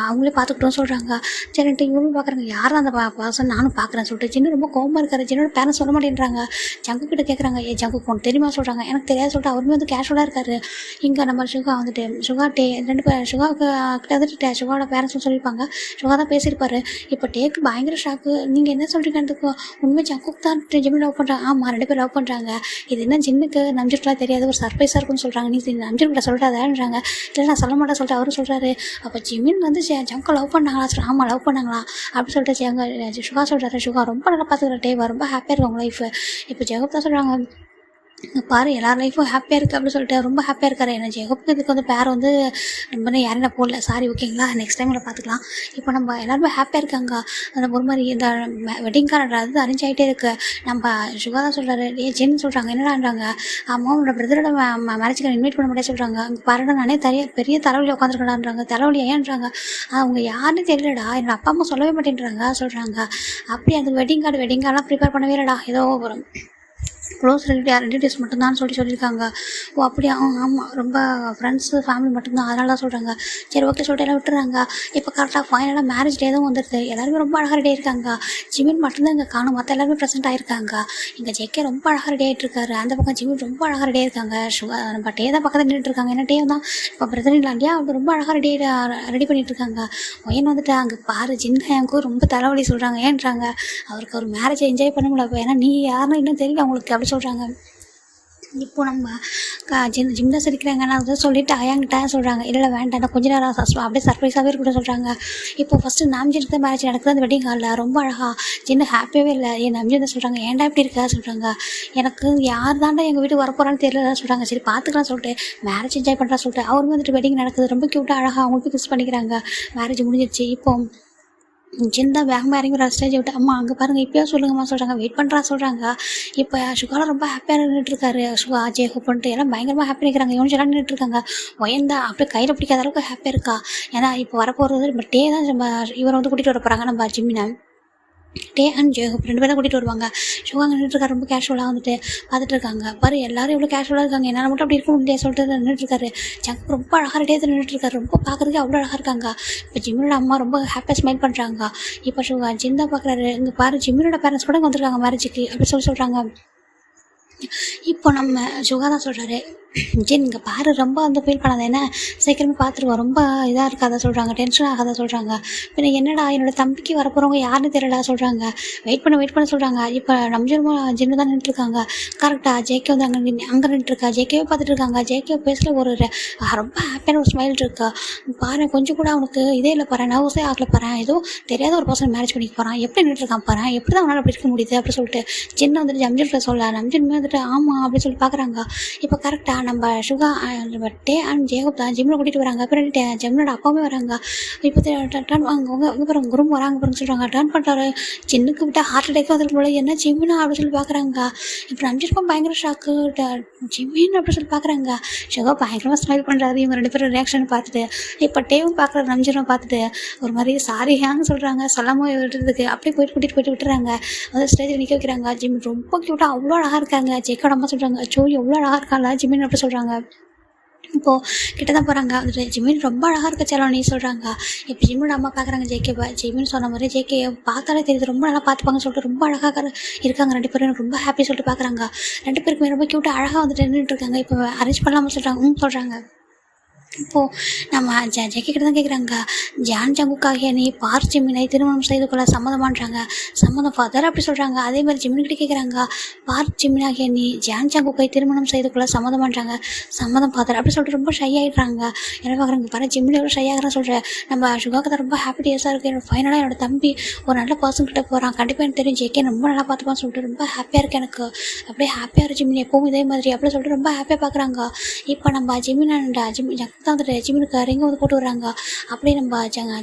அவங்களே பார்த்துக்கிட்டோன்னு சொல்கிறாங்க. சரின்ட்டு இவங்களும் பார்க்குறாங்க யார் அந்த பர்சன் நானும் பார்க்குறேன்னு சொல்லிட்டு ஜின்னு ரொம்ப கோவமாக இருக்காரு. ஜின்னோட பேரண்ட்ஸ் சொல்ல மாட்டேன்றாங்க. ஜங்கு கிட்ட கேட்குறாங்க, ஜங்கு உனக்கு தெரியுமா சொல்கிறாங்க, எனக்கு தெரியாது சொல்லிட்டு அவருமே வந்து கேஷுவலாக இருக்காரு. இங்கே நம்ம சுகா வந்துட்டு சுகா 2 பேர் சுகாவுக்கு கிட்ட வந்துட்டு சுகாவோட பேரண்ட்ஸும் சொல்லியிருப்பாங்க. சுகா தான் பேசியிருப்பாரு. இப்போ டேக்கு பயங்கர ஷாக்கு, நீங்கள் என்ன சொல்கிறீங்கன்றதுக்கு உண்மை ஜங்குக்கு தான் ஜிம்மி லவ் பண்ணுறாங்க. ஆமாம் 2 பேர் லவ் பண்ணுறாங்க, இது என்ன ஜின்னுக்கு நம்ஜின்லாம் தெரியாது, ஒரு சர்ப்ரைஸாக இருக்குன்னு சொல்கிறாங்க. நீ நம்ஜின்கிட்ட சொல்கிறாதான்றாங்க. இல்லை நான் சொல்ல மாட்டேன் சொல்லிட்டு அவரும் சொல்கிறாரு. அப்போ ஜிமின் வந்து ஜங்கை லவ் பண்ணாங்களா, ஆமாம் லவ் பண்ணாங்களா அப்படி சொல்லிட்டு சுகா சொல்கிறாரு. சுகா ரொம்ப நல்லா பார்த்துக்கிற டேவா, ரொம்ப ஹாப்பியாக இருக்கும் உங்கள் லைஃப். இப்போ ஜெகப் தான் சொல்கிறாங்க, பாரு எல்லார் லைஃப்பும் ஹாப்பியாக இருக்குது அப்படின்னு சொல்லிட்டு ரொம்ப ஹாப்பியாக இருக்காரு. என்ன ஜெகப்புக்கு இதுக்கு வந்து பேர் வந்து ரொம்ப யாரும் போடல, சாரி ஓகேங்களா, நெக்ஸ்ட் டைமில் பார்த்துக்கலாம். இப்போ நம்ம எல்லாருமே ஹாப்பியாக இருக்காங்க. அந்த ஒரு மாதிரி இந்த வெட்டிங் கார்டு அது அரேஞ்ச் ஆகிட்டே இருக்குது. நம்ம சுகா தான் சொல்கிறாரு, ஜென்னு சொல்கிறாங்க என்னடான்றாங்க, அம்மாவோட பிரதரோட மேரேஜுக்கு இன்வைட் பண்ண முடியாது சொல்கிறாங்க. அங்கே பாருடா நானே பெரிய தலைவலி உட்காந்துருக்கலான்றாங்க. தலைவலி ஏன்றாங்க, அவங்க யாருன்னு தெரியலடா, என்னோட அப்பா அம்மா சொல்லவே மாட்டேன்றாங்க சொல்கிறாங்க. அப்படி அந்த வெட்டிங் கார்டெலாம் ப்ரிப்பேர் பண்ணவே இல்லைடா, ஏதோ ஒரு க்ளோஸ் ரிலேட்டிவ்ஸ் மட்டும்தான் சொல்லியிருக்காங்க. ஓ அப்படியா, ஆமாம் ரொம்ப ஃப்ரெண்ட்ஸு ஃபேமிலி மட்டும்தான் அதனால தான் சொல்கிறாங்க. சரி ஓகே சொல்லிட்டு எல்லாம் விட்டுறாங்க. இப்போ கரெக்டாக ஃபைனலாக மேரேஜ் டே தான் வந்துடுது. எல்லாருமே ரொம்ப அழகாக ரெடி ஆகிருக்காங்க. ஜிமின் மட்டும்தான் இங்கே காணும், மற்ற எல்லாருமே ப்ரெசென்ட் ஆகிருக்காங்க. இங்கே ஜெக்கே ரொம்ப அழகாக ரெடி ஆகிட்டு இருக்காரு, அந்த பக்கம் ஜிமின் ரொம்ப அழகாக ரெடி ஆகிருக்காங்க. நம்ம டே தான் பக்கத்தில் நின்றுட்டு இருக்காங்க. என்ன டே தான் இப்போ பிரதர் இல்லையா, அவங்க ரொம்ப அழகாக ரெடி பண்ணிட்டு இருக்காங்க. ஒயன் வந்துட்டு அங்கே பாரு ஜின்ஹாங்கும் ரொம்ப தலைவலி சொல்கிறாங்க. ஏன்றாங்க, அவருக்கு ஒரு மேரேஜை என்ஜாய் பண்ண முடியல, ஏன்னா நீ யாருன்னு இன்னும் தெரியல அவங்களுக்கு அப்படி சொல்கிறாங்க. இப்போ நம்ம ஜிம் தான் சிரிக்கிறாங்கன்னா அதை சொல்லிவிட்டு அயாங்கிட்ட சொல்கிறாங்க, இல்லை வேண்டாம் கொஞ்ச நேரம் அப்படியே சர்ப்ரைஸாகவே இருக்கட்டும் சொல்கிறாங்க. இப்போ ஃபஸ்ட்டு நாம்ஜினுக்கு தான் மேரேஜ் நடக்குது அந்த வெட்டிங் ஹாலில். ரொம்ப அழகாக ஜின்னு ஹாப்பியாகவே இல்லை. என் நம்ஜின் தான் சொல்கிறாங்க, ஏன்டா இப்படி இருக்கா சொல்கிறாங்க. எனக்கு யார் தாண்டா எங்கள் வீட்டுக்கு வரப்போகிறான்னு தெரியல சொல்கிறாங்க. சரி பார்த்துக்கலாம் சொல்லிட்டு மேரேஜ் என்ஜாய் பண்ணுறா சொல்லிட்டு அவருமே வந்துட்டு வெட்டிங் நடக்குது. ரொம்ப க்யூட்டாக அழகாக அவங்களுக்கு கிஸ் பண்ணிக்கிறாங்க. மேரேஜ் முடிஞ்சிருச்சு. இப்போ ஜின் வேகமாக இறங்கி ஒரு ஸ்டேஜ் விட்டு அம்மா அங்கே பாருங்கள் இப்போயா சொல்லுங்கம்மா சொல்கிறாங்க. வெயிட் பண்ணுறா சொல்கிறாங்க. இப்போ சுகாலாம் ரொம்ப ஹாப்பியாக நின்றுட்டுருக்காரு. சுகா அஜய் ஹோப்பன்ட்டு எல்லாம் பயங்கரமாக ஹாப்பி நிற்கிறாங்க. இவனு எல்லாம் நின்றுட்டுருக்காங்க. ஒயந்தா அப்படியே கையில் பிடிக்காத அளவுக்கு ஹாப்பியாக இருக்கா. ஏன்னா இப்போ வரப்போகிறது நம்ம டே தான் நம்ம இவரை வந்து கூட்டிகிட்டு வர போகிறாங்க நம்ம ஜிம்மினை. டே அண்ட் ஜெயஹோப் 2 பேரும் கூட்டிகிட்டு வருவாங்க. சுகா நின்றுட்டுருக்காரு ரொம்ப கேஷுவலாக வந்துட்டு பார்த்துட்டு இருக்காங்க. பாரு எல்லாரும் எவ்வளோ கேஷுவலாக இருக்காங்க, என்னால் மட்டும் அப்படி இருக்க முடியாது சொல்லிட்டு நின்றுட்டுருக்காரு. ஜங்க் ரொம்ப அழகாக ரெடியாக நின்றுட்டுருக்காரு. ரொம்ப பார்க்குறதுக்கு அவ்வளோ அழகாக இருக்காங்க. இப்போ ஜிம்மினோட அம்மா ரொம்ப ஹாப்பியாக ஸ்மைல் பண்ணுறாங்க. இப்போ சுகா ஜிம் தான் பார்க்குறாரு. இங்கே பாரு ஜிம்மினோட பேரண்ட்ஸ் கூட வந்திருக்காங்க மேரேஜுக்கு அப்படி சொல்கிறாங்க. இப்போ நம்ம சுகா தான் சொல்கிறாரு, ஜின் இங்கே பாரு ரொம்ப வந்து ஃபீல் பண்ணாத, என்ன சீக்கிரமே பார்த்துருவோம், ரொம்ப இதாக இருக்காத சொல்கிறாங்க, டென்ஷன் ஆகாத சொல்கிறாங்க. பின்ன என்னடா என்னோட தம்பிக்கு வரப்போகிறவங்க யாருன்னு தெரியல சொல்கிறாங்க. வெயிட் பண்ண சொல்கிறாங்க. இப்போ நம்ம ஜின்னு தான் நின்றுருக்காங்க. கரெக்டாக ஜேகே வந்து அங்கே நின்றுருக்கா. ஜேகேவே பார்த்துட்டு இருக்காங்க. ஜேகே பேசல ஒரு ரொம்ப ஹாப்பியான ஒரு ஸ்மைல் இருக்கா. பாரு கொஞ்சம் கூட அவனுக்கு இதே இல்லை பாரு, நர்வஸே ஆகல பாரு, ஏதோ தெரியாத ஒரு பர்சன் மேரேஜ் பண்ணிக்க போகிறான், எப்படி நின்றுருக்கான் பாரு, எப்படி தான் அவனால் அப்படி இருக்க முடியுது அப்படி சொல்லிட்டு ஜின்னை வந்துட்டு ஜம்ஜின்கிட்ட சொல்ல. நம்ஜின்மே வந்துட்டு ஆமாம் அப்படின்னு சொல்லி பார்க்குறாங்க. இப்போ கரெக்டாக நம்ம சுகா டே அண்ட் ஜேகப் தான் ஜிம்மில் கூட்டிகிட்டு வராங்க. அப்புறம் ஜிம்னோட அப்பாவுமே வராங்க. இப்போ டர்ன் அவங்க பாருங்க குரும் வராங்க பாருங்க சொல்கிறாங்க. டர்ன் பண்ணுறாரு. ஜின்னுக்கு விட்டால் ஹார்ட் அட்டாக் வந்துருக்கு போல, என்ன ஜிம்மினா அப்படின்னு சொல்லி பார்க்குறாங்க. இப்போ நம்பிச்சிருக்கோம் பயங்கர ஷாக்கு. ஜிம்மின்னு அப்படின்னு சொல்லி பார்க்குறாங்க. சுகா பயங்கரமாக ஸ்மைல் பண்ணுறாரு. இவங்க 2 பேரும் ரியாக்ஷன் பார்த்துட்டு இப்போ டேவும் பார்க்குற நம்பிச்சிரும் பார்த்துட்டு ஒரு மாதிரி சாரி ஹேங்க சொல்கிறாங்க. சொல்லாமல் விட்டுறதுக்கு அப்படியே கூட்டிகிட்டு போயிட்டு விட்டுறாங்க. வந்து ஸ்டேஜில் நிற்க வைக்கிறாங்க. ஜிம் ரொம்ப க்யூட்டாக அவ்வளோ அழகாக இருக்காங்க. ஜெக்கோட அம்மா சொல்கிறாங்க, அச்சோ எவ்வளோ அழகாக இருக்காங்களா ஜிம்மின்னு அப்படி சொல்கிறாங்க. இப்போது கிட்ட தான் போகிறாங்க. வந்துட்டு ஜிமின் ரொம்ப அழகாக இருக்க செல்லம் நீ சொல்கிறாங்க. இப்போ ஜிம்மினோட அம்மா பார்க்குறாங்க ஜேகேவை. ஜிமின் சொன்ன மாதிரி ஜேகே பார்த்தாலே தெரியுது ரொம்ப நல்லா பார்த்துப்பாங்கன்னு சொல்லிட்டு ரொம்ப அழகாக இருக்காங்க 2 பேரும். எனக்கு ரொம்ப ஹாப்பி சொல்லிட்டு பார்க்குறாங்க. 2 பேருக்குமே ரொம்ப க்யூட்டாக அழகாக வந்துட்டு நின்றுட்டு இருக்காங்க. இப்போ அரேஞ்ச் பண்ணலாமல் சொல்கிறாங்க சொல்கிறாங்க. இப்போது நம்ம ஜெகே கிட்ட தான் கேட்குறாங்க, ஜான் ஜங்குக்காக நீ பார் ஜிமினை திருமணம் செய்து கொள்ள சம்மதமான்றாங்க. சம்மதம் ஃபாதர் அப்படி சொல்கிறாங்க. அதே மாதிரி ஜிமின்கிட்ட கேட்குறாங்க, பார் ஜிமினாகிய நீ ஜான் ஜங்குக்கை திருமணம் செய்து கொள்ள சம்மதமான்றாங்க. சம்மதம் ஃபாதர் அப்படி சொல்லிட்டு ரொம்ப ஷை ஆகிடுறாங்க. என்ன பார்க்குறாங்க பாரு ஜிமின் எவ்வளோ ஷை ஆகிறான்னு சொல்கிறேன். நம்ம சுகாக்கு தான் ரொம்ப ஹாப்பி டேஸாக இருக்குது. என்னோட ஃபைனலாக என்னோட தம்பி ஒரு நல்ல பர்சன் கிட்ட போகிறான். கண்டிப்பாக எனக்கு தெரியும் ஜேகே ரொம்ப நல்லா பார்த்துப்பான்னு சொல்லிட்டு ரொம்ப ஹாப்பியாக இருக்குது எனக்கு. அப்படியே ஹாப்பியாக இருக்கு ஜிமின் எப்பவும் இதே மாதிரி அப்படி சொல்லிட்டு ரொம்ப ஹாப்பியாக பார்க்குறாங்க. இப்போ நம்ம ஜிமின் அண்ட் தான் வந்துட்டு ஜிமினுக்கு ரிங்க வந்து போட்டு வர்றாங்க. அப்படியே நம்ம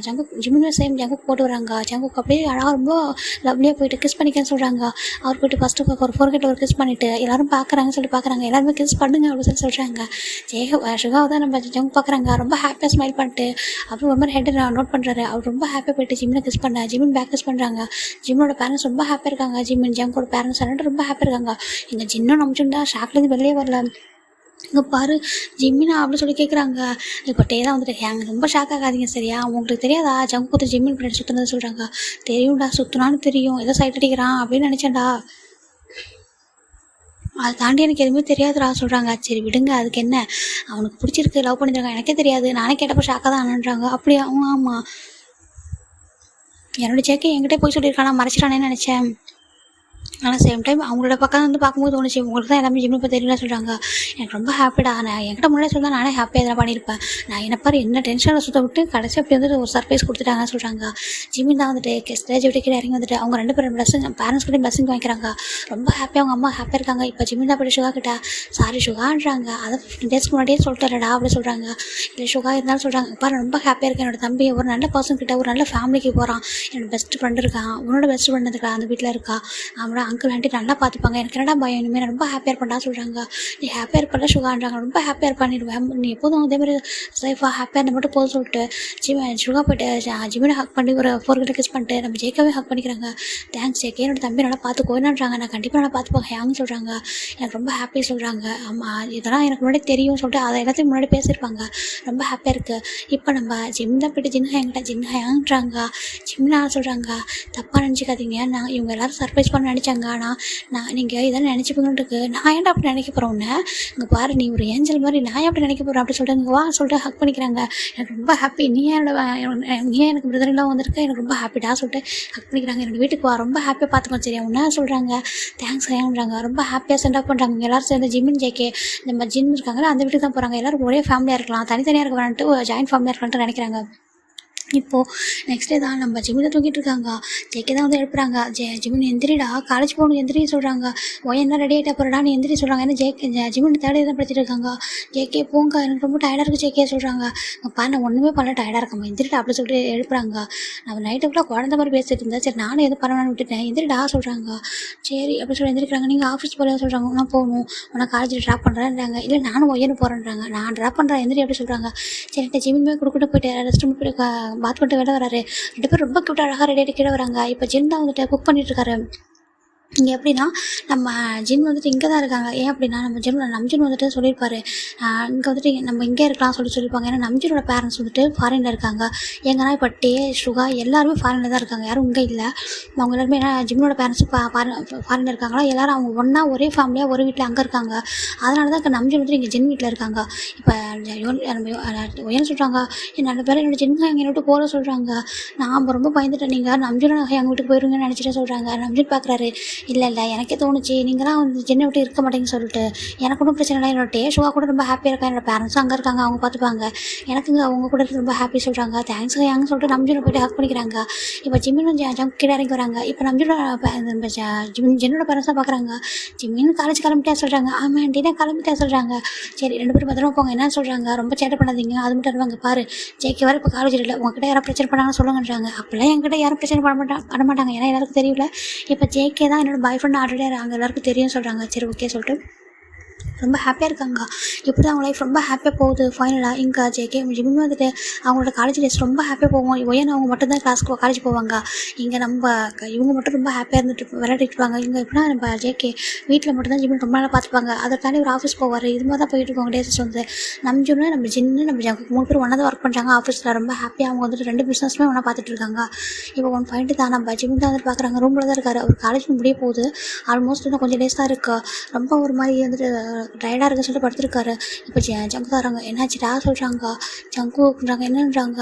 ஜிமினும் சேம் ஜங்குக்கு போட்டு வராங்க. ஜங்குக்கு அப்படியே அழகாக ரொம்ப லவ்லியாக போயிட்டு கிஸ் பண்ணிக்கன்னு சொல்கிறாங்க. அவர் போயிட்டு ஃபஸ்ட்டு ஒரு ஃபோர்கெட்டில் ஒரு கிஸ் பண்ணிவிட்டு எல்லாரும் பார்க்குறாங்கன்னு சொல்லி பார்க்குறாங்க. எல்லாருமே கிஸ் பண்ணுங்க அப்படின்னு சொல்லி சொல்கிறாங்க. சுகாவை தான் நம்ம ஜங்கு பார்க்குறாங்க. ரொம்ப ஹாப்பியாக ஸ்மைல் பண்ணிட்டு அப்புறம் ஒரு மாதிரி ஹெட்டை நோட் பண்ணுறாரு. அவர் ரொம்ப ஹாப்பியாக போயிட்டு ஜிமினை கிஸ் பண்ண ஜிமின் பேக் கிஸ் பண்ணுறாங்க. ஜிம்மோட பேரண்ட்ஸ் ரொம்ப ஹாப்பியாக இருக்காங்க. ஜிமின் ஜங்கோட பேரண்ட்ஸ் எல்லாரும் ரொம்ப ஹாப்பியாக இருக்காங்க. எங்கள் ஜின்னும் நம்பிச்சுருந்தா ஷாக்லேருந்து வெளியே வரல. இங்கே பாரு ஜிம்மினா அப்படின்னு சொல்லி கேட்குறாங்க. இப்போ டே தான் வந்துட்டு எங்க ரொம்ப ஷாக் ஆகாதீங்க சரியா, உங்களுக்கு தெரியாதா ஜங்கு கொடுத்து ஜிம்மின் பின்னாடி சுற்றுனது சொல்கிறாங்க. தெரியும்டா சுற்றுனான்னு தெரியும், ஏதோ சைட் அடிக்கிறான் அப்படின்னு நினச்சேன்டா, அதை தாண்டி எனக்கு எதுவுமே தெரியாதுடா சொல்கிறாங்க. சரி விடுங்க, அதுக்கு என்ன, அவனுக்கு பிடிச்சிருக்கு லவ் பண்ணியிருக்காங்க, எனக்கே தெரியாது, நானே கேட்டப்போ ஷாக்காக தான் ஆனான்றாங்க. அப்படியா ஆமாம், என்னோட ஜேக்கே என்கிட்ட போய் சொல்லியிருக்கானா, மறைச்சிட்டானேன்னு நினச்சேன். ஆனால் சேம் டைம் அவங்களோட பக்கம் வந்து பார்க்கும்போது தோணுச்சு உங்களுக்கு தான் எல்லாமே ஜிம்மில் இப்போ தெரியல சொல்கிறாங்க. எனக்கு ரொம்ப ஹாப்பிடா, நான் என்கிட்ட முன்னாடி சொன்னால் நானே ஹாப்பியாக எதனா பண்ணியிருப்பேன். நான் என்ன பாரு என்ன டென்ஷனில் சுற்ற விட்டு கடைசி அப்படி வந்துட்டு ஒரு சர்ப்ரைஸ் கொடுத்துட்டாங்கன்னு சொல்கிறாங்க. ஜிம்மின் தான் வந்துட்டு ஸ்டேஜ் விட்டு கீழே இறங்கி வந்துட்டு அவங்க 2 பேரும் பிளஸிங் பேரண்ட்ஸ் கிட்டே பிளஸிங் வாங்கிக்கிறாங்க. ரொம்ப ஹாப்பியாக அவங்க அம்மா ஹாப்பியாக இருக்காங்க. இப்போ ஜிம்மின் தான் போய் சுகா கிட்ட சாரி சுகான்றாங்க. அதை 15 டேஸ்க்கு முன்னாடியே சொல்லிட்டாரடா அப்படி சொல்கிறாங்க. இல்லை சுகா இருந்தாலும் சொல்கிறாங்க, பாரு ரொம்ப ஹாப்பியாக இருக்கேன், என்னோட தம்பி ஒரு நல்ல பர்சன் கிட்ட ஒரு நல்ல ஃபேமிலிக்கு போகிறான், என்னோட பெஸ்ட் ஃப்ரெண்டு இருக்கான், உன்னோட பெஸ்ட் ஃப்ரெண்டு இருக்கா அந்த வீட்டில் இருக்கா, அவனோட அங்கிள் ஆண்டி நல்லா பார்த்துப்பாங்க, எனக்கு என்னடா பயம், இனிமேல் நான் ரொம்ப ஹாப்பியாக இருப்பேன்டா சொல்கிறாங்க. நீ ஹாப்பியாக இருப்பல சுகான்றாங்க. ரொம்ப ஹாப்பியாக இருப்பான்னுடுவேன், நீ எப்போதும் அதே மாதிரி சேஃபாக ஹாப்பியாக இருந்த மட்டும் போதும் சொல்லிட்டு சுகா போய்ட்டு ஜிமினை ஹக் பண்ணி ஒரு 4 கிட்ட கிஸ் பண்ணிட்டு நம்ம ஜேக்காவே ஹக் பண்ணிக்கிறாங்க. தேங்க்ஸ் ஜேக்கே, என்னோட தம்பி நல்லா பார்த்துக்கோன்றாங்க. நான் கண்டிப்பாக நல்லா பார்த்துப்பேன் ஹேங்னு சொல்கிறாங்க. எனக்கு ரொம்ப ஹாப்பி சொல்கிறாங்க. ஆமாம் இதெல்லாம் எனக்கு முன்னாடி தெரியும் சொல்லிட்டு அதை எல்லாத்தையும் முன்னாடி பேசியிருப்பாங்க. ரொம்ப ஹாப்பியாக இருக்குது. இப்போ நம்ம ஜிம் தான் போய்ட்டு ஜின் ஹேங்கிட்ட ஜின் ஹேங்கிறாங்க. ஜிம்னா சொல்கிறாங்க, தப்பாக நினச்சிக்காதீங்க, நான் இவங்க எல்லோரும் சர்ப்ரைஸ் பண்ண நினச்சாங்க, ஆனால் நீங்கள் இதெல்லாம் நினச்சிப்பீங்கன்னு இருக்கு, நான் ஏன்டா அப்படி நினைக்க போகிறேன் உன்னை, இங்கே பாரு நீ ஒரு ஏஞ்சல் மாதிரி, நான் எப்படி நினைக்க போகிறேன் அப்படி சொல்லிட்டு இங்கே வா சொல்லிட்டு ஹக் பண்ணிக்கிறாங்க. எனக்கு ரொம்ப ஹாப்பி, நீ எனக்கு பிரதரெல்லாம் வந்திருக்க, எனக்கு ரொம்ப ஹாப்பிடா சொல்லிட்டு ஹக் பண்ணிக்கிறாங்க. என்னோட வீட்டுக்கு வா, ரொம்ப ஹாப்பியாக பார்த்துக்கோ சரியா உன்ன சொல்கிறாங்க. தேங்க்ஸ் ஏன்றாங்க. ரொம்ப ஹாப்பியாக சென்ட் அப் பண்ணுறாங்க. எல்லோரும் சேர்ந்து ஜிம்மின் ஜேக்கே நம்ம ஜிம் இருக்காங்களா அந்த வீட்டுக்கு தான் போகிறாங்க. எல்லோரும் ஒரே ஃபேமிலியாக இருக்கலாம், தனித்தனியாக இருக்க வேணான்ட்டு ஜாயின்ட் ஃபேமிலியாக இருக்கலான்ட்டு நினைக்கிறாங்க. இப்போது நெக்ஸ்ட் டே தான் நம்ம ஜிம்மில் தூங்கிட்டு இருக்காங்க. ஜேக்கே தான் வந்து எழுப்புறாங்க. ஜிமின் எந்திரிடா, காலேஜ் போகணும் எந்திரி சொல்கிறாங்க. என்ன ரெடி ஆகிட்டா போகிறடா நீ எந்திரி சொல்கிறாங்க. ஏன்னா ஜிமின் தேடி தான் படிச்சுட்டு இருக்காங்க. ஜேக்கே போங்க எனக்கு ரொம்ப டயர்டாக இருக்குது ஜேக்கே சொல்கிறாங்க. பாரு நான் ஒன்றுமே பண்ணல டயர்டாக இருக்கம்மா எந்திரிடா அப்படி சொல்லிட்டு எழுப்புறாங்க. நம்ம நைட்டு ஃபுல்லாக குழந்த மாதிரி பேசிட்டு இருந்தேன், சரி நானும் எதுவும் பண்ணலான்னு விட்டுட்டேன், எந்திரிடா சொல்கிறாங்க. சரி அப்படி சொல்லி எந்திரிக்கிறாங்க. நீங்கள் ஆஃபீஸ் போகிறதா சொல்கிறாங்க. நான் போகணும், உன்னை காலேஜில் ட்ராப் பண்ணுறேன்றாங்க. இல்லை நானும் ஒய்யன்னு போகிறேன்றாங்க. நான் ட்ராப் பண்ணுறேன் எந்திரி அப்படி சொல்கிறாங்க. சரிட்டு ஜிமின் போய் கொடுக்கிட்டு போயிட்டு ரெஸ்ட் ரூம் போய்ட்டு பாத் பண்ணிட்டு வெளில வராரு. 2 பேரும் ரொம்ப க்யூட்டாக அழகாக ரெடி ஆகிட்டு கீழே வராங்க. இப்போ ஜின் தான் வந்துட்டு குக் பண்ணிட்டுருக்காரு. இங்கே எப்படின்னா நம்ம ஜின் வந்துட்டு இங்கே தான் இருக்காங்க. ஏன் அப்படின்னா நம்ம நம்ஜின் வந்துட்டு சொல்லியிருப்பாரு, இங்கே வந்துட்டு நம்ம இங்கே இருக்கலாம் சொல்லியிருப்பாங்க. ஏன்னா நம்ஜினோட பேரண்ட்ஸ் வந்துட்டு ஃபாரினில் இருக்காங்க. ஏங்கன்னா இப்போ டே சுகா எல்லாருமே ஃபாரினில் தான் இருக்காங்க, யாரும் இங்கே இல்லை. அவங்க எல்லாருமே ஏன்னா ஜிம்னோட பேரண்ட்ஸும் ஃபாரினில் இருக்காங்களா, எல்லோரும் அவங்க ஒன்றா ஒரே ஃபேமிலியாக ஒரு வீட்டில் அங்கே இருக்காங்க. அதனால தான் இப்போ நம்ஜின் வந்துட்டு இங்கே ஜின் வீட்டில் இருக்காங்க. இப்போ என்ன சொல்கிறாங்க, நல்ல பேர் என்னோட ஜின்கா எங்கள் விட்டு போகிற சொல்கிறாங்க. நான் ரொம்ப பயந்துட்டேன், நீங்கள் நம்ஜினோட எங்கள் வீட்டுக்கு போயிருங்கன்னு நினச்சிட்டு சொல்கிறாங்க. நம்ஜின் பார்க்குறாரு, இல்லை எனக்கே தோணுச்சு நீங்களாம் வந்து ஜென்னை விட்டு இருக்க மாட்டேங்கன்னு சொல்லிட்டு. எனக்கு ஒன்றும் பிரச்சனை இல்லை, என்னோட டேஷுவா கூட ரொம்ப ஹாப்பியாக இருக்கா, என்னோட பேரண்ட்ஸும் அங்கே இருக்காங்க, அவங்க பார்த்துப்பாங்க. எனக்குங்க அவங்க கூட ரொம்ப ஹாப்பி சொல்கிறாங்க, தேங்க்ஸ் யாங்கன்னு சொல்லிட்டு நம்ஜூனை போய்ட்டு ஹக் பண்ணிக்கிறாங்க. இப்போ ஜிம்மினும் ஜங்க் கீழே இறங்கி வராங்க. இப்போ நம்ஜூனோட ஜென்னோட பேரண்ட்ஸ் தான் பார்க்குறாங்க. ஜிம்மின்னு காலேஜ் கிளம்பிட்டா சொல்கிறாங்க. ஆமாம் ஆண்டி நான் கிளம்பிட்டா சொல்கிறாங்க. சரி 2 பேரும் பத்திரமா போங்க என்ன சொல்கிறாங்க, ரொம்ப சேட்டை பண்ணாதீங்க. அது மட்டும் இருவாங்க பாரு ஜேகே வர இப்போ காலேஜ் இல்லை, உங்ககிட்ட யாரும் பிரச்சனை பண்ணாங்கன்னு சொல்லுங்கன்றாங்க. அப்போல்லாம் என்கிட்ட யாரும் பிரச்சனை பண்ண மாட்டாங்க, ஏன்னா எல்லாருக்கும் தெரியல. இப்போ ஜேகே தான் என்னோட பாய் ஃப்ரெண்ட் ஆல்ரெடி அங்கே எல்லாருக்கும் தெரியும் சொல்கிறாங்க. சரி ஓகே சொல்லிட்டு ரொம்ப ஹாப்பியாக இருக்காங்க. இப்படி தான் அவங்க லைஃப் ரொம்ப ஹாப்பியாக போகுது. ஃபைனலாக இங்கே ஜேகே ஜிம்மின் வந்துட்டு அவங்களோட காலேஜ் டேஸ் ரொம்ப ஹாப்பியாக போவோம். ஒய்யன் அவங்க மட்டும்தான் காலேஜ் போவாங்க. இங்கே இவங்க மட்டும் ரொம்ப ஹாப்பியாக இருந்துட்டு விளையாடிட்டு இருப்பாங்க. இங்கே எப்படின்னா நம்ம ஜேகே வீட்டில் மட்டும்தான் ஜிம்மின் ரொம்ப நாளாக பார்த்துப்பாங்க. அதை தாண்டி ஒரு ஆஃபீஸ் போவார். இது மாதிரி தான் போயிட்டு இருக்கோங்க டேஸஸ் வந்து. நம்ம ஜிம்னு நம்ம ஜின்னு நம்ம ஜங்கு 3 பேர் ஒன்றா தான் ஒர்க் பண்ணுறாங்க ஆஃபீஸில். ரொம்ப ஹாப்பியாக அவங்க வந்துட்டு 2 பிஸ்னஸுமே ஒன்றா பார்த்துட்டு இருக்காங்க. இப்போ ஒன் பாயிண்ட் தான் நம்ம ஜிம்மின் தான் வந்துட்டு பார்க்குறாங்க. ரூமில் தான் இருக்காரு. அவர் காலேஜ் முடிய போகுது. ஆல்மோஸ்ட் இன்னும் கொஞ்சம் டேஸ் தான் இருக்குது. ரொம்ப ஒரு மாதிரி வந்துட்டு டயர்டாக இருக்குன்னு சொல்லிட்டு படுத்துருக்காரு. இப்போ ஜங்கு தராங்க என்னாச்சுடா சொல்கிறாங்க. ஜங்குன்றாங்க என்னன்றாங்க,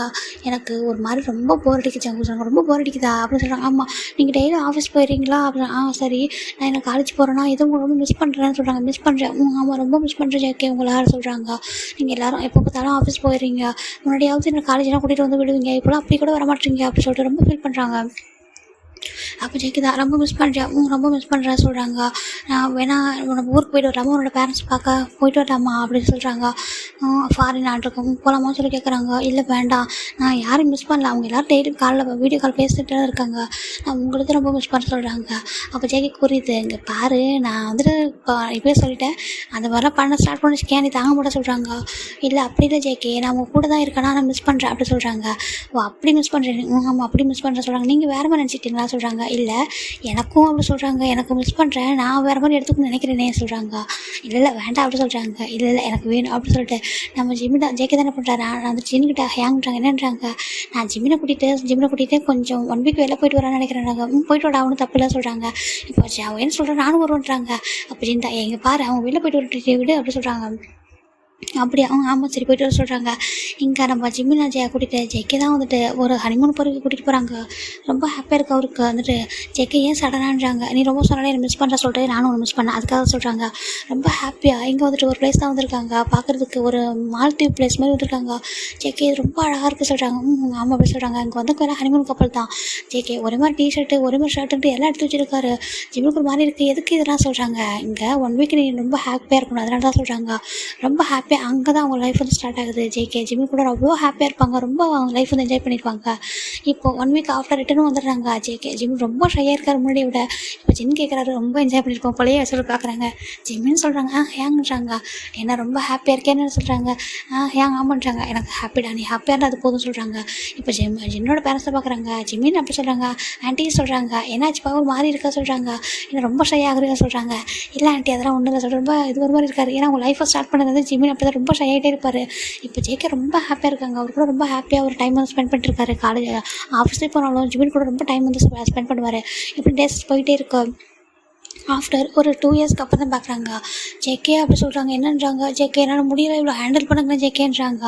எனக்கு ஒரு மாதிரி ரொம்ப போர் அடிக்குது ஜங்கு சொல்கிறாங்க. ரொம்ப போர் அடிக்குதா அப்படின்னு சொல்கிறாங்க. ஆமாம் நீங்கள் டெய்லி ஆஃபீஸ் போயிடுறீங்களா அப்படின்னு. சரி நான் எனக்கு காலேஜ் போகிறேன்னா எதுவும் ரொம்ப மிஸ் பண்ணுறேன்னு சொல்கிறாங்க. மிஸ் பண்ணுறேன் ஆமாம் ரொம்ப மிஸ் பண்ணுறேன் ஜேகே உங்களை யாரும் சொல்கிறாங்க. நீங்கள் எல்லோரும் எப்போ பார்த்தாலும் ஆஃபீஸ் போயிடுறீங்க, முன்னாடியாவது எனக்கு காலேஜெலாம் கூட்டிகிட்டு வந்து விடுவீங்க, இப்போலாம் அப்படி கூட வர மாட்டேறீங்க அப்படின்னு சொல்லிட்டு ரொம்ப ஃபீல் பண்ணுறாங்க. அப்போ ஜெயிக்குதா ரொம்ப மிஸ் பண்ணுறேன் ரொம்ப மிஸ் பண்ணுறேன் சொல்கிறாங்க. நான் வேணா உன்னோட ஊருக்கு போய்ட்டு வரலாமா, உன்னோட பேரண்ட்ஸ் பார்க்க போய்ட்டு வரலாமா அப்படின்னு சொல்கிறாங்க. ஃபாரின் ஆட்ருக்கும் போகலாமா சொல்லி கேட்குறாங்க. இல்லை வேண்டாம் நான் யாரும் மிஸ் பண்ணல, அவங்க எல்லோரும் டெய்லி காலில் வீடியோ கால் பேசிட்டு தான் இருக்காங்க, நான் உங்களுக்கு ரொம்ப மிஸ் பண்ண சொல்கிறாங்க. அப்போ ஜெயிக்க கூறியது இங்கே பாரு நான் வந்துட்டு இப்போயே சொல்லிட்டேன், அந்த மாதிரிலாம் பண்ண ஸ்டார்ட் பண்ணி ஸ்கேனி தாங்க மாட்ட சொல்கிறாங்க. இல்லை அப்படி இல்லை ஜேகே நான் உங்கள் கூட தான் இருக்கேன்னா நான் மிஸ் பண்ணுறேன் அப்படி சொல்கிறாங்க. ஓ அப்படி மிஸ் பண்ணுறேன் ஆமாம் அப்படி மிஸ் பண்ணுறேன் சொல்கிறாங்க. நீங்கள் வேறு மாதிரி நினச்சிட்டிங்களா சொல்கிறாங்க. இல்லை எனக்கும் அப்படி சொல்கிறாங்க, எனக்கு மிஸ் பண்ணுறேன் நான் வேறு மாதிரி எடுத்துக்கணும்னு நினைக்கிறேனே சொல்கிறாங்க. இல்லை வேண்டாம் அப்படி சொல்கிறாங்க. இல்லை எனக்கு வேணும் அப்படின்னு சொல்லிட்டு நம்ம ஜிம்மிட்ட ஜேகே தானே பண்ணுறாரு. நான் அந்த ஜிம்மிட்ட ஹேங்கிறாங்க என்னன்றாங்க, நான் ஜிம்மினை கூட்டிகிட்டு கொஞ்சம் 1 வீக் வெளில போயிட்டு வரான்னு நினைக்கிறேன்றாங்க. போயிட்டு விட அவனு தப்பு இல்லை சொல்கிறாங்க. இப்போ அவன் என்ன சொல்கிறேன் நானும் வருவேன்றாங்க. அப்படின்னு எங்கள் பாரு அவங்க வெளில போயிட்டு விட்டு விடு அப்படி சொல்கிறாங்க. அப்படியா அவங்க ஆமாம் சரி போய்ட்டு வர சொல்கிறாங்க. இங்கே நம்ம ஜிம்மினா கூட்டிகிட்டு ஜேகே தான் வந்துட்டு ஒரு ஹனிமூன் போகிறதுக்கு கூட்டிகிட்டு போகிறாங்க. ரொம்ப ஹாப்பியாக இருக்குது அவருக்கு வந்துட்டு. ஜேகே ஏன் சடனான்றாங்க, நீ ரொம்ப சொன்னாலே எனக்கு மிஸ் பண்ணுற சொல்லிட்டு நானும் ஒன்று மிஸ் பண்ணேன் அதுக்காக சொல்கிறாங்க. ரொம்ப ஹாப்பியாக இங்கே வந்துட்டு ஒரு பிளேஸ் தான் வந்திருக்காங்க பார்க்குறதுக்கு, ஒரு மால்தீவ் பிளேஸ் மாதிரி வந்திருக்காங்க. ஜேகே ரொம்ப அழகாக இருக்குது சொல்கிறாங்க. ஆமாம் அப்படி சொல்கிறாங்க. இங்கே வந்து எல்லாம் ஹனிமூன் கப்பல் தான். ஜேகே ஒரே மாதிரி டிஷர்ட்டு ஒரே மாதிரி ஷர்ட்டுன்ட்டு எல்லாம் எடுத்து வச்சுருக்காரு. ஜிம்முக்கு ஒரு மாதிரி இருக்குது, எதுக்கு இதெல்லாம் சொல்கிறாங்க. இங்கே 1 வீக் நீ ரொம்ப ஹாப்பியாக இருக்கணும் அதனால தான் சொல்கிறாங்க. ரொம்ப ஹாப்பியாக அங்கே தான் அவங்க லைஃப் வந்து ஸ்டார்ட் ஆகுது. ஜேகே ஜிம்மி கூட அவ்வளோ ஹாப்பியாக இருப்பாங்க, ரொம்ப அவங்க லைஃப் வந்து என்ஜாய் பண்ணியிருப்பாங்க. இப்போ 1 வீக் ஆஃப்டர் ரிட்டனும் வந்துடுறாங்க. ஜேகே ஜிம்மி ரொம்ப ஷையாக இருக்கார் முன்னாடியை விட. இப்போ ஜிம் கேட்குறாரு ரொம்ப என்ஜாய் பண்ணியிருக்கோம் போலேயே சொல்லி பார்க்குறாங்க. ஜிம்மின்னு சொல்கிறாங்க. ஹேங்கிறாங்க. என்ன ரொம்ப ஹாப்பியாக இருக்கேன்னு சொல்கிறாங்க. ஹேங் ஆமான்றாங்க. எனக்கு ஹாப்பிடா நீ ஹாப்பியாக இருந்தால் அது போதும் சொல்கிறாங்க. இப்போ ஜின்னோட பேரண்ட்ஸை பார்க்குறாங்க. ஜிம்மின்னு அப்படி சொல்கிறாங்க. ஆண்டி சொல்கிறாங்க என்னாச்சுப்பா ஒரு மாதிரி இருக்கா சொல்கிறாங்க. என்ன ரொம்ப ஷையாகிறீங்க சொல்கிறாங்க. இல்லை ஆண்டி அதெல்லாம் ஒன்றும் இல்லை சொல்கிற ரொம்ப இது ஒரு மாதிரி இருக்காரு. ஏன்னா அவங்க லைஃப்பை ஸ்டார்ட் பண்ணது வந்து ஜிம்மின் அப்படி தான் ரொம்ப ஷை ஆகிட்டே இருப்பார். இப்போ ஜேகே ரொம்ப ஹாப்பியாக இருக்காங்க. அவர் கூட ரொம்ப ஹாப்பியாக ஒரு டைம் வந்து ஸ்பெண்ட் பண்ணிட்டுருக்காரு. காலேஜ் ஆஃபீஸே போனாலும் ஜிம்மின் கூட ரொம்ப டைம் வந்து ஸ்பெண்ட் பண்ணுவார். இப்படி டேஸ் போயிட்டே இருக்கு. ஆஃப்டர் ஒரு 2 இயர்ஸ்க்கு அப்புறம் தான் பார்க்குறாங்க. ஜேகே அப்படி சொல்கிறாங்க. என்னன்றாங்க, ஜேகே என்னால் முடியல இவ்வளோ ஹேண்டில் பண்ணுங்க ஜேகேன்றாங்க.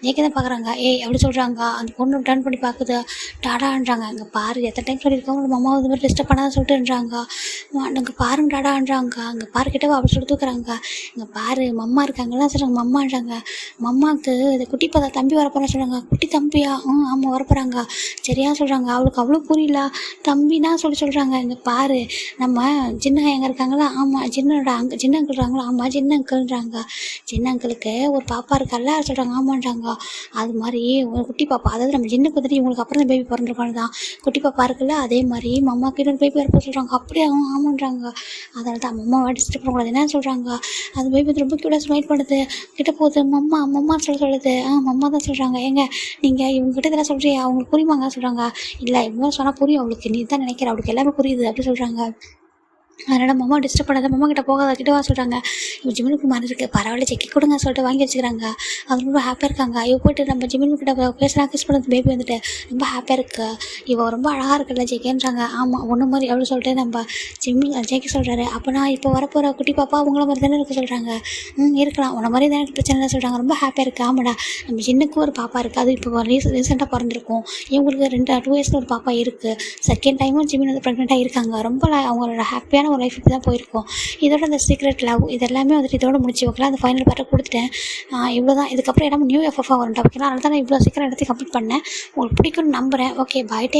ஜேகே தான் பார்க்குறாங்க. அப்படி சொல்கிறாங்க. அந்த பொண்ணு டர்ன் பண்ணி பார்க்குது. டாடான்றாங்க. இங்கே பாரு எத்தனை டைம் சொல்லியிருக்காங்க உங்கள் மம்மா இது மாதிரி டிஸ்டர்ப் பண்ணாத சொல்லிட்டுன்றாங்க. அங்கே பாருங்க டாடான்றாங்க. அங்கே பாரு கிட்டவா அப்படி சொல்லி தூக்குறாங்க. இங்கே பாரு மம்மா இருக்காங்கலாம் சொல்கிறாங்க. மம்மான்றாங்க. மம்மாவுக்கு இது குட்டி பார்த்தா தம்பி வரப்போறா சொல்கிறாங்க. குட்டி தம்பியா ஆமாம் வரப்போகிறாங்க. சரியா சொல்கிறாங்க. அவளுக்கு அவ்வளோ புரியல. தம்பினா சொல்கிறாங்க. இங்கே பாரு நம்ம சின்ன எங்கே இருக்காங்களா ஆமாம் சின்ன அங்கிள் இருக்காங்களா ஆமாம் சின்ன அங்கிள்ன்றாங்க. சின்ன அங்கிளுக்கு ஒரு பாப்பா இருக்கால சொல்கிறாங்க. ஆமான்றாங்க. அது மாதிரி ஒரு குட்டி பாப்பா, அதாவது நம்ம சின்ன குதிரை இவங்களுக்கு அப்புறம் தான் பேபி பிறந்திருக்காங்க தான். குட்டி பாப்பா இருக்குல்ல அதே மாதிரி மம்மாவுக்கு இன்னொரு பேபி வரப்போ சொல்கிறாங்க. அப்படியே ஆமான்றாங்க. அதனால தான் மம்மாவை டிஸ்டர்ப் பண்ணக்கூடாது என்ன சொல்கிறாங்க. அது பேபி வந்து ரொம்ப க்யூட்டாக ஸ்மைல் பண்ணுது. கிட்ட போகுது. மம்மா சொல்லுது. மம்மா தான் சொல்கிறாங்க. ஏங்க நீங்கள் இவங்ககிட்ட இதெல்லாம் சொல்கிறீங்க அவங்களுக்கு புரியுமாங்க சொல்கிறாங்க. இல்லை இவங்க சொன்னால் புரியும் அவளுக்கு, நீ தான் நினைக்கிற அவளுக்கு எல்லாமே புரியுது அப்படி சொல்கிறாங்க. அதனால் மாமா டிஸ்டர்ப் பண்ணாத, மாமா கிட்ட போகாத, கிட்ட வா சொல்கிறாங்க. இவன் ஜிமினுக்கு மாதிரி இருக்குது, பரவாயில்ல செக்கி கொடுங்க சொல்லிட்டு வாங்கி வச்சுக்கிறாங்க. அது ரொம்ப ஹாப்பியாக இருக்காங்க. இவ போய்ட்டு நம்ம ஜிமின் கிட்ட பேசுனா கிஸ் பண்ணது பேபி வந்துட்டு ரொம்ப ஹாப்பியாக இருக்குது. இவ ரொம்ப அழகாக இருக்குல்ல ஜெகேன்றாங்க. ஆமாம் ஒன்று மாதிரி எவ்வளோ சொல்லிட்டு நம்ம ஜெகி சொல்கிறாரு. அப்போ நான் இப்போ வரப்போகிற குட்டி பாப்பா அவங்கள மாதிரி தானே இருக்க சொல்கிறாங்க. இருக்கலாம், உன்ன மாதிரி தான் எனக்கு பிரச்சனை இல்லை சொல்கிறாங்க. ரொம்ப ஹாப்பியாக இருக்குது. ஆமாடா நம்ம ஜின்னுக்கு ஒரு பாப்பா இருக்குது, அது இப்போ ரீசெண்டாக பிறந்திருக்கும். இவங்களுக்கு 2 இயர்ஸில் ஒரு பாப்பா இருக்குது. செகண்ட் டைமும் ஜிமின் வந்து ப்ரெக்னெண்ட்டாக இருக்காங்க. ரொம்ப அவங்களோட ஹாப்பியான ஒரு லைஃப் இப்படி தான் போயிருக்கும். இதோட அந்த சீக்ரெட் லவ் இதெல்லாமே வந்துட்டு இதோட முடிச்சு வைக்கலாம். அந்த ஃபைனல் பார்ட்டை கொடுத்துட்டேன். இவ்வளோ தான். இதுக்கப்புறம் எல்லாமே நியூ எஃப்எஃபாக வரும்டா, ஓகேங்களா? அதனால தான் நான் இவ்வளோ சீக்கிரம் எல்லாத்தையும் கம்ப்ளீட் பண்ணேன். உங்களுக்கு பிடிக்கும்னு நம்புகிறேன். ஓகே, பாய், டேக்